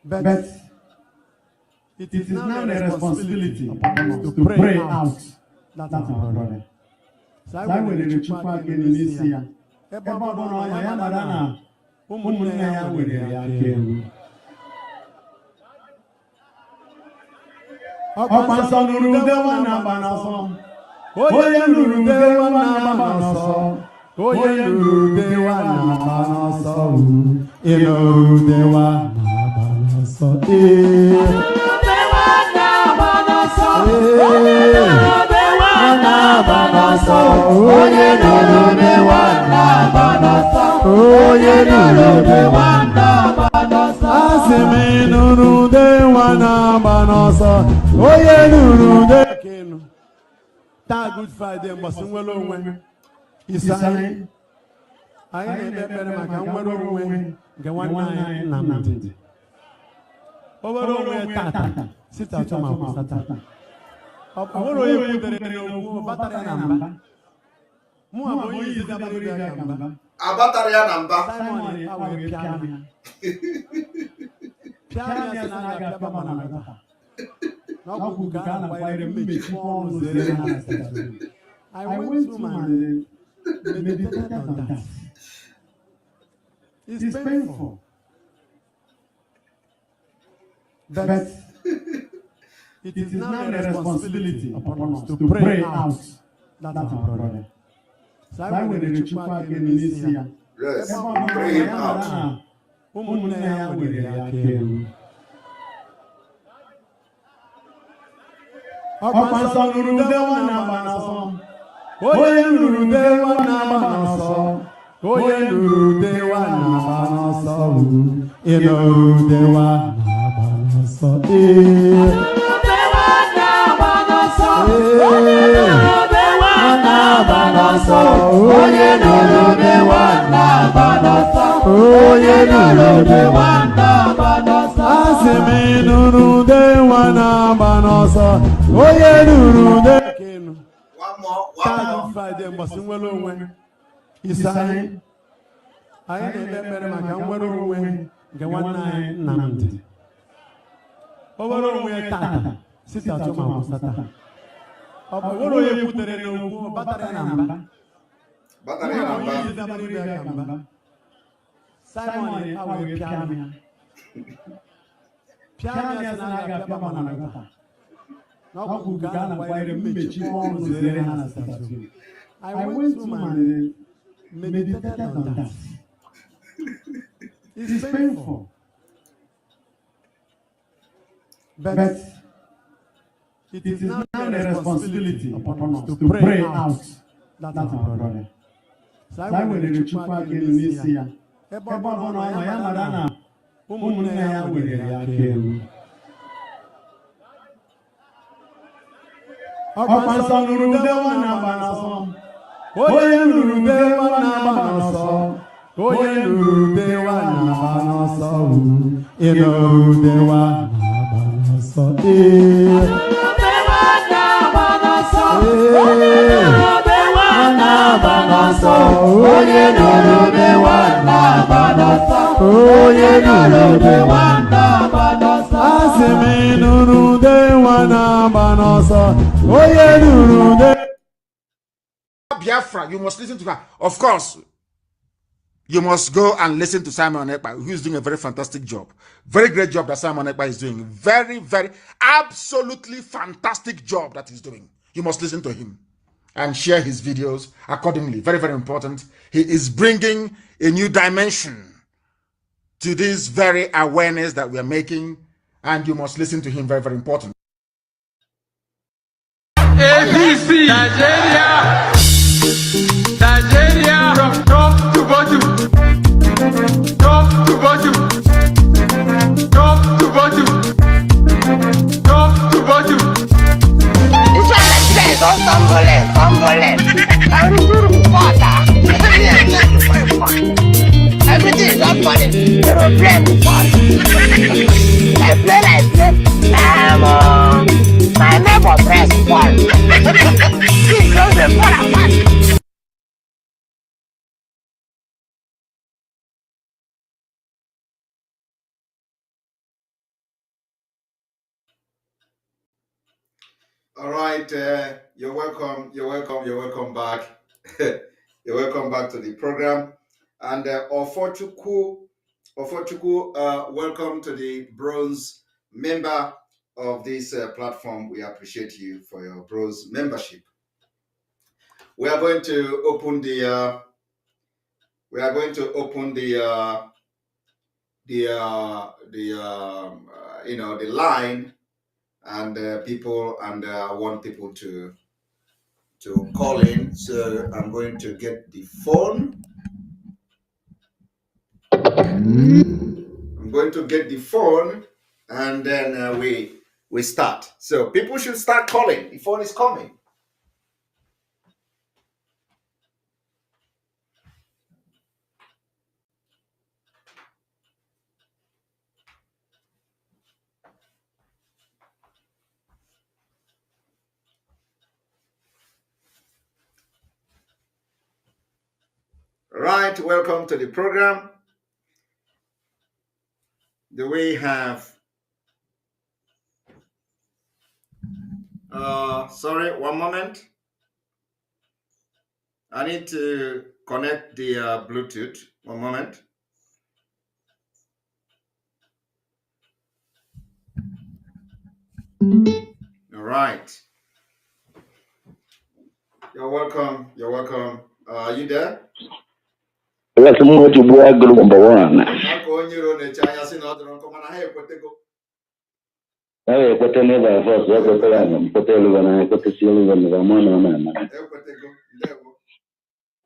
But it is now a responsibility upon us to pray out. That's our brother. So I will reach you back in Indonesia. Ọkwanso nuru dewa na banaso. Oye nuru dewa na banoso. Oye nuru dewa na banoso. Inuru dewa na banoso. Dewa na banoso. Dewa na banoso. Oye nuru dewa na banoso. Oye nuru dewa na banoso. Asime nuru dewa na banoso. Oye nuru dewa. That Good Friday must well when he sang. I ain't better my camera when the one night named. Over tata, sit out of my tata. What are you put in your battery number? More boys is a very number. A battery number. Simon, I will piano. Piano, and I got Papa. I went through my meditated on that. It's painful. But it is now the responsibility upon us to pray out that our brother. So I will reach back in Indonesia. Yes, pray out. Ọkwanso nuru dewa na banaso. Oye nuru dewa na banaso. Oye nuru dewa na banaso. Inuru dewa na banaso. Dewa na banaso. Oye nuru dewa na banaso. Oye nuru dewa na banaso. Oye nuru dewa na banaso. Asime nuru dewa na banaso. Oye nuru de. One more. Good Friday must well when he sang. I ain't better my camera when the one night named. Over where tata, sit out of my tata. What are you put in your battery number? Battery number. Simon, I will piano. Piano, and I got Papa. I went through my meditated on that. It's painful. But it is now the responsibility upon us to pray out that our brother. So I will reach back in Indonesia. Ọkwanso nuru dewa na banaso. Oye nuru dewa na banaso. Oye nuru dewa na banaso. Inuru dewa na banaso. Dewa na banaso. Oye nuru dewa na banaso. Oye nuru dewa na banaso. Oye nuru dewa na banaso. Asime nuru dewa na banaso. Oye nuru de. Biafra, you must listen to her. Of course, you must go and listen to Simon Ekpa, who is doing a very fantastic job. Very great job that Simon Ekpa is doing. Very, very, absolutely fantastic job that he's doing. You must listen to him and share his videos accordingly. Very, very important. He is bringing a new dimension to this very awareness that we are making, and you must listen to him. Very, very important. ABC Nigeria, Nigeria from top to bottom, top to bottom, top to bottom, top to bottom. This one like this, don't stumble, everything is up for it. European fun. I play. My neighbor press fun. He goes the fun. All right, you're welcome back. You're welcome back to the program. And Ofochukwu, welcome to the bronze member of this platform. We appreciate you for your bronze membership. we are going to open the the line, and people, and I want people to call in. So I'm going to get the phone. I'm going to get the phone, and then we start. So people should start calling. The phone is coming. Right, welcome to the program. Do we have sorry, one moment. I need to connect the Bluetooth. One moment. All right. You're welcome. You're welcome. Are you there? That's more to work number one. Hey, what a never first, what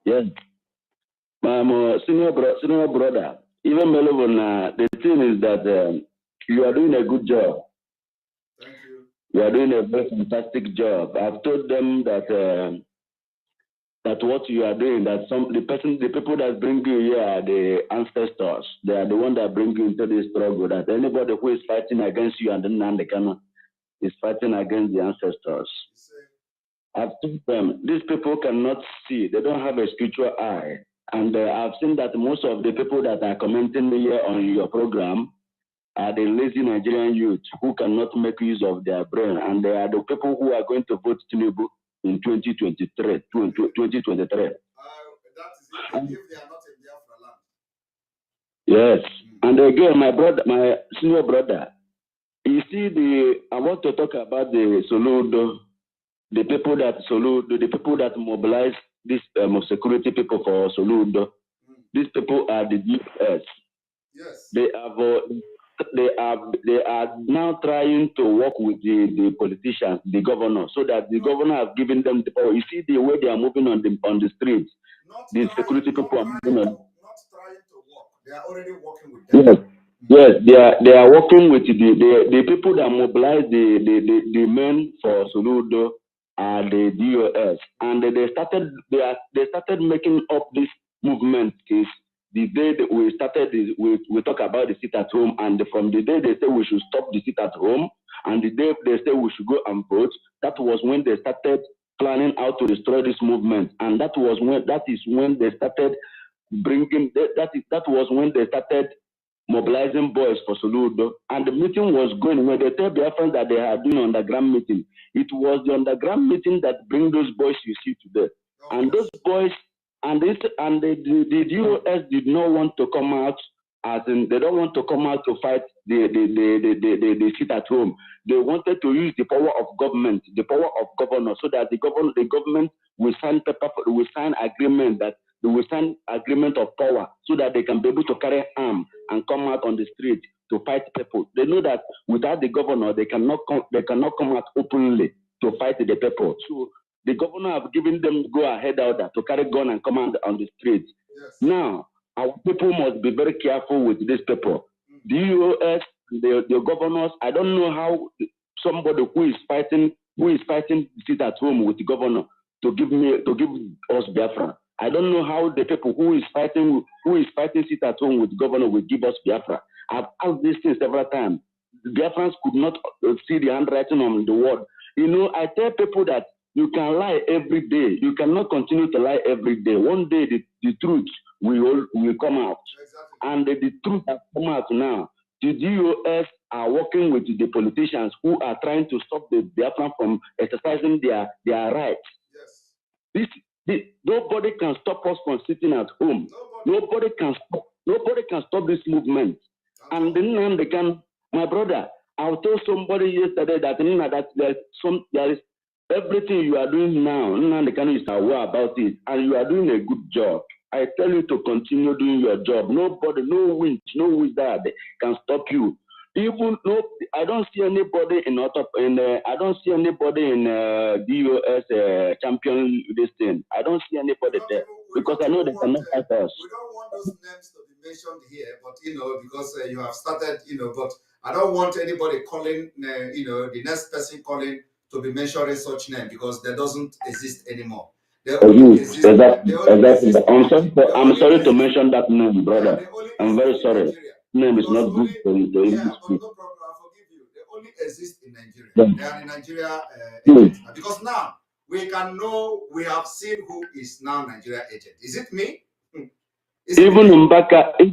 yes. My senior brother, even Melvin, the thing is that you are doing a good job. Thank you. You are doing a very fantastic job. I've told them that that what you are doing, that the people that bring you here are the ancestors. They are the one that bring you into this struggle. That anybody who is fighting against you and then is fighting against the ancestors. I've told them these people cannot see. They don't have a spiritual eye. And I've seen that most of the people that are commenting here on your program are the lazy Nigerian youth who cannot make use of their brain. And they are the people who are going to vote Tinubu in 2023. 2023. That is if they are not in Biafra land. Yes. And again, my senior brother, you see, I want to talk about the Soludo, the people that mobilize these security people for Soludo. These people are the US. Yes. They are now trying to work with the politicians, the governor, so that the governor has given them the power. You see the way they are moving on the streets. The security people are moving on. Not trying to work. They are already working with them. Yes. Yes, they are working with the people that mobilize the men for Soludo are the DOS, and they started making up this movement case. The day that we started, we talk about the sit at home, and from the day they say we should stop the sit at home, and the day they say we should go and vote, that was when they started planning how to destroy this movement, and that is when they started bringing that was when they started mobilizing boys for Soludo, and the meeting was going when they tell Biafrans that they are doing underground meeting. It was the underground meeting that bring those boys you see today, and those boys and the DOS did not want to come out, as in they don't want to come out to fight the sit at home. They wanted to use the power of government, the power of governor, so that the government will sign agreement that they will sign agreement of power so that they can be able to carry arms and come out on the street to fight people. They know that without the governor, they cannot come out openly to fight the people. So the governor have given them go ahead order to carry gun and come out on the street. Yes. Now, our people must be very careful with these people. The US, the governors, I don't know how somebody who is fighting sit at home with the governor to give us Biafra. I don't know how the people who is fighting sit at home with the governor will give us Biafra. I've asked this thing several times. The Biafrans could not see the handwriting on the wall. You know, I tell people that you can lie every day. You cannot continue to lie every day. One day the truth will come out. Exactly. And the truth has come out now. The DOS are working with the politicians who are trying to stop the Biafran from exercising their rights. Yes. Nobody can stop us from sitting at home. Nobody can stop this movement. And then they can, my brother, I told somebody yesterday that there is everything you are doing now, Nnamdi Kanu is aware about it, and you are doing a good job. I tell you to continue doing your job. Nobody, no winch, no wizard can stop you. Even no, I don't see anybody I don't see anybody in DOS champion this thing. I don't see anybody there because I know they cannot fight us. We don't want those names to be mentioned here, but because you have started, but I don't want anybody calling, the next person calling to be mentioning such name because that doesn't exist anymore. Exactly. I'm sorry to mention that name, brother. I'm very sorry. Name is not good for you. Yeah, but no problem. I forgive you. They only exist in Nigeria. They are in Nigeria agents. Because now we can know, we have seen who is now Nigeria agent. Is it me? Even Mbaka is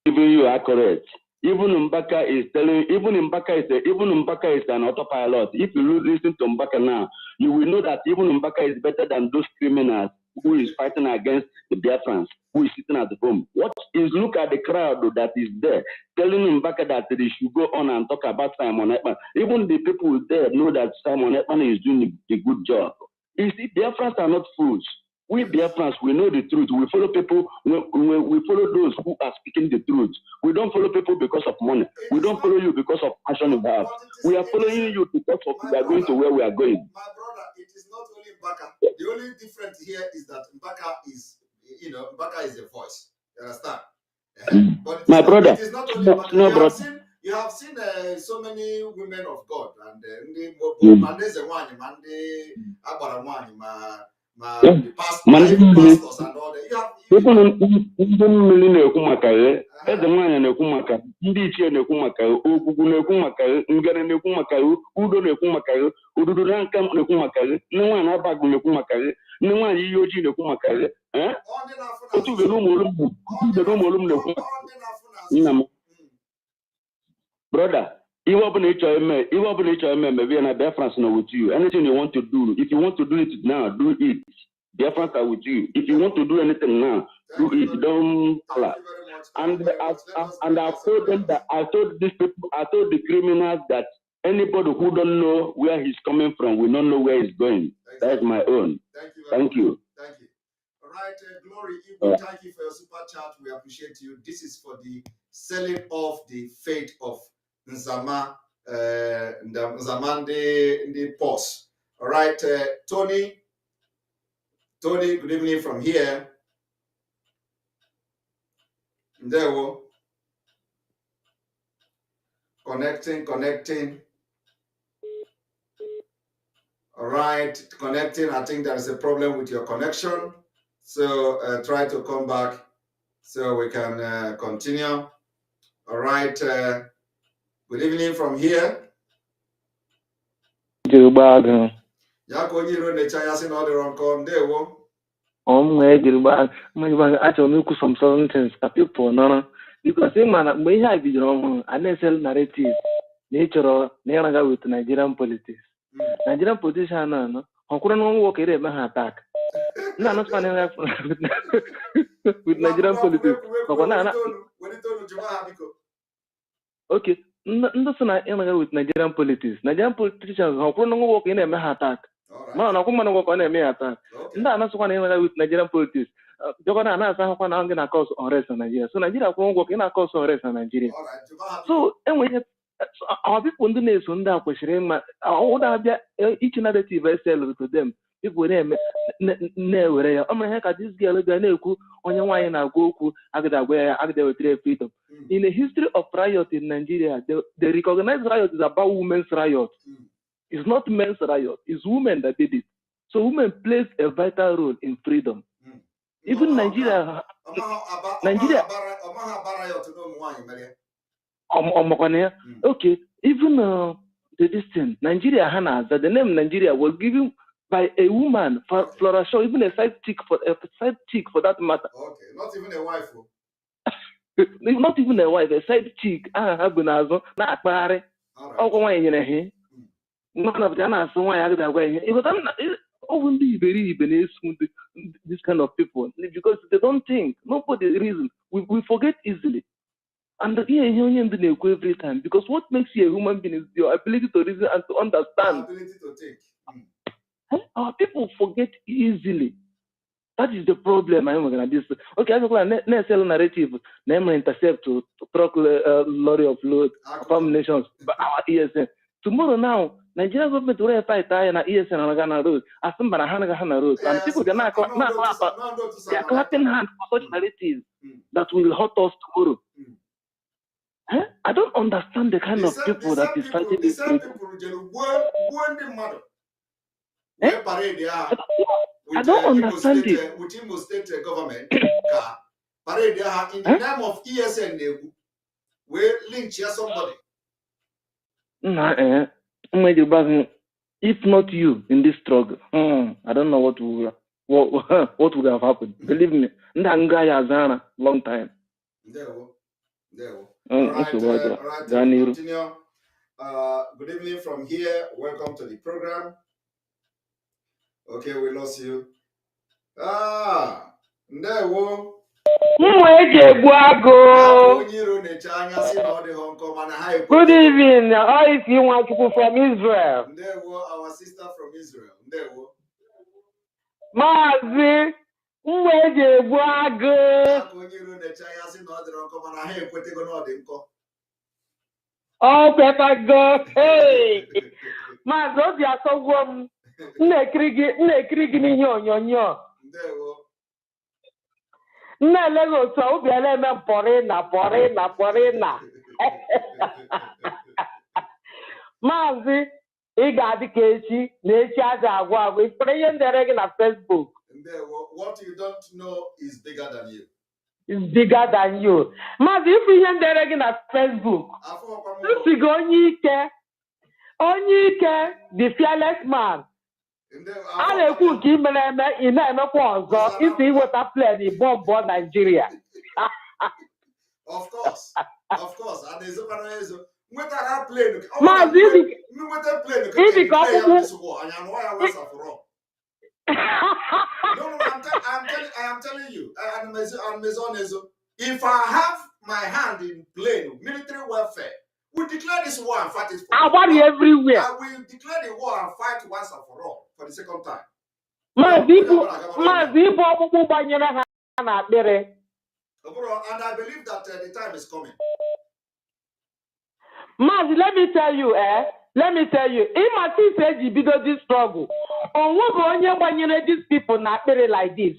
giving you accurate. Even Mbaka is an autopilot. If you listen to Mbaka now, you will know that even Mbaka is better than those criminals who is fighting against the Biafrans, who is sitting at home. What is, look at the crowd that is there, telling Mbaka that they should go on and talk about Simon Ekman. Even the people there know that Simon Ekman is doing a good job. You see, Biafrans are not fools. We Biafrans, we know the truth. We follow people, we follow those who are speaking the truth. We don't follow people because of money. We don't follow you because of passion you have. We are following you because of we are going to where we are going. My brother, it is not only Mbaka. The only difference here is that Mbaka is, Mbaka is a voice. You understand? But my brother, it is not only Mbaka. You have seen so many women of God and the pastors and all that. Ndị mmiri na-ekwu maka ya, eze nwaanyị na-ekwu maka, ndị ichie na-ekwu maka ya, ogwugwu na-ekwu maka ya, ngere na-ekwu maka ya, udo na-ekwu maka ya, ududu na nka na-ekwu maka ya, ndị nwaanyị abagụ na-ekwu maka ya, ndị nwaanyị ihe ojii na-ekwu maka ya. Otu ubere ụmụ olum na-ekwu maka nna m. Brother, ihe ọbụla ị chọrọ eme maybe na Biafrans are with you. Anything you want to do, if you want to do it now, do it. Biafrans are with you. If you want to do anything now, do it. Don't collapse. And I've told them that I told the criminals that anybody who don't know where he's coming from will not know where he's going. That is my own. Thank you. Thank you. All right, Glory, Igbo, thank you for your super chat. We appreciate you. This is for the selling off the fate of Nzama, Nzamande Pos. All right, Tony, good evening from here. There we go. Connecting. All right, connecting. I think there is a problem with your connection. So try to come back so we can continue. All right. Good evening from here. Actually, some certain things that people know because when I video, I sell narrative, nature, never with Nigerian politics. Nigerian politician, no, how could no work here? My attack. No, not with Nigerian politics. Okay, no, with Nigerian politics. Nigerian politicians, how could no work in a attack? No, no, come on, work on a attack. No, not one with Nigerian politics. Jogana na asa kwa na onge na cause unrest in Nigeria. So Nigeria kwa work in a cause unrest in Nigeria. So our people do need to know question ma all that each narrative I sell to them. People them were ya. Omo heka this girl ga na ekwu onye nwanyi na agwa okwu agada with freedom. In the history of riot in Nigeria, the recognized riot is about women's riot. It's not men's riot. It's women that did it. So women plays a vital role in freedom. Even Nigeria. Okay, even the distance, Nigeria Hannah, that the name Nigeria was given by a woman, Flora Shaw, even a side chick for that matter. Okay, not even a wife. Not even a wife, a side chick. Abunazo, na akpare. None of them are so why I got away. It was only very this kind of people because they don't think. Nobody reason. We forget easily. And every time, because what makes you a human being is your ability to reason and to understand. Ability to think. Our people forget easily. That is the problem. Okay, I sell narrative. Name intercept to truck lorry of load, nations, our ESN. Tomorrow now, Nigerian government will fight and ESN and Ghana road. As some Hana road, and people can not they are clapping hands for such narratives that will hurt us tomorrow. I don't understand the kind of people that is fighting this. I don't understand it. With Imo State government, parade in the name of ESN, we lynch somebody. If not you in this struggle, I don't know what would have happened. Believe me, long time. All right, continue. Good evening from here. Welcome to the program. Okay, we lost you. Ndewo. Good evening. How is you want people from Israel? Ndewo, our sister from Israel. Ndewo. Mazi. Oh, Pepper go. Hey. Mazi, obi asogwo na-ekiri n'ihe onyonyo. Ndewo. Nna-elego otu a obi na-eme pọrịna. Maazị, ị ga-adị ka echi na echi aja agwa ifere ihe ndere gị na Facebook. What you don't know is bigger than you. Is bigger than you. Maazị, ifu ihe ndere gị na Facebook. Nsị gị onye ike, the fearless man. A na-ekwu nke imere eme ị na-emekwa ọzọ isi iweta plan bọmbụ Nigeria. Of course. And there's a nwetara plane. Maazị nweta plane ịdị ka ọkpụkpụ. No, I am telling you, if I have my hand in plane, military warfare, we declare this war and fight it for all. Everywhere. I will declare the war and fight once and for all for the second time. Maazị Ibu ọkpụkpụ gbanyere ha n'akpịrị. And I believe that the time is coming. Maazị, let me tell you, ịma since eji bido this struggle, onwe bụ onye gbanyere these people n'akpịrị like this.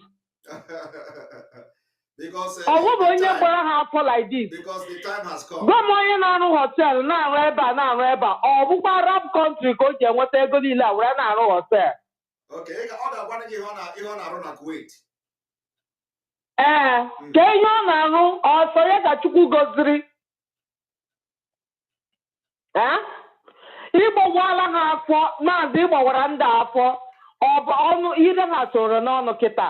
Because onwe bụ onye gbara ha afọ like this. Because the time has come. Gwa m onye na-arụ họteelụ na-arụ ebe a, ọ bụkwa Arab country ka o ji enweta ego niile a were na-arụ họteelụ. Okay, ọ ga-agwana gị ihe ọ na-arụ na Kuwait. Ka ihe ọ na-arụ ọsọ ya ka Chukwu goziri. Ịgbawala ha afọ, maazị ịgbawara ndị afọ, ọ bụ ọnụ ihe ha tụrụ n'ọnụ kịta.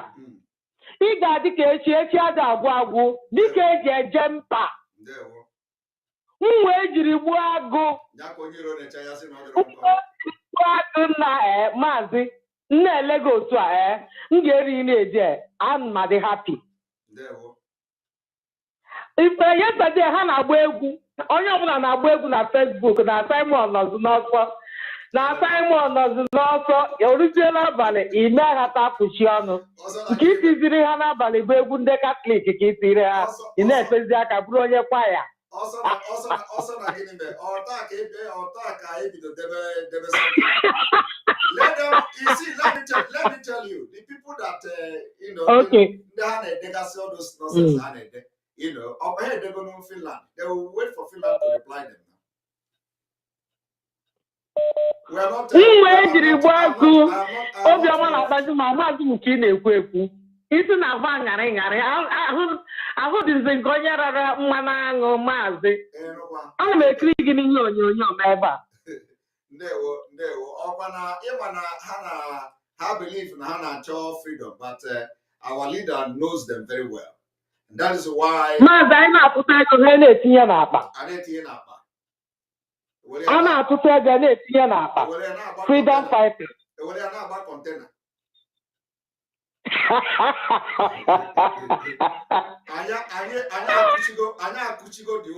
Ị ga-adị ka echi aja agwụ dịka eji eje mpa. Mwe ejiri gbuo agụ. Na maazị nna-elego otu a m ga-eri na-eje ana dị happy. Ife yesterday ha na-agba egwu. Onye ọbụla na-agba egwu na Facebook na Simon nọzụ n'ọsọ eruziela abalị ime ha tapuchi ọnụ nke itiziri ha n'abalị bụ egwu ndị Katọlik ka itiri ha ị na-efezi aka bụrụ onye kwaya. ọsọ na gịnị mere ọta ka ebido debe let me tell you the people that okay. Ndị ha na-edegasị all those nonsense ha na-ede. They go to Finland. They will wait for Finland to reply them. We are not. Obiọma na-akpazi ma maazị nke ị na-ekwu. Isi na-agba aṅarị ahụ dịzi nke onye rara mmanụ aṅụ maazị. Ana m ekiri gị n'ihe onyonyo m ebe a. Ndewo. Ọkwa na ịma na ha believe na ha na-achọ freedom, but our leader knows them very well. That is why. Maazị anyị na-atụta ego ha na-etinye n'akpa. A na-atụta ego na-etinye n'akpa. Freedom fighter. Anya akuchigo the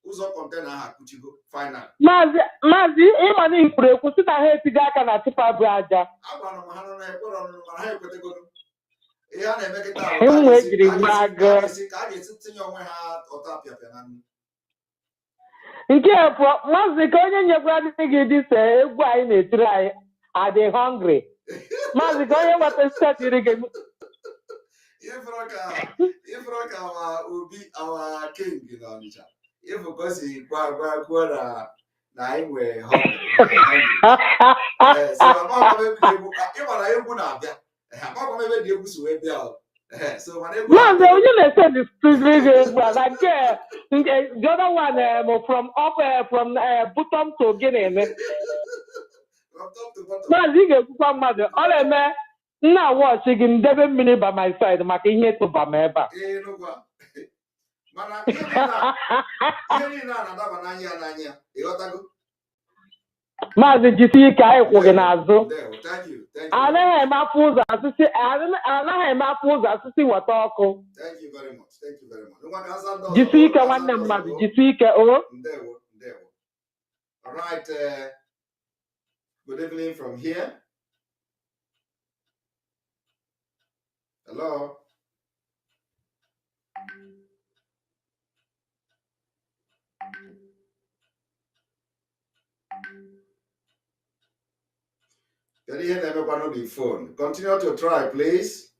uzo container ha akuchigo final. Mazi ịma ifuru ekwu sị na ha etigo aka na tipa bụ aja. Agwara m ha nọ na ekpere ọnụnụ mana ha ekwetagoro. Ihe a na-eme kịta ahụ ka a ga-esi tinye onwe ha ọta apịapịa na nnu. Nke bụ maazị ka onye nyekwara gị dịse egwu anyị na-etiri anyị adị hungry. Maazị ka onye nweta setiri gị. Ifro ka our king na Onitsha. Ifu kosi kwa na anyị nwere hungry. So amaka egwu na-abịa. Amaka ebe dị egwu si wee bịa. So Maazị onye na-ese the spirit egwu na nke the other one from bottom to gịnị Maazị ị ga-ekwukwa mmadụ ọ na-eme nna wọchị gị ndebe mmiri by my side maka ihe tụba m ebe a. Mana ihe niile a na-adaba n'anya ịghọtago. Maazị jisi ike anyị kwụ gị n'azụ. Anaghị eme afọ ụzọ asịsị weta ọkụ. Jisi ike nwanne mmadụ jisi ike o. All right, good evening from here. Hello. Can you hear them on the phone? Continue to try, please.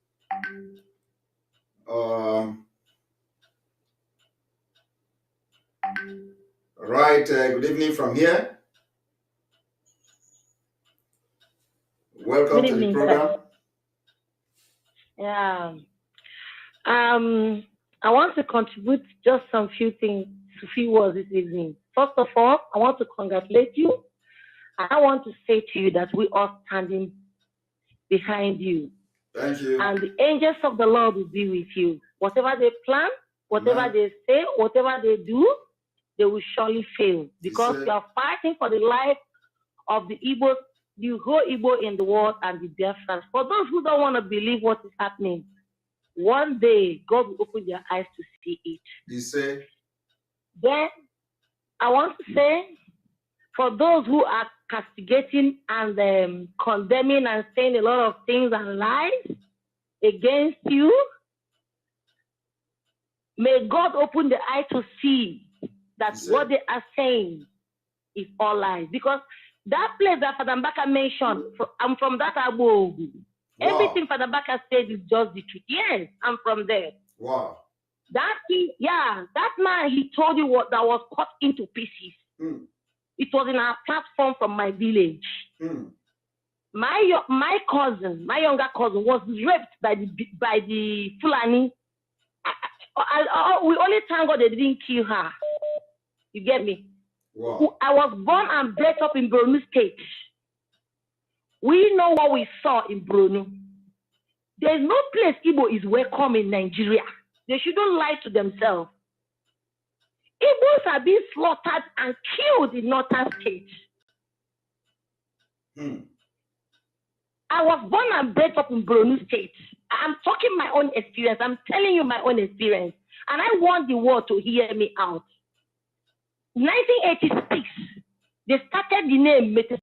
Right, good evening from here. Welcome to the program. Sir. Yeah. I want to contribute just some few words this evening. First of all, I want to congratulate you. I want to say to you that we are standing behind you. Thank you. And the angels of the Lord will be with you. Whatever they plan, whatever they say, whatever they do, they will surely fail. Because you are fighting for the life of the Igbos, the whole Igbo in the world, and the Biafrans. For those who don't want to believe what is happening, one day God will open their eyes to see it. You say? Then I want to say, for those who are castigating and condemning and saying a lot of things and lies against you, may God open the eye to see that what they are saying is all lies. Because that place that Father Mbaka mentioned, I'm from that above. Wow. Everything Father Mbaka said is just the truth. Yes, I'm from there. Wow. That man, he told you what that was cut into pieces. It was in our platform from my village. My cousin, my younger cousin, was raped by the Fulani. We only thank God they didn't kill her. You get me? Wow. I was born and bred up in Borno State. We know what we saw in Borno. There's no place Igbo is welcome in Nigeria. They shouldn't lie to themselves. Igbos are being slaughtered and killed in northern states. I was born and bred up in Borno State. I'm talking my own experience. I'm telling you my own experience. And I want the world to hear me out. 1986, they started the name Metesina.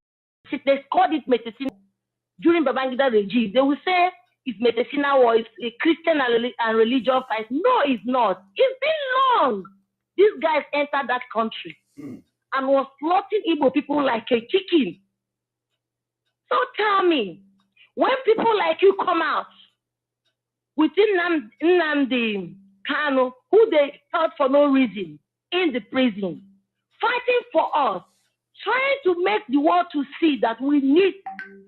They called it Metesina during Babangida regime. They will say it's Metesina or it's a Christian and religious fight. No, it's not. It's been long. These guys entered that country and was slaughtering Igbo people like a chicken. So tell me, when people like you come out within Nnamdi Kanu, who they held for no reason in the prison, fighting for us, trying to make the world to see that we need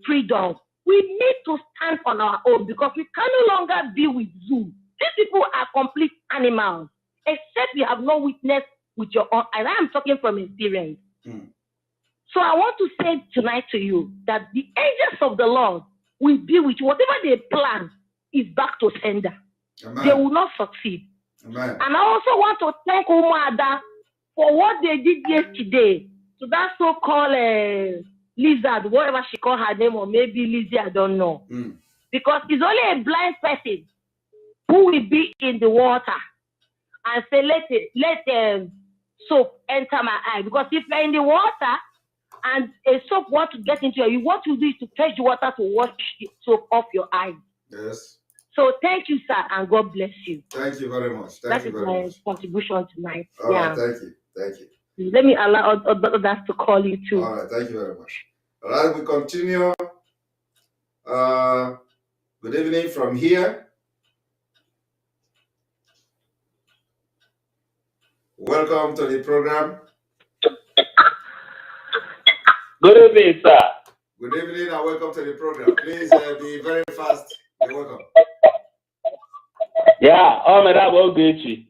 freedom. We need to stand on our own because we can no longer be with zoo. These people are complete animals, except you have no witness with your own. And I am talking from experience. So I want to say tonight to you that the angels of the Lord will be with you. Whatever they plan is back to sender. Amen. They will not succeed. Amen. And I also want to thank Umuada for what they did yesterday to that so-called lizard, whatever she called her name, or maybe Lizzie, I don't know. Because it's only a blind person who will be in the water and say, let soap enter my eye. Because if you're in the water and a soap want to get into you, what you do is to fetch the water to wash the soap off your eyes. Yes. So thank you, sir, and God bless you. Thank you very much. That is my contribution tonight. All right, thank you. Thank you. Let me allow others to call you too. All right, thank you very much. All right, we continue. Good evening from here. Welcome to the program. Good evening, sir. Good evening and welcome to the program. Please be very fast. You're welcome. Yeah, my dad will get you.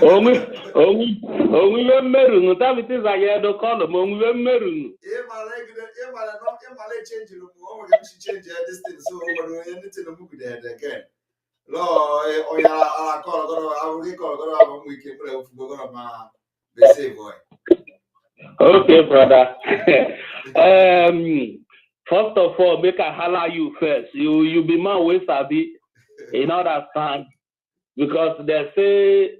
Onwe mmerụ ta biti za ya do call mo onwe mmerụ. E male change no mo change this thing so anything no good there again. Lo o ya ala call go I call go we can go ma be save boy. Okay, brother. First of all, make I holler you first. You be man wey sabi, you know that stand. Because they say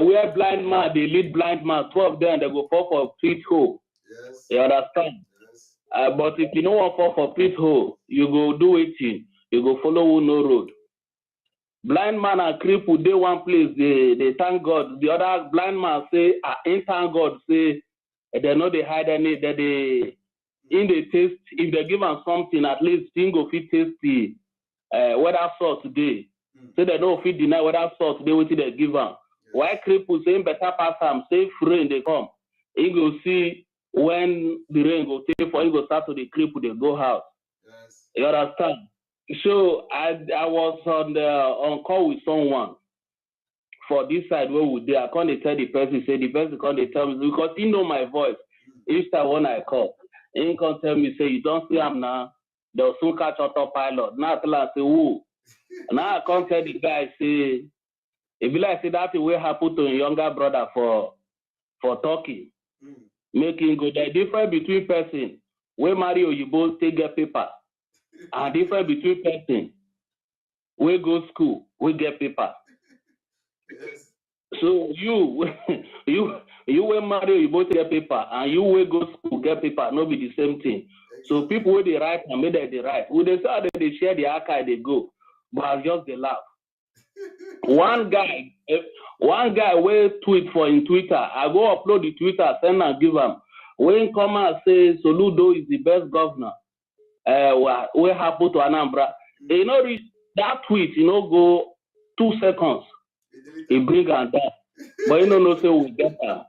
where blind man, they lead blind man, 2 of them, they go fall for pit hole. Yes. You understand? Yes. But if you don't want fall for pit hole, you go do it. You go follow no road. Blind man and cripple, they one place, they thank God. The other blind man say, in thank God, say, they know they hide any, that they, in the taste, if they give them something, at least thing go fit taste the whether salt today. So they don't fit deny whether salt today what they give them. Why cripple saying better pass them, say rain they come. He go see when the rain go take for he go start to the cripple, they go house. Yes. You understand? So I was on call with someone for this side where we there. I can't tell the person, say the person can't tell me because he know my voice. Each time when I call, he can't tell me, say you don't see him now. They'll soon catch autopilot. Now I tell her, say who? Now I can't tell the guy, say if you like say that will happen to a younger brother for talking. Making go the difference between person where marry or you both take get paper. And difference between person we go school, we get paper. Yes. So you will marry, you both get paper, and you will go school, get paper, not be the same thing. Exactly. So people will they write and maybe they write. When they say that they share the archive, they go, but just they laugh. One guy will tweet for in Twitter. I go upload the Twitter, send and give him. When come and say Soludo is the best governor. We happen to Anambra. You know that tweet, go 2 seconds. He bring and that. But you know say we get that.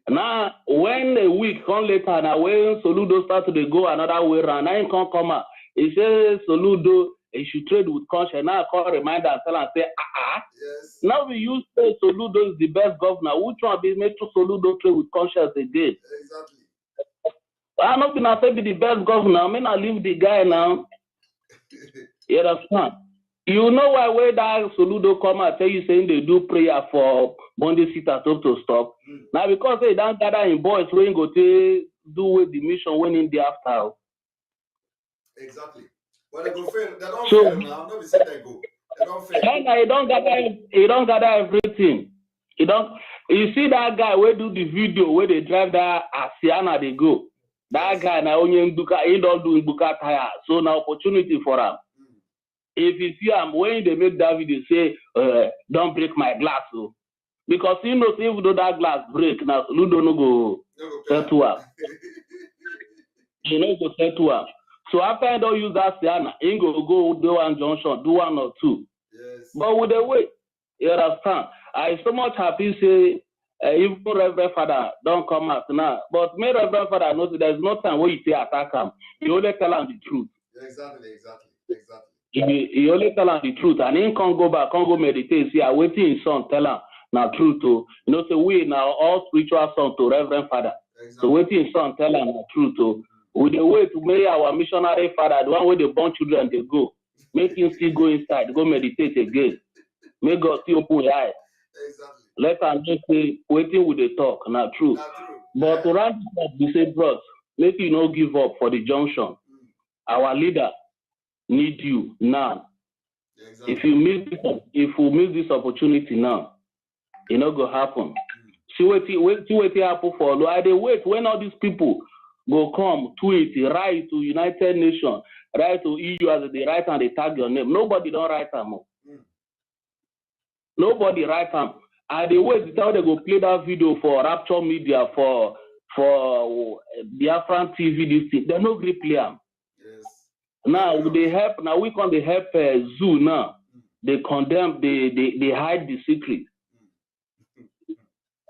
Now when a week come later, now when Soludo start to go another way around, now he can't come out. He says Soludo he should trade with conscience. Now I call reminder and tell and say, Yes. Now we use say Soludo is the best governor. Which one be made to Soludo trade with conscience again? Exactly. I'm not gonna say be the best governor. I mean, I leave the guy now. You understand? You know why when that Soludo come and tell you saying they do prayer for Monday sitters up to stop. Now because they don't gather in boys when go to do with the mission when in the after. Exactly. But they go fail. They don't fail now. Nobody said they go. They don't fail. He don't gather everything. You see that guy where do the video where they drive that Asiana they go. That guy now only in Buka, he don't do in Buka tire. So now opportunity for him. If you see him when they make that video say, don't break my glass. So. Because he knows even though that glass break, now Ludo no go settle up. He no go settle up. So after I don't use that Siana, he go do one junction, do 1 or 2. Yes. But with the way, you understand? I so much happy say, even Reverend Father don't come out now. But me Reverend Father knows there's no time where you say attack him. You only tell him the truth. Exactly. You only tell him the truth, and he can't go back, can't go meditate. See, I waiting his son tell him now truth to. So we now all spiritual son to Reverend Father. Exactly. So waiting his son tell him the truth to. With the way to make our missionary father, the one where they born children they go, make him still go inside, go meditate again. Make God still open your eyes. Exactly. Let them just say waiting with the talk, not true. But to round up, we say, bros, make you no give up for the junction. Our leader need you now. Exactly. If we miss this opportunity now, it not go happen. See what happen for Olu. I dey wait when all these people go come, tweet, write to United Nations, write to EU as they write and they tag your name. Nobody don't write them. Nobody write them. I dey wait to tell they go play that video for Rapture Media for Biafran TV. This thing they no gree play them. Yes. Now they help. Now we can they help Zoo now. They condemn. They hide the secret.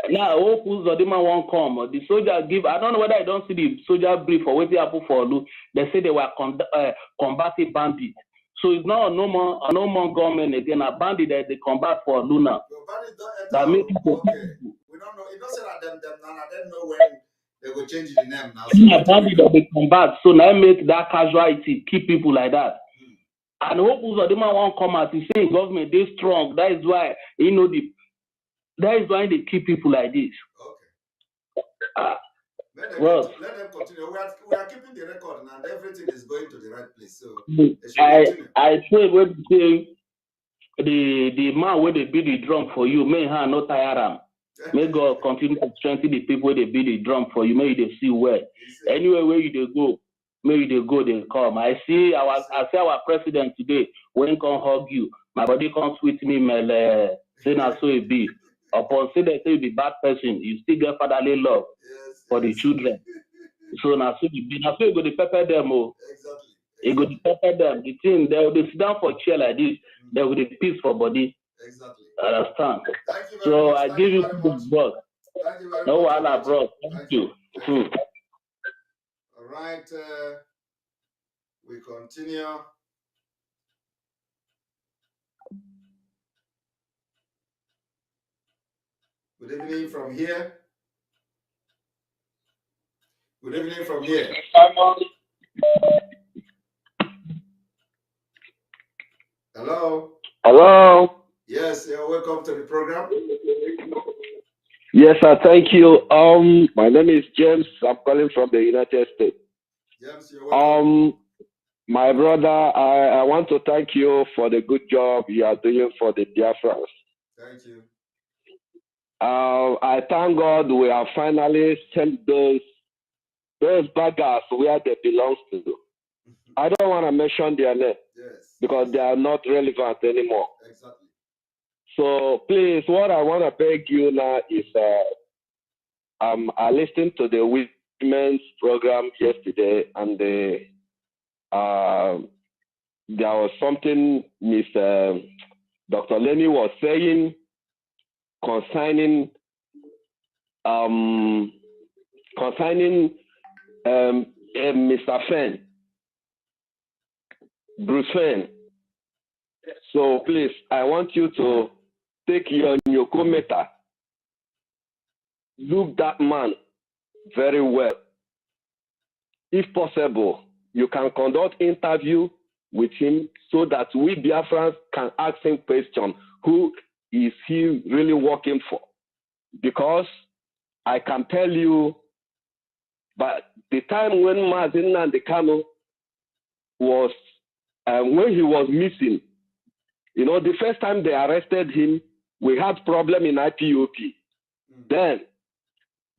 Now, who Zodima won't come. The soldier give. I don't know whether I don't see the soldier brief or what they happen for Olu. They say they were combating bandits. So it's now no more government again. A bandit that they combat for Olu now. That means okay. We don't know. It doesn't say them now. I don't know when they will change the name now. So a bandit that they combat. So now make that casualty keep people like that. And hope Zodima won't come out. He say government they strong. That is why that is why they keep people like this. Okay. Let them continue. We are keeping the record and everything is going to the right place. So I say when say the man where they beat the drum for you, may have not tire them. May God continue to strengthen the people where they beat the drum for you. May they see where. Anywhere where you they go, may they go, they come. I see our president today when come hug you. My body comes with me, say na so it be. Upon say they say you be bad person, you still get fatherly love for the children. So now so you go to pepper them. Exactly. You go to pepper them. The thing they will sit down for chair like this. They will be peace for body. Exactly. Understand? Thank you very So much. I give you bro. Thank you very no much. wala, bro. Thank you. All right. We continue. Good evening from here. Good evening from here. Hello. Hello. Yes, welcome to the program. Yes, sir. Thank you. My name is James. I'm calling from the United States. James, you're welcome. My brother, I want to thank you for the good job you are doing for the Biafrans. Thank you. I thank God we have finally sent those baggers where they belong to. I don't want to mention their name because they are not relevant anymore. Exactly. So please, what I want to beg you now is I listened to the women's program yesterday, and there was something Miss Dr. Lenny was saying concerning Mr. Fenn, Bruce Fenn. So please, I want you to take your nyokometer, look that man very well. If possible, you can conduct interview with him so that we Biafrans can ask him questions. Who is he really working for? Because I can tell you, but the time when Mazin Nandekano was, when he was missing, you know, the first time they arrested him, we had problem in IPOP. Then,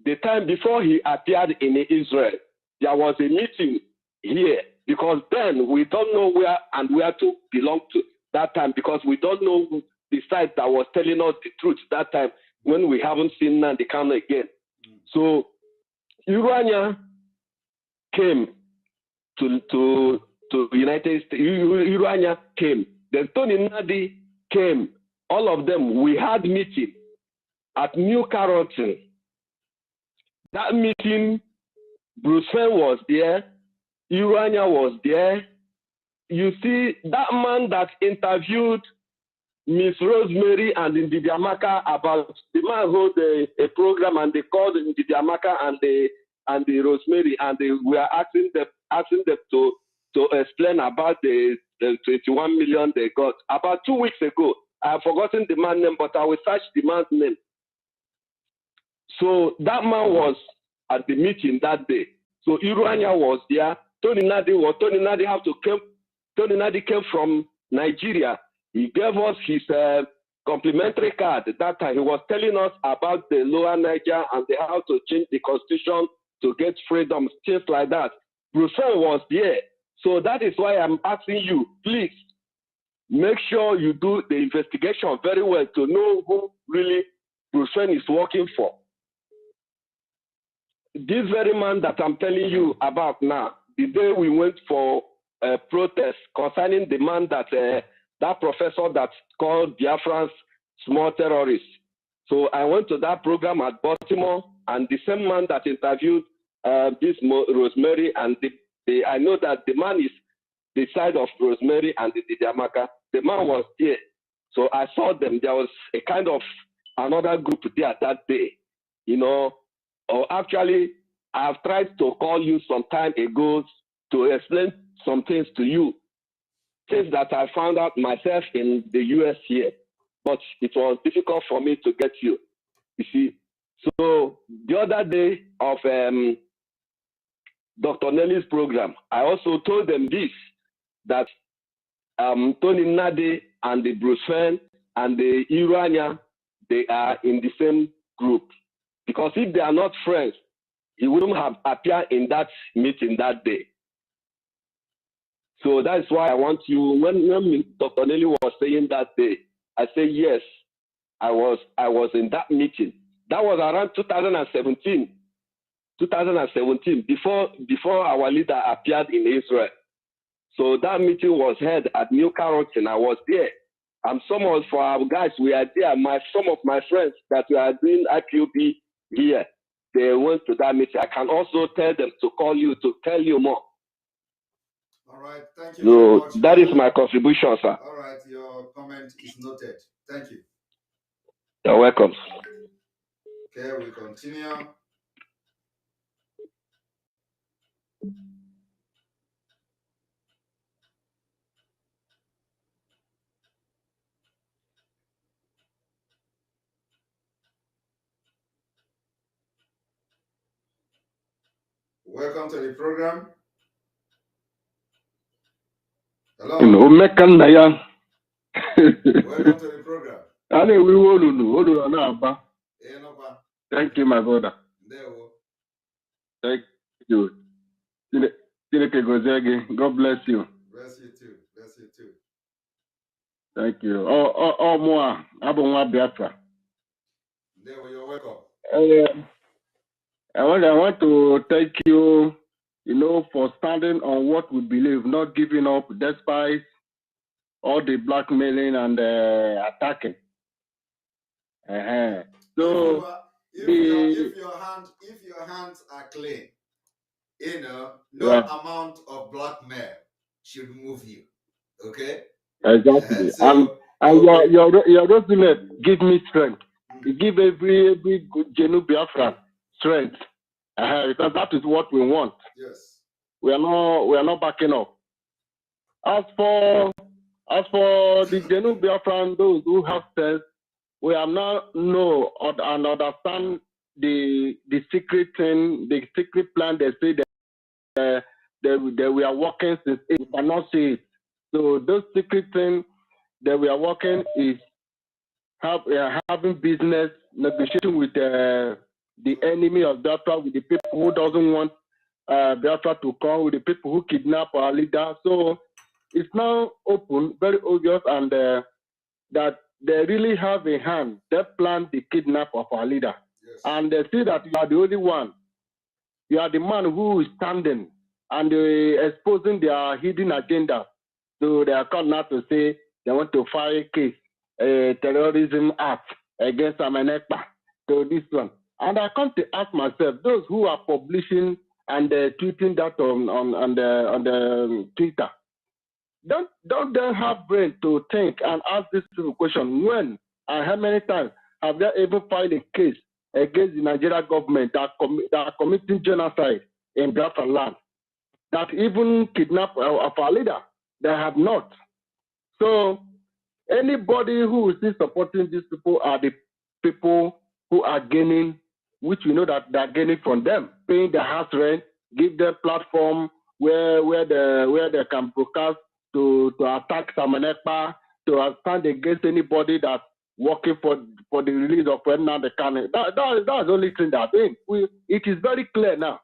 the time before he appeared in Israel, there was a meeting here, because then we don't know where to belong to that time, because we don't know the side that was telling us the truth that time when we haven't seen Nandekano again. So Urania came to United States. Urania came. Then Tony Nadi came. All of them. We had meeting at New Carrollton. That meeting, Bruce Fenn was there. Urania was there. You see, that man that interviewed Miss Rosemary and Ndidiamaka about the man who had a program, and they called Ndidiamaka and the Rosemary, and they were asking them to explain about the 21 million they got about 2 weeks ago. I have forgotten the man's name, but I will search the man's name. So that man was at the meeting that day. So Urania was there. Tony Nadi came from Nigeria. He gave us his complimentary card. That time he was telling us about the Lower Niger and how to change the constitution to get freedom, things like that. Rousseau was there. So that is why I'm asking you, please, make sure you do the investigation very well to know who really Rousseau is working for. This very man that I'm telling you about now, the day we went for a protest concerning the man that that professor that called Biafrans small terrorists. So I went to that program at Baltimore, and the same man that interviewed this Rosemary, and I know that the man is the side of Rosemary and the Diamaka. The man was there. So I saw them. There was a kind of another group there that day, you know. Or actually, I've tried to call you some time ago to explain some things to you, things that I found out myself in the US here, but it was difficult for me to get you see. So the other day of Dr. Nelly's program, I also told them this, that Tony Nade and the Bruce Fenn and the Irania, they are in the same group. Because if they are not friends, he wouldn't have appeared in that meeting that day. So that's why I want you, when Dr. Nelly was saying that day, I say yes, I was in that meeting. That was around 2017, before our leader appeared in Israel. So that meeting was held at New Carrollton. I was there. And some of our guys, we are there. Some of my friends that we are doing IQB here, they went to that meeting. I can also tell them to call you to tell you more. All right, thank you very much. That is my contribution, sir. All right, your comment is noted. Thank you. You're welcome. Okay, we continue. Welcome to the program. Hello. Welcome to the program. Thank you, my brother. Thank you. God bless you. Bless you too. Bless you too. Thank you. Oh, more. Biafra. You're welcome. I want to thank you, for standing on what we believe, not giving up despite all the blackmailing and attacking. So if your hands are clean, no amount of blackmail should move you. Okay? Exactly. And your resume give me strength. You give every good Genu Biafra strength. Because that is what we want. Yes. We are not backing up. As for the Genu Biafra, those who have sense, we have now know and understand the secret thing, the secret plan. They say that we are working since we cannot see it. So those secret things that we are working is having business, negotiating with the enemy of Biafra, with the people who doesn't want Biafra to come, with the people who kidnap our leader. So it's now open, very obvious, and that they really have a hand. They plan the kidnap of our leader. Yes. And they see that you are the only one. You are the man who is standing and exposing their hidden agenda. So they are called now to say they want to file a case, a terrorism act against EKPA. So this one. And I come to ask myself, those who are publishing and tweeting that on the Twitter, don't they have brain to think and ask this question? When and how many times have they ever filed a case against the Nigerian government that are committing genocide in Biafra land, that even kidnap our leader? They have not. So anybody who is still supporting these people are the people who are gaining, which we know that they're gaining from them, paying the house rent, give them platform where they can broadcast to attack EKPA, to stand against anybody that's working for the release of Ferdinand Kanu. That's the only thing that it is very clear now,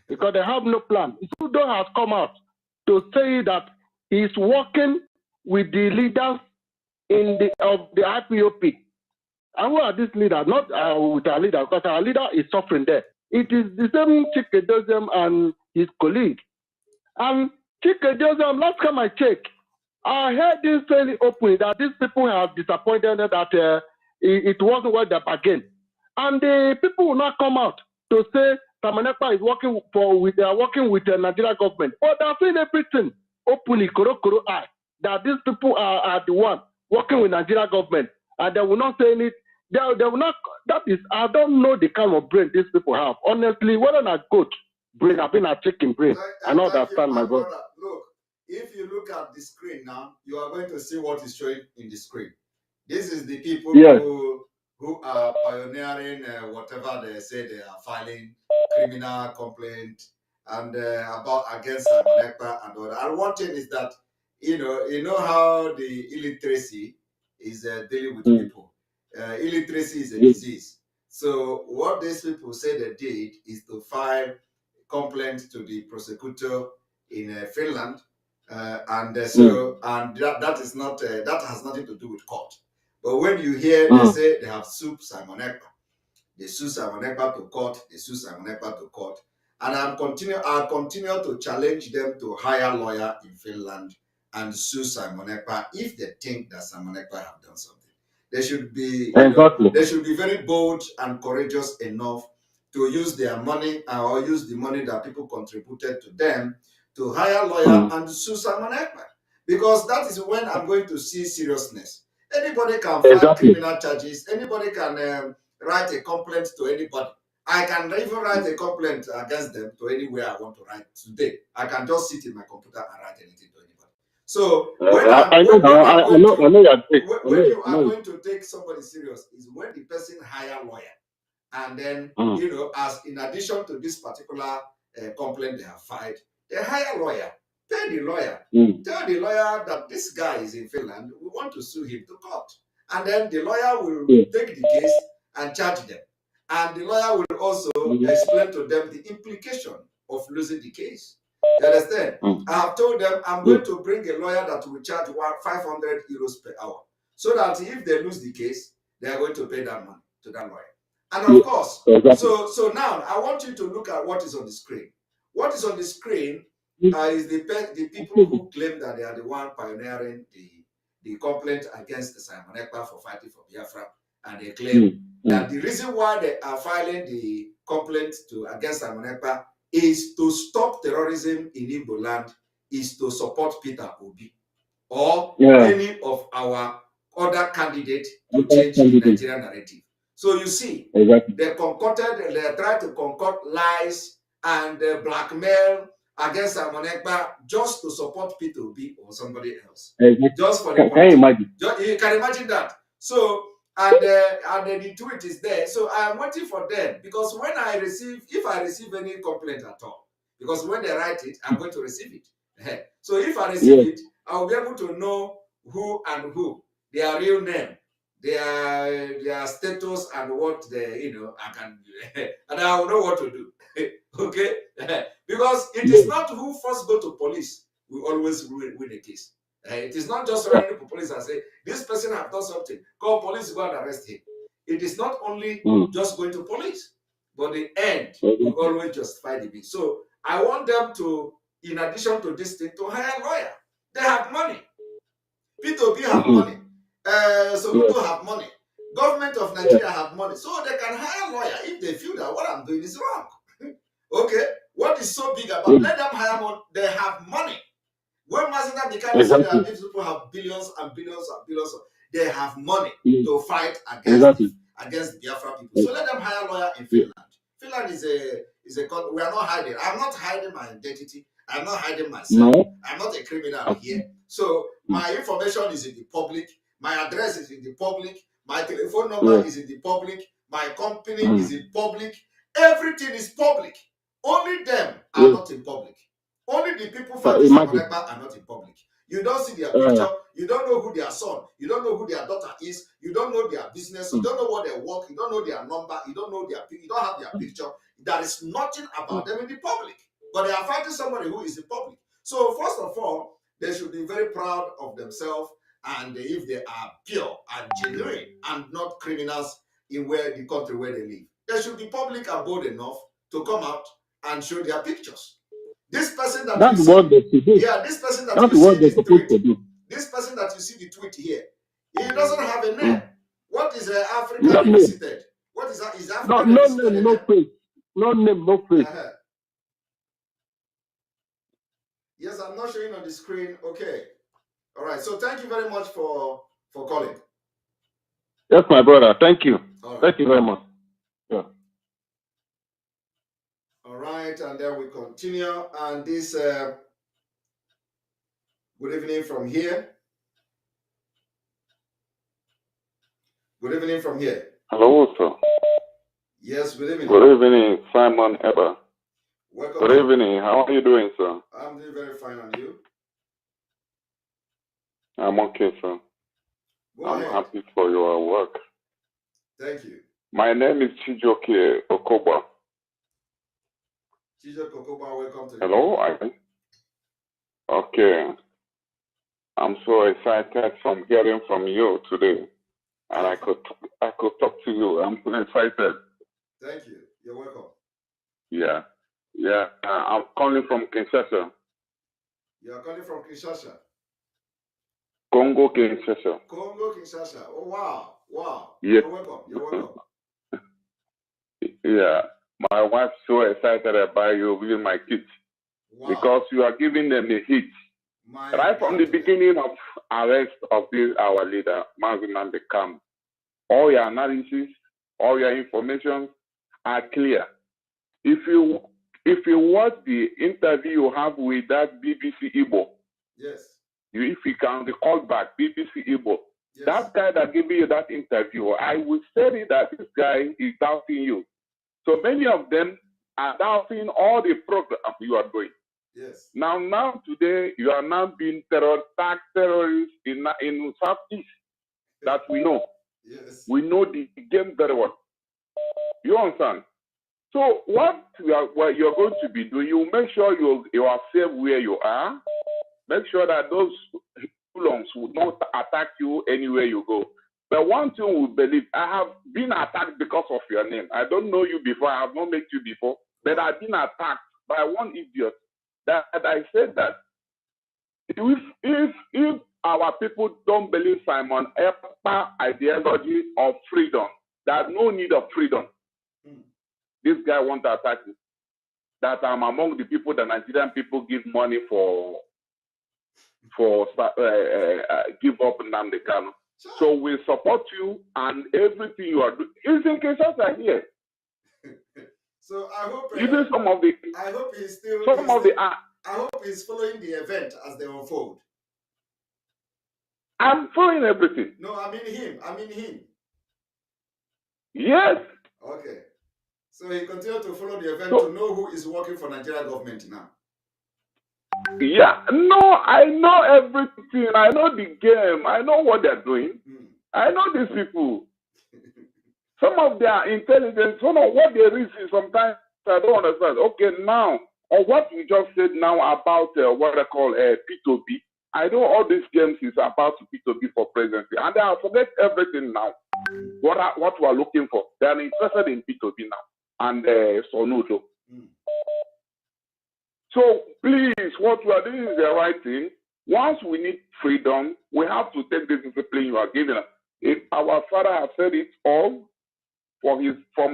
because they have no plan. Trudeau has come out to say that he's working with the leaders of the IPOP. And who are these leaders? Not with our leader, because our leader is suffering there. It is the same Chike and his colleague. And Chike last time I checked, I heard this fairly openly that these people have disappointed that it wasn't what they bargained. And the people will not come out to say Samanepa is working with the Nigeria government. But they are saying everything openly, koro eye, that these people are the one working with Nigeria government. And they will not say it. They will not. That is, I don't know the kind of brain these people have. Honestly, whether not goat brain, I've been a chicken brain. I don't understand, my brother. Look, if you look at the screen now, you are going to see what is showing in the screen. This is the people who are pioneering whatever they say they are filing criminal complaint and about against Samanepa and all that. And one thing is that you know how the illiteracy is dealing with people. Illiteracy is a disease. So what these people say they did is to file complaint to the prosecutor in Finland, and that is not that has nothing to do with court. But when you hear they say they have sued Simon Ekpa, they sue Simon Ekpa to court, they sue Simon Ekpa to court, and I'll continue to challenge them to hire a lawyer in Finland and sue Simon Ekpa if they think that Simon Ekpa have done something. They should be they should be very bold and courageous enough to use their money or use the money that people contributed to them to hire a lawyer and sue Simon Ekpa, because that is when I'm going to see seriousness. Anybody can file criminal charges. Anybody can write a complaint to anybody. I can even write a complaint against them to anywhere I want to write today. I can just sit in my computer and write anything to anybody. So when you are going to take somebody serious is when the person hire a lawyer, and then as in addition to this particular complaint they have filed, they hire a lawyer, pay the lawyer, tell the lawyer that this guy is in Finland, we want to sue him to court, and then the lawyer will take the case and charge them, and the lawyer will also explain to them the implication of losing the case. You understand? I have told them I'm going to bring a lawyer that will charge 500 euros per hour, so that if they lose the case, they are going to pay that money to that lawyer. And of course, so now I want you to look at what is on the screen. What is on the screen is the people who claim that they are the one pioneering the complaint against Simon Ekpa for fighting for Biafra, and they claim that the reason why they are filing the complaint against Simon Ekpa is to stop terrorism in Igbo land, is to support Peter Obi or any of our other candidates to change the Nigerian narrative. So you see, they try to concoct lies and blackmail against Simon Ekpa just to support Peter Obi or somebody else. Just for the can you imagine? You can imagine that. So and the tweet is there. So I am waiting for them, because if I receive any complaint at all, because when they write it, I'm going to receive it. So if I receive it, I will be able to know who and who, their real name, their status, and what they I can and I will know what to do. Okay, because it is not who first go to police will always win a case. It is not just running to police and say this person have done something, call police, go and arrest him. It is not only just going to police, but the end will always justify the means. So I want them to, in addition to this thing, to hire a lawyer. They have money. P2P have money. Sokoto have money. Government of Nigeria have money. So they can hire a lawyer if they feel that what I'm doing is wrong. Okay, what is so big about? Let them hire money. They have money. When Mazda Mikani said that these people have billions and billions and billions, they have money to fight against Biafra people. So let them hire a lawyer in Finland. Finland is a country. We are not hiding. I'm not hiding my identity. I'm not hiding myself. No. I'm not a criminal here. So my information is in the public. My address is in the public. My telephone number is in the public. My company is in public. Everything is public. Only them are not in public. Only the people from Ekpa are not in public. You don't see their picture. You don't know who their son, you don't know who their daughter is, you don't know their business, you don't know what they work, you don't know their number, you don't know their, you don't have their picture. There is nothing about them in the public, but they are fighting somebody who is in public. So first of all, they should be very proud of themselves, and if they are pure and genuine and not criminals in the country where they live, they should be public and bold enough to come out and show their pictures. This person that That's you see, what they should do. yeah, this person that That's you what see they're this supposed tweet, to do. this person that you see the tweet here, he doesn't have a name. What is Africa No name. visited? What is that? Is Africa No visited? name, no face. No name, no face. Yes, I'm not showing on the screen. Okay. All right. So thank you very much for calling. Yes, my brother. Thank you. All right. Thank you very much. Yeah. All right, and then we continue. And this good evening from here. Good evening from here. Hello, sir. Yes, good evening. Good evening, Simon Eber. Welcome. Good evening. How are you doing, sir? I'm doing very fine, and you? I'm okay, sir. I'm happy for your work. Thank you. My name is Chijoke Okoba. Chijoke Okoba, welcome to the Hello, Okay. I'm so excited from hearing from you today, and I could talk to you. I'm so excited. Thank you. You're welcome. Yeah. I'm calling from Kinshasa. You are calling from Kinshasa. Congo, Kinshasa. Congo, Kinshasa. Oh wow. Yeah. You're welcome. Yeah. My wife's so excited about you giving my kids. Wow. Because you are giving them a hit. Right from the beginning of arrest of our leader, Maziman Bekam, all your analysis, all your information are clear. If you watch the interview you have with that BBC Igbo, yes. If you can recall back BBC Igbo, yes. That guy that gave you that interview, I would say that this guy is doubting you. So many of them are doubting all the program you are doing. Yes. Now today you are now being terrorists in Southeast that we know. Yes. We know the game very well. You understand? So what you're going to be doing, you make sure you are safe where you are. Make sure that those Fulons will not attack you anywhere you go. But one thing we believe, I have been attacked because of your name. I don't know you before. I have not met you before. But I've been attacked by one idiot that I said that if our people don't believe Simon EKPA ideology of freedom, there's no need of freedom. This guy wants to attack me. That I'm among the people that Nigerian people give money for give up Nnamdi Kanu. So we support you and everything you are doing. It's in Kinshasa here. So I hope even some of the I hope he's still I hope he's following the event as they unfold. I'm following everything. No, I mean him. Yes. Okay. So he continued to follow the event to know who is working for Nigeria government now. Yeah. No, I know everything. I know the game. I know what they're doing. I know these people. Some of their intelligence, some of what they receive, sometimes I don't understand. Okay, now, or what you just said now about what I call P2P, I know all these games is about P2P for presidency. And I forget everything now. What we are looking for. They are interested in P2P now. And Sonudo. So please, what you are doing is the right thing. Once we need freedom, we have to take the discipline you are giving us. If our father has said it all, from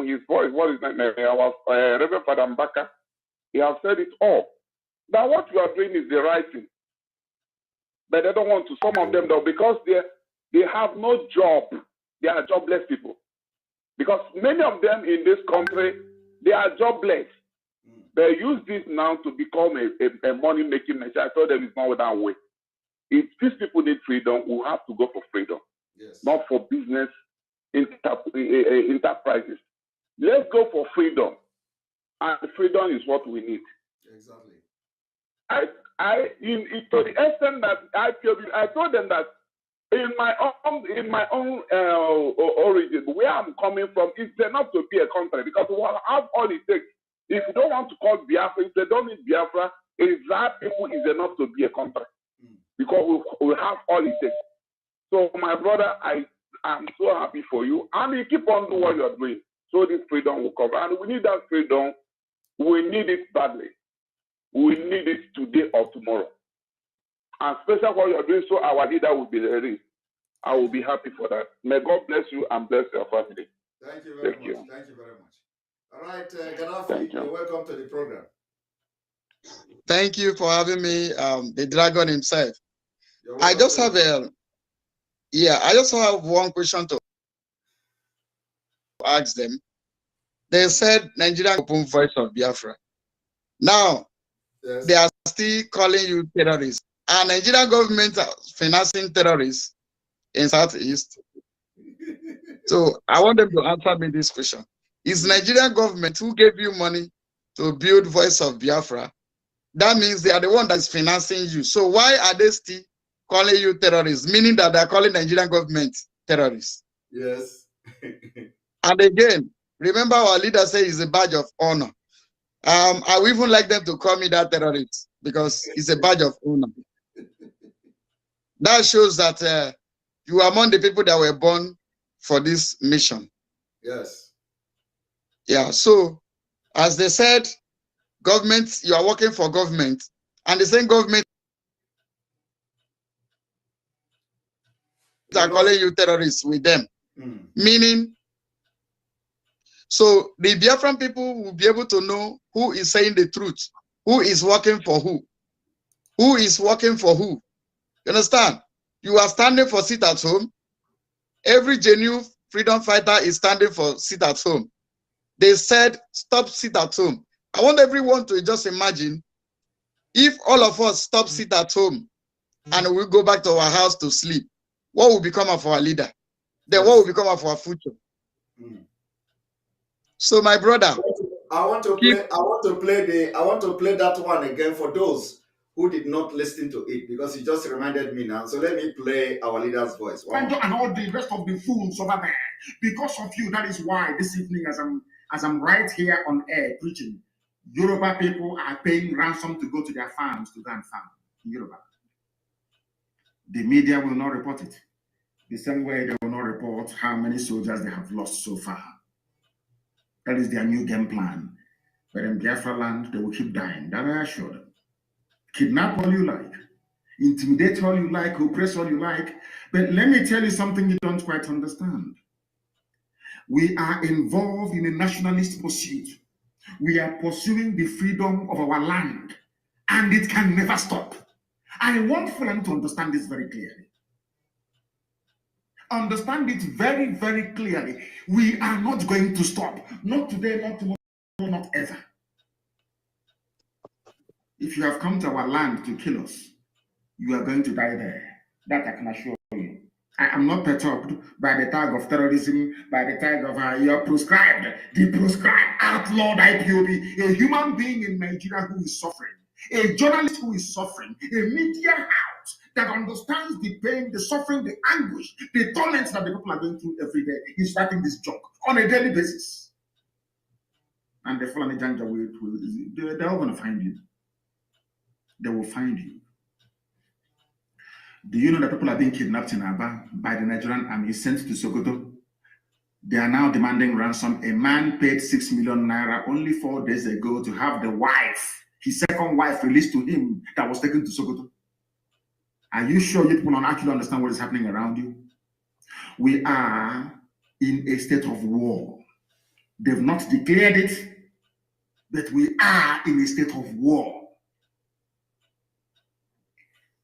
his voice, what is that? Our Reverend Father Mbaka, he has said it all. Now what you are doing is the right thing. But they don't want to, some of them though, because they have no job. They are jobless people. Because many of them in this country, they are jobless. They use this now to become a money-making machine. I told them it's not that way. If these people need freedom, we have to go for freedom. Yes. Not for business enterprises. Let's go for freedom. And freedom is what we need. Exactly. to the extent that I told them that in my own origin, where I'm coming from, it's enough to be a country because we have all it takes. If you don't want to call Biafra, if they don't need Biafra, that people is enough to be a country because we have all it takes. So, my brother, I'm so happy for you, and you keep on doing what you're doing, so this freedom will come. And we need that freedom. We need it badly. We need it today or tomorrow. And especially what you're doing, so our leader will be ready. I will be happy for that. May God bless you and bless your family. Thank you very much. Thank you very much. All right, Gaddafi, you're welcome to the program. Thank you for having me, the dragon himself. I just have one question to ask them. They said Nigeria open voice of Biafra. Now, they are still calling you terrorists. And Nigerian government are financing terrorists in Southeast. So I want them to answer me this question. Is Nigerian government who gave you money to build voice of Biafra? That means they are the one that is financing you. So why are they still calling you terrorists? Meaning that they are calling Nigerian government terrorists. Yes. And again, remember our leader said it's a badge of honor. I would even like them to call me that terrorist because it's a badge of honor. That shows that you are among the people that were born for this mission. Yes. Yeah, so as they said, government, you are working for government, and the same government are calling you terrorists with them. Meaning, so the Biafran people will be able to know who is saying the truth, who is working for who is working for who. You understand? You are standing for sit at home. Every genuine freedom fighter is standing for sit at home. They said, stop sit at home. I want everyone to just imagine if all of us stop sit at home and we go back to our house to sleep, what will become of our leader? Then what will become of our future? So my brother, I want to play that one again for those who did not listen to it because it just reminded me now. So let me play our leader's voice. And all the rest of the fools over there. Because of you, that is why this evening, as I'm right here on air preaching, Yoruba people are paying ransom to go to their farms to go and farm in Yoruba. The media will not report it. The same way they will not report how many soldiers they have lost so far. That is their new game plan. But in Biafra land, they will keep dying. That I assure them. Kidnap all you like, intimidate all you like, oppress all you like. But let me tell you something you don't quite understand. We are involved in a nationalist pursuit. We are pursuing the freedom of our land, and it can never stop. I want Fulani to understand this very clearly. Understand it very, very clearly. We are not going to stop. Not today, not tomorrow, not ever. If you have come to our land to kill us, you are going to die there. That I can assure you. I am not perturbed by the tag of terrorism, by the tag of you're proscribed, the proscribed, outlawed IPOB, a human being in Nigeria who is suffering, a journalist who is suffering, a media house that understands the pain, the suffering, the anguish, the torments that the people are going through every day is starting this joke on a daily basis. And the Fulani Janja, they're all going to find you. They will find you. Do you know that people are being kidnapped in Aba by the Nigerian army sent to Sokoto? They are now demanding ransom. A man paid 6 million naira only 4 days ago to have the wife, his second wife, released to him that was taken to Sokoto. Are you sure you people don't actually understand what is happening around you? We are in a state of war. They've not declared it, but we are in a state of war.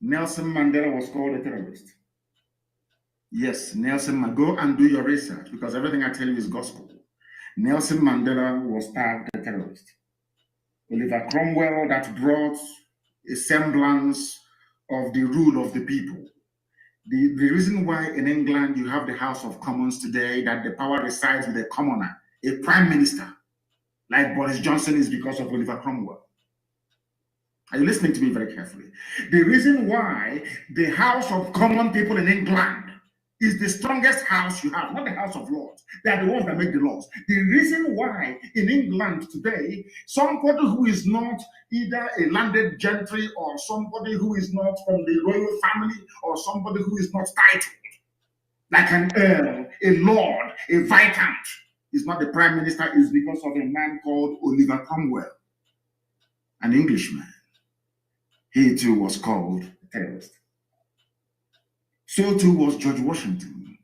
Nelson Mandela was called a terrorist. Yes, Nelson Mandela. Go and do your research because everything I tell you is gospel. Nelson Mandela was tagged a terrorist. Oliver Cromwell that brought a semblance of the rule of the people. The reason why in England you have the House of Commons today, that the power resides with a commoner, a prime minister, like Boris Johnson, is because of Oliver Cromwell. Are you listening to me very carefully? The reason why the House of Common People in England is the strongest house you have, not the House of Lords. They are the ones that make the laws. The reason why in England today, somebody who is not either a landed gentry or somebody who is not from the royal family or somebody who is not titled, like an earl, a lord, a viscount, is not the prime minister, is because of a man called Oliver Cromwell, an Englishman. He too was called a terrorist. So too was George Washington.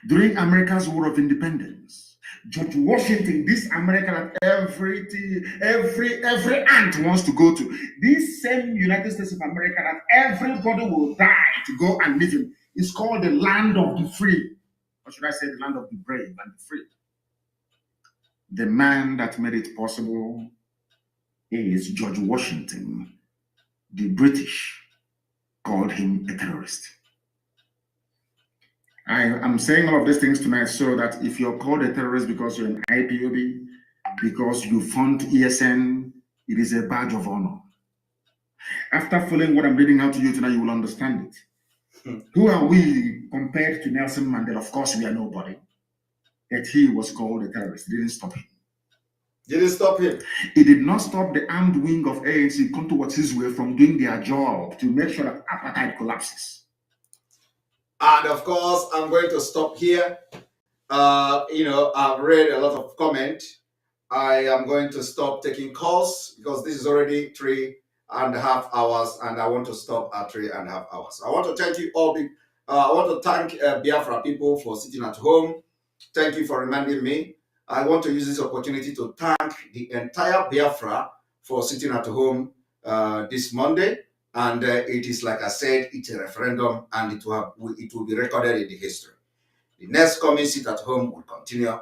During America's War of Independence, George Washington, this America that every ant wants to go to, this same United States of America that everybody will die to go and live in, is called the land of the free. Or should I say the land of the brave and the free? The man that made it possible is George Washington. The British called him a terrorist. I am saying all of these things tonight so that if you're called a terrorist because you're an IPOB, because you fund ESN, it is a badge of honor. After following what I'm reading out to you tonight, you will understand it. Who are we compared to Nelson Mandela? Of course, we are nobody. Yet he was called a terrorist. It didn't stop him. Didn't stop him. It did not stop the armed wing of ANC, come towards his way, from doing their job to make sure that apartheid collapses. And of course, I'm going to stop here. I've read a lot of comment. I am going to stop taking calls because this is already 3.5 hours, and I want to stop at 3.5 hours. I want to thank you all. I want to thank Biafra people for sitting at home. Thank you for reminding me. I want to use this opportunity to thank the entire Biafra for sitting at home this Monday. And it is, like I said, it's a referendum, and it will be recorded in the history. The next coming sit at home will continue,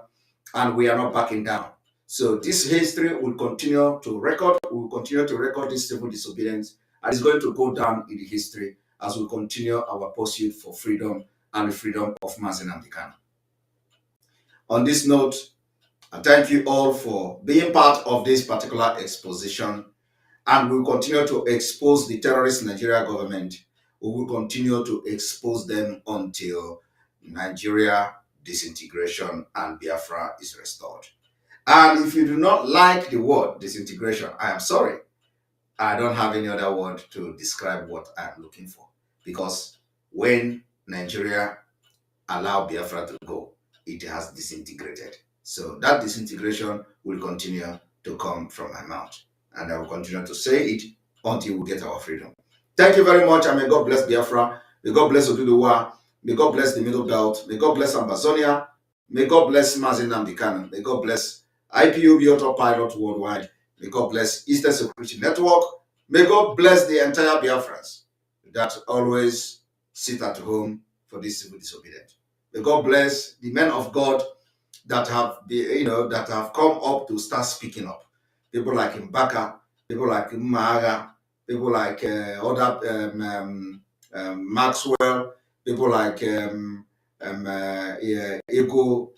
and we are not backing down. So this history will continue to record. We will continue to record this civil disobedience, and it's going to go down in the history as we continue our pursuit for freedom and the freedom of Mazi Nnamdi Kanu. On this note, I thank you all for being part of this particular exposition. And we will continue to expose the terrorist Nigeria government. We will continue to expose them until Nigeria disintegration and Biafra is restored. And if you do not like the word disintegration, I am sorry. I don't have any other word to describe what I'm looking for. Because when Nigeria allowed Biafra to go, it has disintegrated. So that disintegration will continue to come from my mouth. And I will continue to say it until we get our freedom. Thank you very much, and may God bless Biafra. May God bless Oduduwa. May God bless the Middle Belt. May God bless Ambazonia. May God bless Mazi Nnamdi Kanu. May God bless IPOB Autopilot Worldwide. May God bless Eastern Security Network. May God bless the entire Biafrans that always sit at home for this civil disobedience. May God bless the men of God that have come up to start speaking up. People like Mbaka, people like Maaga, people like Maxwell, people like Eagle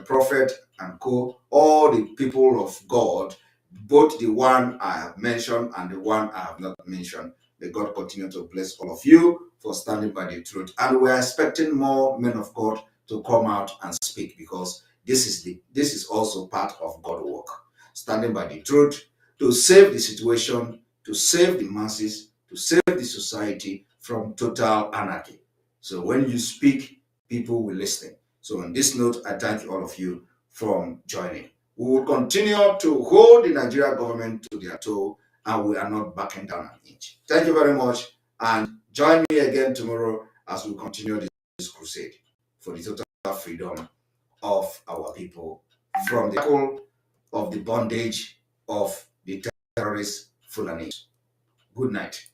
Prophet and co. All the people of God, both the one I have mentioned and the one I have not mentioned. May God continue to bless all of you for standing by the truth. And we're expecting more men of God to come out and speak, because this is also part of God's work. Standing by the truth to save the situation, to save the masses, to save the society from total anarchy. So when you speak, people will listen. So on this note, I thank all of you for joining. We will continue to hold the Nigerian government to their toe, and we are not backing down an inch. Thank you very much, and join me again tomorrow as we continue this crusade for the total freedom of our people from the cycle of the bondage of the terrorist Fulanis. Good night.